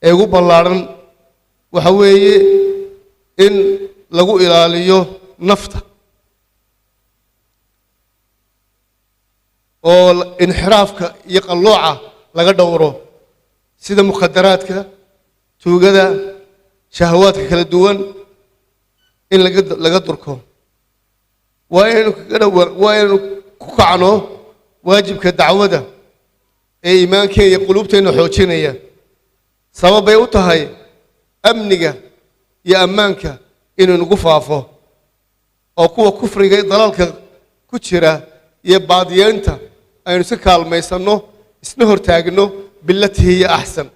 ee ugu ballaaran waxa weeye in lagu ilaaliyo nafta oo inxiraafka iyo qallooca laga dhowro sida mukhadaraadka tuugada shahawaadka kala duwan in laga durko waa inaynu ku kacno waajibka dacwada ee iimaankeena iyo quluubteena xoojinaya sababay u tahay amniga iyo ammaanka inuu nagu faafo oo kuwa kufriga iyo dalaalka ku jira iyo baadiyeenta aynu si kaalmaysanno isna hortaagno billatihi iyo axsan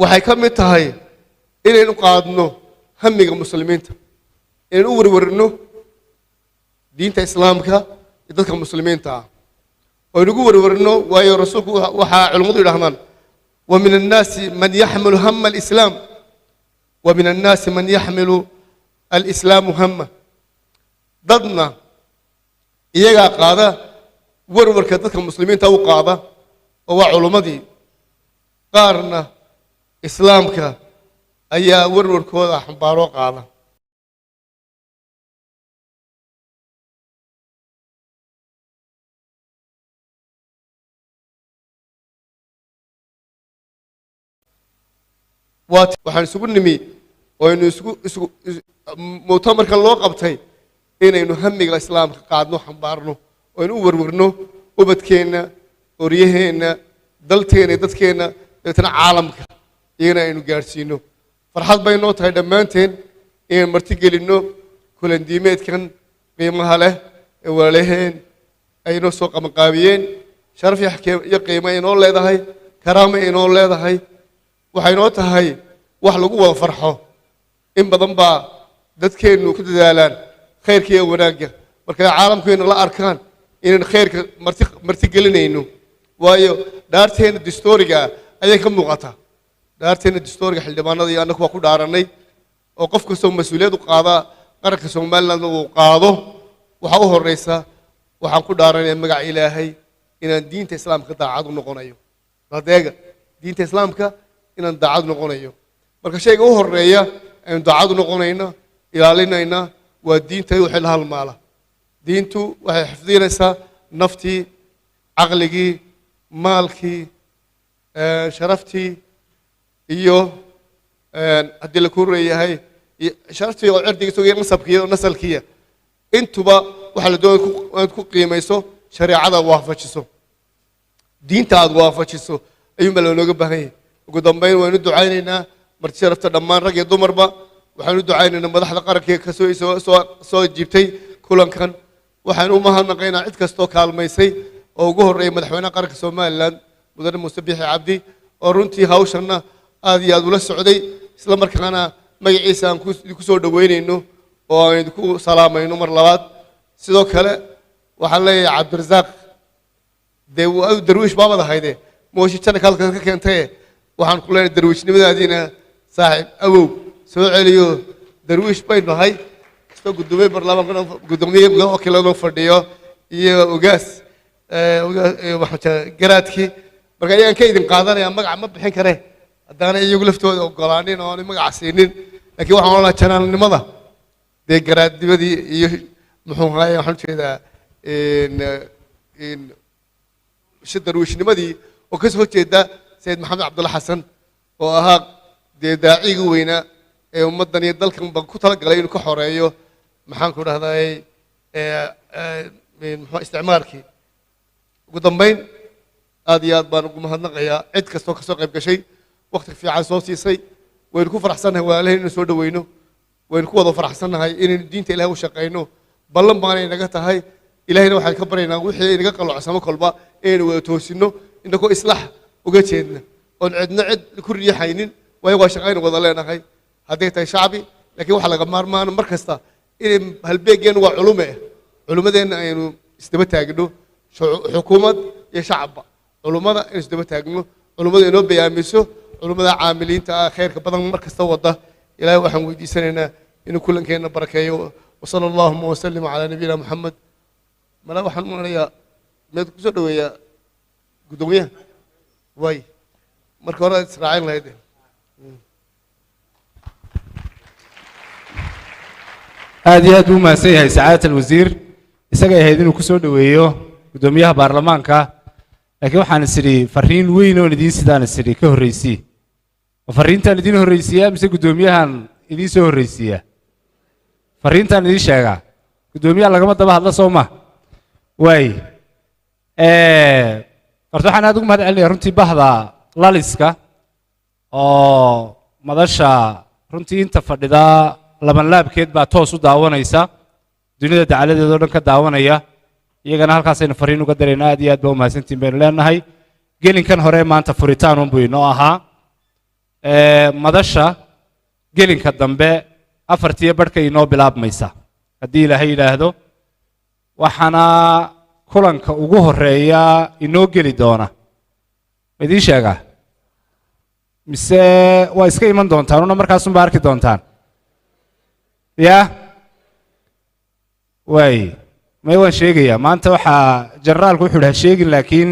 waxay ka mid tahay inaynu qaadno hamiga muslimiinta inaynu u warwarino diinta islaamka iyo dadka muslimiinta ah oo inugu warwarino waayo rasuulku waxaa culimmadu yidhahdaan wa min annaasi man yaxmilu hama alislaam wa min annaasi man yaxmilu alislaamu hama dadna iyagaa qaada warwarka dadka muslimiinta u qaada oo waa culimmadii qaarna islaamka ayaa warwarkooda xambaaroo qaada waxaan isugu nimi oo aynu mu'tamarka loo qabtay inaynu hamiga islaamka qaadno xambaarno oo aynu u warwarno ubadkeenna oryaheenna dalteena iyo dadkeenna dabeetana caalamka iyagana aynu gaadhsiino farxad bay noo tahay dhammaanteen inaynu marti gelinno kulandiimeedkan qiimaha leh ee walaalaheen ay inoo soo qabanqaabiyeen sharaf iyo qiimo inoo leedahay karaama inoo leedahay waxay noo tahay wax lagu wada farxo in badan baa dadkeennu ku dadaalaan khayrka iyo wanaagga markay caalamkeenna la arkaan inaynu khayrka marti gelinayno waayo dhaarteenna distooriga ayay ka muuqataa dhaarteenna distooriga xildhibaanada iyo annagu waa ku dhaarannay oo qof kastoo mas-uuliyad u qaada qaranka somalilandna uu qaado waxaa u horreysa waxaan ku dhaaranayaa magaca ilaahay inaan diinta islaamka daacad u noqonayo radeega diinta islaamka inaan daacad u noqonayo marka shayga u horeeya aynu daacad u noqonayna ilaalinayna waa diinta wixii la halmaala diintu waxay xifdinaysaa naftii caqligii maalkii sharaftii iyo haddii la ku reeyahay sharaftii oo cirdigiisa iyo nasabkii iyo nasalkiya intuba waxa la doonay inaad ku qiimayso shareecada waafajiso diinta aad waafajiso ayuunbaa loonooga baahan yahay ugu dambayn waynu ducaynaynaa marti sharafta dhammaan rag iyo dumarba waxaanu ducaynaynaa madaxda qaranka ka soo jiibtay kulankan waxaan u mahadnaqaynaa cid kastoo kaalmaysay oo ugu horreeyay madaxweynaha qaranka somalilan mudane muuse biixi cabdi oo runtii hawshanna aad iyo aad ula socday isla markaana magaciisa aan ku soo dhaweynayno oo aan idinku salaamayno mar labaad sidoo kale waxaan leeyahay cabdirasaaq dee darwiish baabad ahayde mooshi janaka halkan ka keentaye waxaan ku leenahay darwiishnimadaadiina saaxiib awow soo celiyo darwiish baynu nahay kastoo gudoomiye baarlamaanka gudoomiye wakiilada fadhiyo iyo ogaas garaadkii marka ayaan ka idin qaadanaya magaca ma bixin kare haddaana iyagu laftooda ogolaanin oo aanay magaca siinin laakiin waxaan odhanaa janaalnimada dee garaadnimadii iyo muxuu ahaye waxaan ujeedaa darwiishnimadii oo kasoo horjeeda sayid maxamed cabdulla xasan oo ahaa dee daacigii weynaa ee ummaddan iyo dalkanba ku talagalay inuu ka xoreeyo maxaan ku dhahday muxuu isticmaalkii ugu dambayn aad iyo aad baan ugu mahadnaqayaa cid kastoo kasoo qayb gashay waqti fiican soo siisay waynu ku faraxsannahay walaalahay inaynu soo dhaweyno waynu ku wada faraxsannahay inaynu diinta ilahay u shaqayno ballan baanay naga tahay ilahayna waxaan ka baryaynaa wixii inaga qallocsamo kolba inaynu wada toosino inagoo islaax uga jeedna oon cidna cid ku riixaynin waayo waa shaqaynu wada leenahay hadday tahay shacbi laakiin waxaa laga maarmaan mar kasta inay halbeegeennu waa culume ah culumadeenna aynu isdaba taagno xukuumad iyo shacabba culummada inaynu isdaba taagno culummada inoo bayaamiso culummada caamiliinta ah khayrka badan mar kasta wada ilaahay waxaan weydiisanaynaa inuu kulankeenna barakeeyo wasala allahuma wasalim calaa nabiyina maxamed mala waxaan u malanayaa meed kusoo dhaweeyaa guddoomiyaha waay marka hore israacin lahayd aad iyo aad buu mahadsan yahay sacaadat alwasiir isagay ahayd inuu ku soo dhoweeyo guddoomiyaha baarlamaanka laakiin waxaan is idhi farriin weyn oon idiin sidaan is idhi ka horraysii ma farriintaan idiin horraysiiyaa mise guddoomiyahan idiin soo horraysiiyaa farriintaan idiin sheegaa guddoomiyaha lagama daba hadla soo ma waay horta waxaan aad ugu mahad celinayaa runtii bahda laliska oo madasha runtii inta fadhida labanlaabkeed baa toos u daawanaysa dunida dacaladeeda oo dhan ka daawanaya iyagana halkaasaynu farriin uga daraynaa aad iyo aad baa u mahadsantiin baynu leenahay gelinkan hore maanta furitaan unbuu inoo ahaa madasha gelinka dambe afartiyo barhka inoo bilaabmaysa haddii ilaahay yidhaahdo waxaana kulanka ugu horeeya inoo geli doona ma idiin sheegaa mise waa iska iman doontaan una markaasunba arki doontaan ya waay may waan sheegayaa maanta waxaa generaalku wuxuu dhaha sheegin laakiin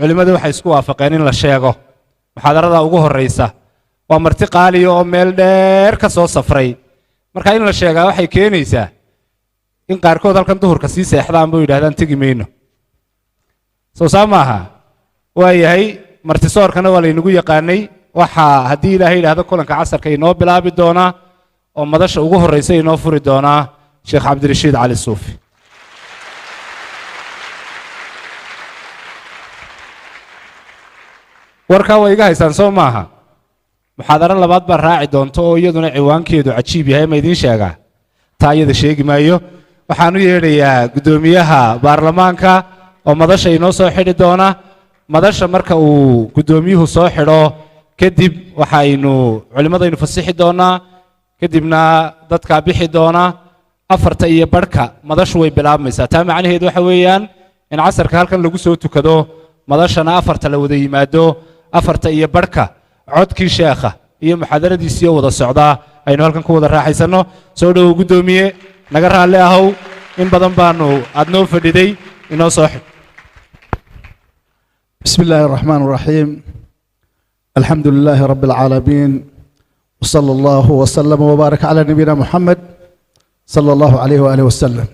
culimmadu waxay isku waafaqeen in la sheego muxaadarada ugu horreysa waa marti qaaliya oo meel dheer ka soo safray marka in la sheegaa waxay keenaysaa in qaarkood halkan duhurka sii seexdaan buu yidhahdaan tegi mayno soo saa maaha waayahay martisoorkana waa laynagu yaqaanay waxaa haddii ilaahay yidhaahdo kulanka casarka inoo bilaabi doonaa oo madasha ugu horreysa inoo furi doonaa sheekh cabdirashiid cali suufi warkaa waa iga haysaan soo maaha muxaadaro labaad baa raaci doonto oo iyaduna ciwaankeedu cajiib yahay ma idiin sheegaa taa iyada sheegi maayo waxaan u yeedhayaa guddoomiyaha baarlamaanka oo madasha inoo soo xidhi doona madasha marka uu guddoomiyuhu soo xidho kadib waxaynu culimmadaynu fasixi doonaa kadibna dadkaa bixi doona afarta iyo barhka madashu way bilaabmaysaa taa macnaheedu waxa weeyaan in casarka halkan lagu soo tukado madashana afarta la wada yimaado afarta iyo barhka codkii sheekha iyo muxaadaradiisii oo wada socdaa aynu halkan ku wada raaxaysanno soo dhowow guddoomiye naga raalli ahow in badan baanu aad noo fadhiday inoo soo xig بسم الله الرحمن الرحيم الحمد لله رب العالمين وصلى الله وسلم وبارك على نبينا محمد صلى الله عليه وآله وسلم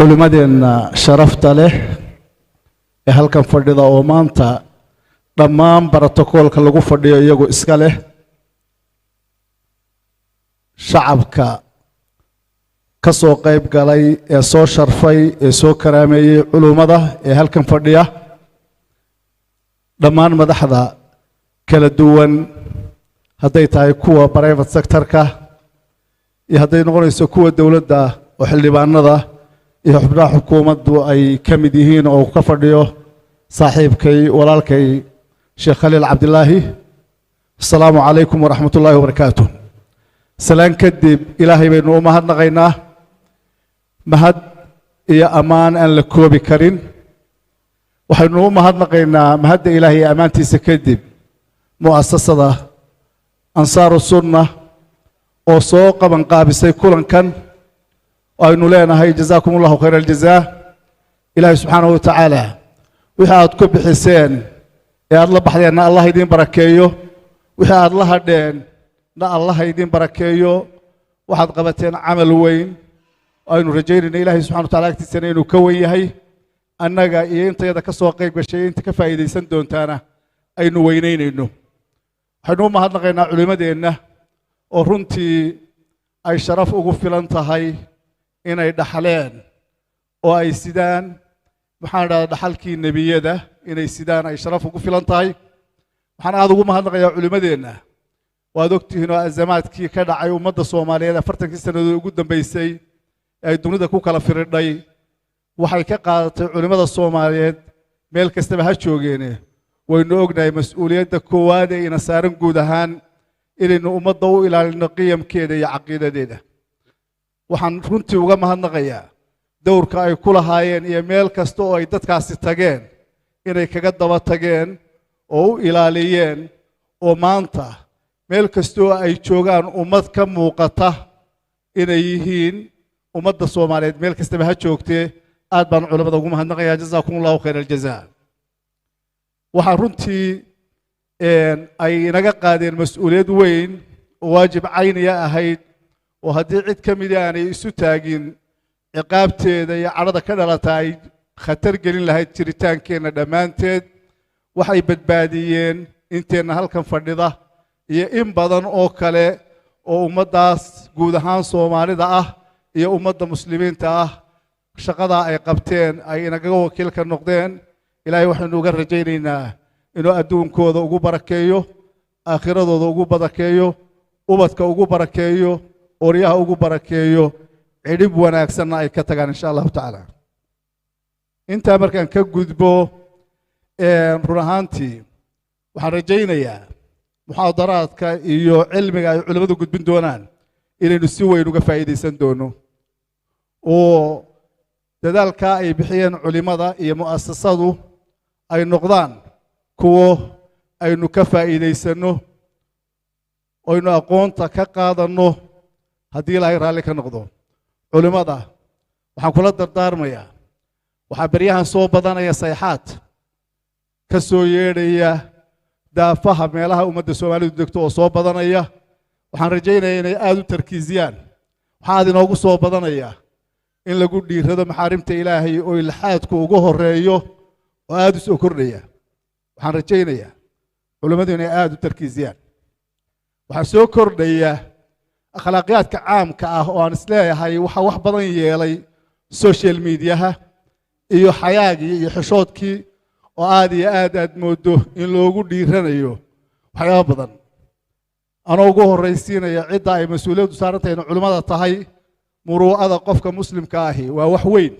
علماءنا شرفت له هل كان فرد أومانتا ضمان بروتوكول كلغو فرد يجو إسكاله شعبك كسو قيب قالي سو شرفي سو كرامي علومة هل كان فردية ضمان مدحضة كلا دوان هدي تاي كوا برايفت سكتركا هدي نقول يسو كوا الدولة دا وحلي باندا يحبنا حكومة دو أي كمديهين أو كفرديو صاحب كي ولالكي شيخ خليل عبد الله السلام عليكم ورحمة الله وبركاته سلام كدب إلهي بين أمهات نغيناه mahad iyo ammaan aan la koobi karin waxaynu u mahadnaqaynaa mahadda ilaahay iyo ammaantiisa kadib mu'asasada ansaaru sunna oo soo qaban qaabisay kulankan aynu leenahay jazaakum allahu khayra aljazaa ilaahay subxaanahu watacaala wixii aad ku bixiseen ee aad la baxdeenna allah idiin barakeeyo wixii aad la hadheenna allah idiin barakeeyo waxaad qabateen camal weyn aynu rajaynayna ilaahay subxaanahu watacaala agtiisana inuu ka wen yahay annaga iyo intayada ka soo qayb gashay inta ka faa'iidaysan doontaana aynu weynaynayno waxaynu u mahadnaqaynaa culimmadeenna oo runtii ay sharaf ugu filan tahay inay dhaxleen oo ay sidaan maxaan idhahdaa dhaxalkii nebiyada inay sidaan ay sharaf ugu filan tahay waxaan aada ugu mahadnaqayaa culimmadeenna waad ogtihiin oo azamaadkii ka dhacay ummadda soomaaliyeed 40kii sannadood ugu dambaysay ay dunida ku kala firidhay waxay ka qaadatay culimada Soomaaliyeed meel kastaba ha joogeene waynu ognahay mas'uuliyadda koowaad ee ina saaran guud ahaan inaynu ummadda u ilaalino qiyamkeeda iyo caqiidadeeda waxaan runtii uga mahadnaqayaa dowrka ay ku lahaayeen iyo meel kasta oo ay dadkaasi tageen inay kaga daba tageen oo u ilaaliyeen oo maanta meel kasta oo ay joogaan ummad ka muuqata inay yihiin ummadda Soomaaliyeed meel kastaba ha joogtee aad baan culimada ugu mahadnaqayaa jazaakumullahu khayra aljazaa waxaan runtii ay inaga qaadeen mas'uuliyad weyn oo waajib cayniya ahayd oo haddii cid ka mid aanay isu taagin ciqaabteeda iyo cadhada ka dhalata ay khatar gelin lahayd jiritaankeenna dhammaanteed waxay badbaadiyeen inteenna halkan fadhida iyo in badan oo kale oo ummaddaas guud ahaan Soomaalida ah iyo ummadda muslimiinta ah shaqada ay qabteen ay inaga wakiil ka noqdeen ilaahay waxaanu uga rajaynaynaa inuu adduunkooda ugu barakeeyo aakhiradooda ugu barakeeyo ubadka ugu barakeeyo oryaha ugu barakeeyo cidhib wanaagsanna ay ka tagaan insha allahu tacaala intaa markaan ka gudbo run ahaantii waxaan rajaynayaa muxaadaraadka iyo cilmiga ay culimmadu gudbin doonaan inaynu si weyn uga faa'iidaysan doono oo dadaalka ay bixiyeen culimada iyo mu'assasadu ay noqdaan kuwo aynu ka faa'iidaysano aynu aqoonta ka qaadanno haddii ilaahay raalli ka noqdo culimada waxaan kula dardaarmayaa waxaa beryahan soo badanaya sayxaad ka soo yeedhaya daafaha meelaha ummadda Soomaalidu degto oo soo badanaya waxaan rajaynayaa inay aad u tarkiisiyaan waxaa aad inoogu soo badanaya in lagu dhiirado maxaarimta ilaahay oo ilxaadku ugu horeeyo oo aad u soo kordhaya waxaan rajaynayaa culimadu inay aad u tarkiisiyaan waxaa soo kordhaya akhlaaqyaadka caamka ah oo aan isleeyahay waxa wax badan yeelay social mediaha iyo xayaagii iyo xishoodkii oo aad iyo aad moodo in loogu dhiiranayo waxyaabo badan anoo ugu horraysiinaya cidda ay mas-uuliyaddu saaran tahay inay culimmada tahay muruu'ada qofka muslimka ahi waa wax weyn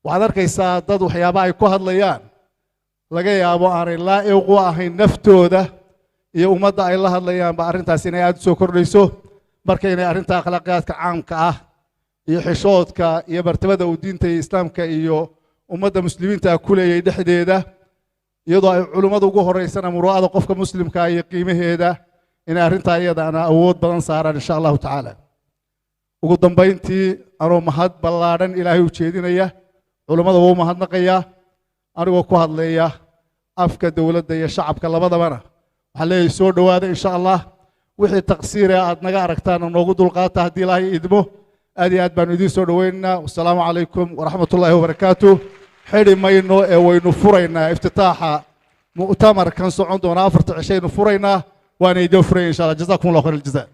waxaad arkaysaa dad waxyaaba ay ku hadlayaan laga yaabo aanay laa'iq u ahayn naftooda iyo ummadda ay la hadlayaanba arrintaas inay aad u soo kordhayso marka inay arrinta akhlaaqyaadka caamka ah iyo xishoodka iyo martabada uu diinta iyo islaamka iyo ummadda muslimiinta ku leeyahay dhexdeeda iyadoo ay culimmadu ugu horeysana muruu'ada qofka muslimka iyo qiimaheeda inay arrintaa iyadana awood badan saaraan insha allahu tacaala ugu dambayntii anoo mahad ballaadhan ilaahay u jeedinaya culammada wuu mahadnaqayaa anigoo ku hadlaya afka dowladda iyo shacabka labadabana waxaan leeyahay soo dhowaada insha allah wixii taqsiir ee aad naga aragtaan noogu dulqaata haddii ilaahay idmo aad iyo aad baanu idiin soo dhowaynaynaa wasalaamu calaykum waraxmatullaahi wabarakaatu xidhi mayno ee waynu furaynaa iftitaaxa mu'tamarkan socon doona 4 cishaynu furaynaa waana idiin furaya insha allah jazaakum allahu khayr aljazaa